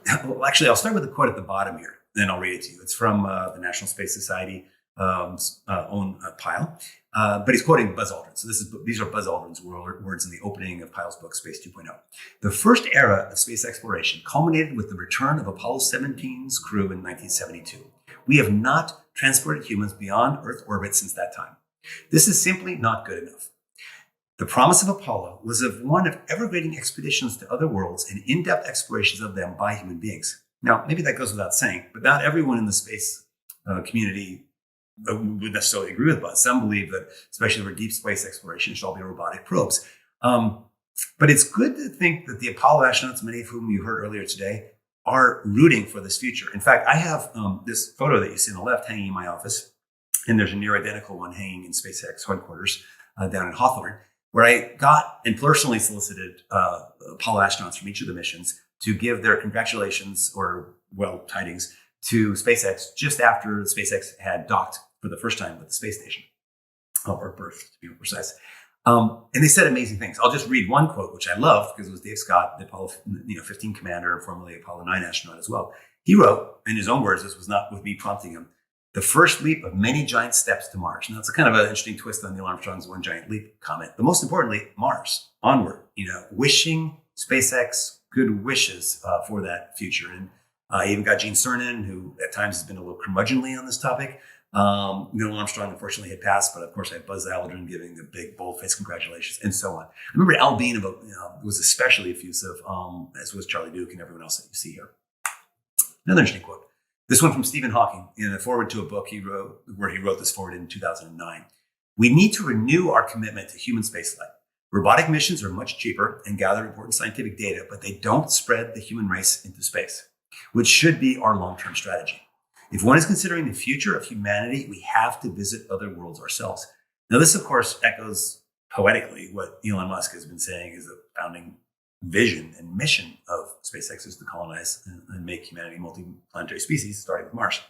well, actually, I'll start with a quote at the bottom here, then I'll read it to you. It's from the National Space Society. own Pyle. But he's quoting Buzz Aldrin. So these are Buzz Aldrin's words in the opening of Pyle's book, Space 2.0. The first era of space exploration culminated with the return of Apollo 17's crew in 1972. We have not transported humans beyond Earth orbit since that time. This is simply not good enough. The promise of Apollo was of one of ever-grading expeditions to other worlds and in-depth explorations of them by human beings. Now, maybe that goes without saying, but not everyone in the space community would necessarily agree with Buzz. Some believe that, especially for deep space exploration, it should all be robotic probes. But it's good to think that the Apollo astronauts, many of whom you heard earlier today, are rooting for this future. In fact, I have this photo that you see on the left hanging in my office, and there's a near identical one hanging in SpaceX headquarters down in Hawthorne, where I got and personally solicited Apollo astronauts from each of the missions to give their congratulations or, well, tidings to SpaceX just after SpaceX had docked for the first time with the space station, or birth, to be more precise. And they said amazing things. I'll just read one quote, which I love, because it was Dave Scott, the Apollo 15 commander, formerly Apollo 9 astronaut as well. He wrote, in his own words, this was not with me prompting him, "The first leap of many giant steps to Mars." Now, it's a kind of an interesting twist on Neil Armstrong's one giant leap comment. But most importantly, Mars, onward, wishing SpaceX good wishes for that future. And I even got Gene Cernan, who at times has been a little curmudgeonly on this topic. Neil Armstrong, unfortunately, had passed, but of course I had Buzz Aldrin giving the big bold-faced congratulations and so on. I remember Al Bean was especially effusive, as was Charlie Duke and everyone else that you see here. Another interesting quote. This one from Stephen Hawking in a foreword to a book he wrote, where he wrote this foreword in 2009. "We need to renew our commitment to human spaceflight. Robotic missions are much cheaper and gather important scientific data, but they don't spread the human race into space, which should be our long-term strategy. If one is considering the future of humanity, we have to visit other worlds ourselves." Now, this, of course, echoes poetically what Elon Musk has been saying is the founding vision and mission of SpaceX is to colonize and make humanity a multi-planetary species, starting with Mars.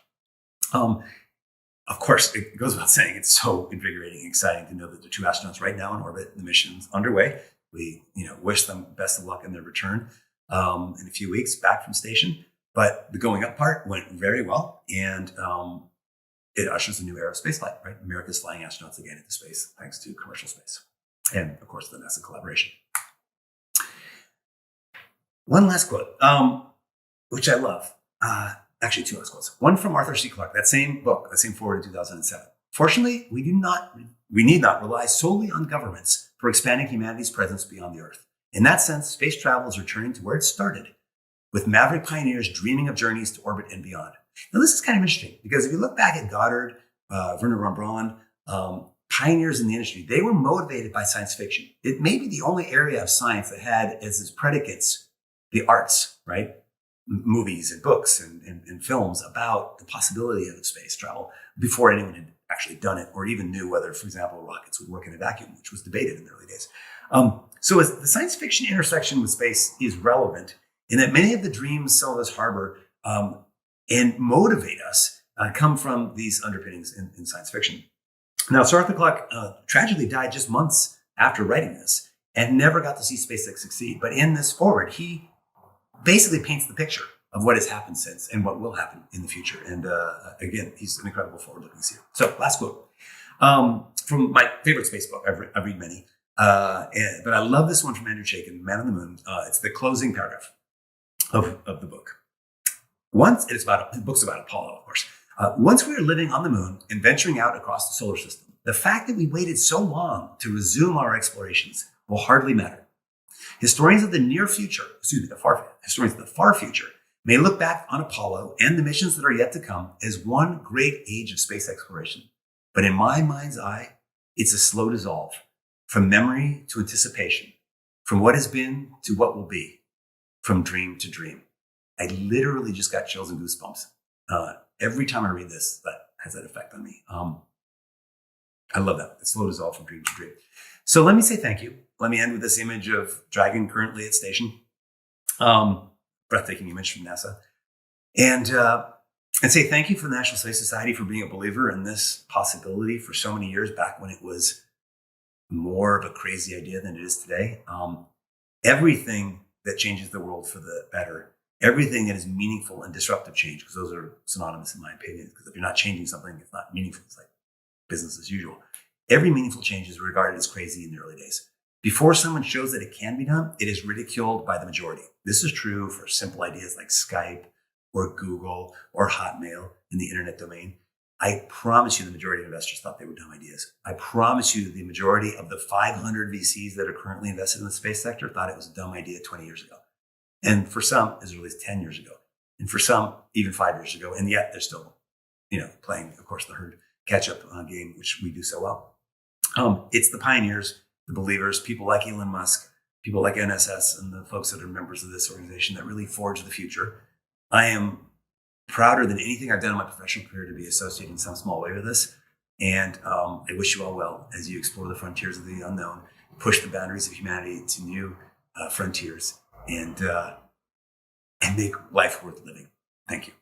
Of course, it goes without saying, it's so invigorating and exciting to know that the two astronauts right now in orbit, the mission's underway. We wish them best of luck in their return in a few weeks back from station. But the going up part went very well, and it ushers a new era of spaceflight, right? America's flying astronauts again into space, thanks to commercial space. And, of course, the NASA collaboration. One last quote, which I love. Actually, two last quotes. One from Arthur C. Clarke, that same book, that same foreword in 2007. "Fortunately, we need not rely solely on governments for expanding humanity's presence beyond the Earth. In that sense, space travel is returning to where it started, with maverick pioneers dreaming of journeys to orbit and beyond." Now, this is kind of interesting, because if you look back at Goddard, Wernher von Braun, pioneers in the industry, they were motivated by science fiction. It may be the only area of science that had as its predicates the arts, right? Movies and books and films about the possibility of space travel before anyone had actually done it or even knew whether, for example, rockets would work in a vacuum, which was debated in the early days. So as the science fiction intersection with space is relevant in that many of the dreams some of us harbor and motivate us come from these underpinnings in science fiction. Now, Sir Arthur Clarke tragically died just months after writing this and never got to see SpaceX succeed. But in this foreword, he basically paints the picture of what has happened since and what will happen in the future. And again, he's an incredible forward-looking seer. So last quote from my favorite space book. I read many, but I love this one from Andrew Chaikin, Man on the Moon. It's the closing paragraph of the book. The book's about Apollo, of course. "Once we are living on the moon and venturing out across the solar system, the fact that we waited so long to resume our explorations will hardly matter. Historians of the far future may look back on Apollo and the missions that are yet to come as one great age of space exploration. But in my mind's eye, it's a slow dissolve, from memory to anticipation, from what has been to what will be, from dream to dream." I literally just got chills and goosebumps. Every time I read this, that has that effect on me. I love that. It's slow dissolve from dream to dream. So let me say thank you. Let me end with this image of Dragon currently at station. Breathtaking image from NASA. And say thank you for the National Space Society for being a believer in this possibility for so many years back when it was more of a crazy idea than it is today. Everything that changes the world for the better Everything that is meaningful and disruptive change, because those are synonymous in my opinion, because if you're not changing something, it's not meaningful. It's like business as usual. Every meaningful change is regarded as crazy in the early days. Before someone shows that it can be done, it is ridiculed by the majority. This is true for simple ideas like Skype or Google or Hotmail in the internet domain. I promise you the majority of investors thought they were dumb ideas. I promise you the majority of the 500 VCs that are currently invested in the space sector thought it was a dumb idea 20 years ago. And for some, as early as 10 years ago. And for some, even 5 years ago. And yet they're still, playing, of course, the herd catch-up game, which we do so well. It's the pioneers, the believers, people like Elon Musk, people like NSS, and the folks that are members of this organization that really forge the future. I am prouder than anything I've done in my professional career to be associated in some small way with this. And I wish you all well as you explore the frontiers of the unknown, push the boundaries of humanity to new frontiers, and make life worth living. Thank you.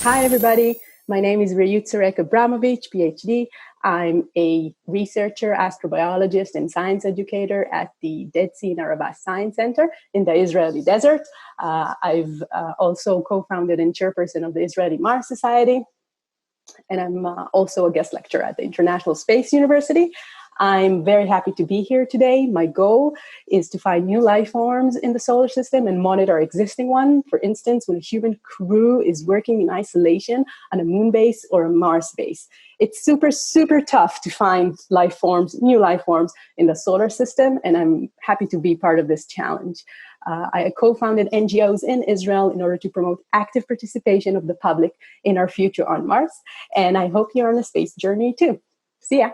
Hi, everybody. My name is Rayut Sarek Abramovich, PhD. I'm a researcher, astrobiologist, and science educator at the Dead Sea Narabas Science Center in the Israeli desert. I've also co-founded and chairperson of the Israeli Mars Society. And I'm also a guest lecturer at the International Space University. I'm very happy to be here today. My goal is to find new life forms in the solar system and monitor existing one. For instance, when a human crew is working in isolation on a moon base or a Mars base. It's super, super tough to find life forms, new life forms in the solar system, and I'm happy to be part of this challenge. I co-founded NGOs in Israel in order to promote active participation of the public in our future on Mars, and I hope you're on a space journey too. See ya.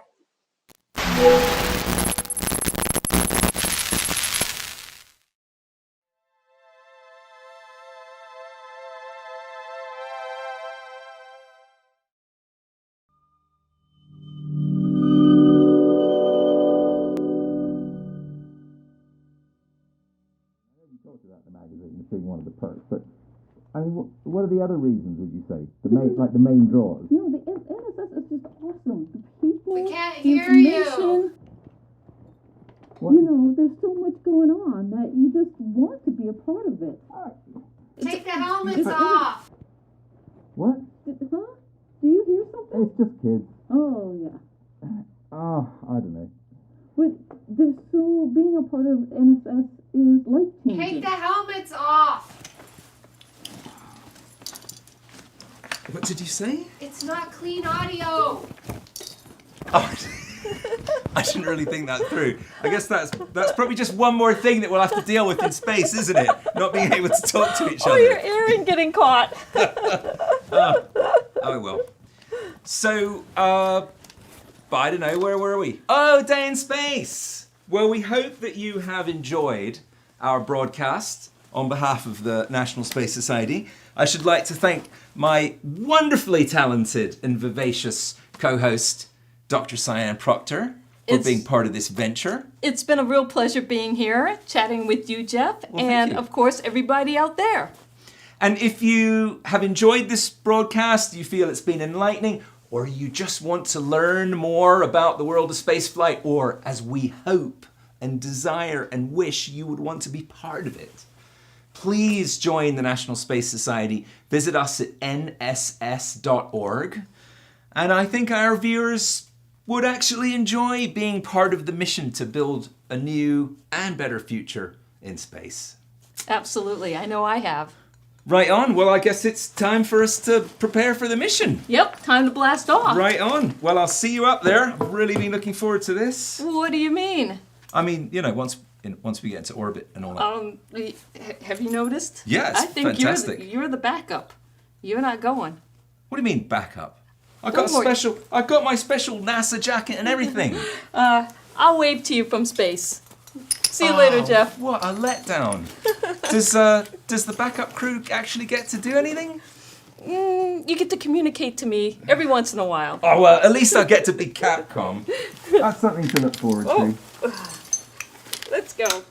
Being one of the perks, but I mean, what are the other reasons? Would you say the main draws? No, the NSS is just awesome. The people, we can't the hear information. There's so much going on that you just want to be a part of it. Take the helmets off. What? Huh? Do you hear something? It's just kids. Oh yeah. Oh, I don't know. But being a part of NSS is life-changing. Take the helmets off. What did you say? It's not clean audio. Oh, I didn't really think that through. I guess that's probably just one more thing that we'll have to deal with in space, isn't it? Not being able to talk to each other. Oh, your earring getting caught. Oh well. So, but I don't know, where were we? Oh, Day in Space! Well, we hope that you have enjoyed our broadcast on behalf of the National Space Society. I should like to thank my wonderfully talented and vivacious co-host, Dr. Cyan Proctor, for being part of this venture. It's been a real pleasure being here, chatting with you, Jeff, and of course, everybody out there. And if you have enjoyed this broadcast, you feel it's been enlightening, or you just want to learn more about the world of spaceflight, or as we hope and desire and wish you would want to be part of it, please join the National Space Society. Visit us at nss.org. And I think our viewers would actually enjoy being part of the mission to build a new and better future in space. Absolutely. I know I have. Right on. Well, I guess it's time for us to prepare for the mission. Yep, time to blast off. Right on. Well, I'll see you up there. I've really been looking forward to this. What do you mean? I mean, once we get into orbit and all that. Have you noticed? Yeah, it's I think fantastic. You're the backup. You're not going. What do you mean backup? I've got my special NASA jacket and everything. I'll wave to you from space. See you later, Jeff. What a letdown. Does the backup crew actually get to do anything? You get to communicate to me every once in a while. Oh, well, at least I get to be Capcom. That's something to look forward to. Let's go.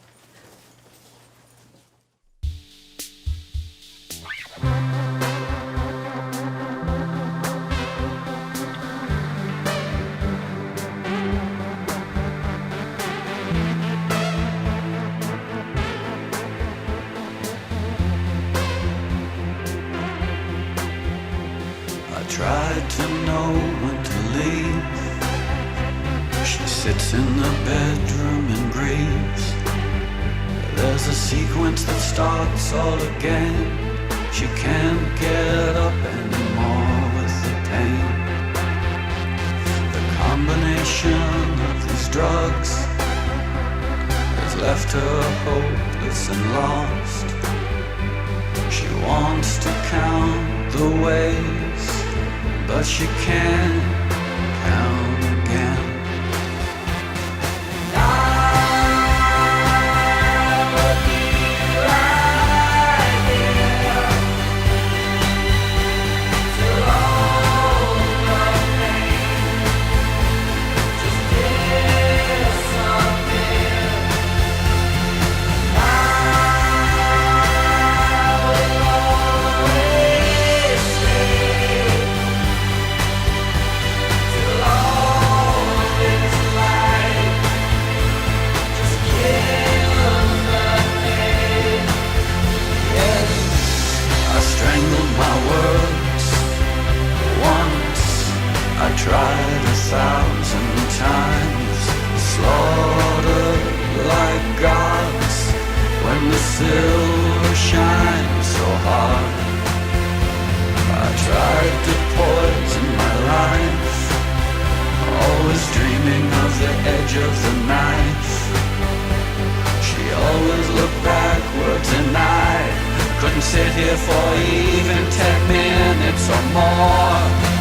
moment to leave. She sits in the bedroom and grieves. There's a sequence that starts all again. She can't get up anymore with the pain. The combination of these drugs has left her hopeless and lost. She wants to count the ways, but she can't count again. Tried 1,000 times, slaughtered like gods when the silver shines so hard. I tried to poison my life, always dreaming of the edge of the knife. She always looked backwards and I couldn't sit here for even 10 minutes or more.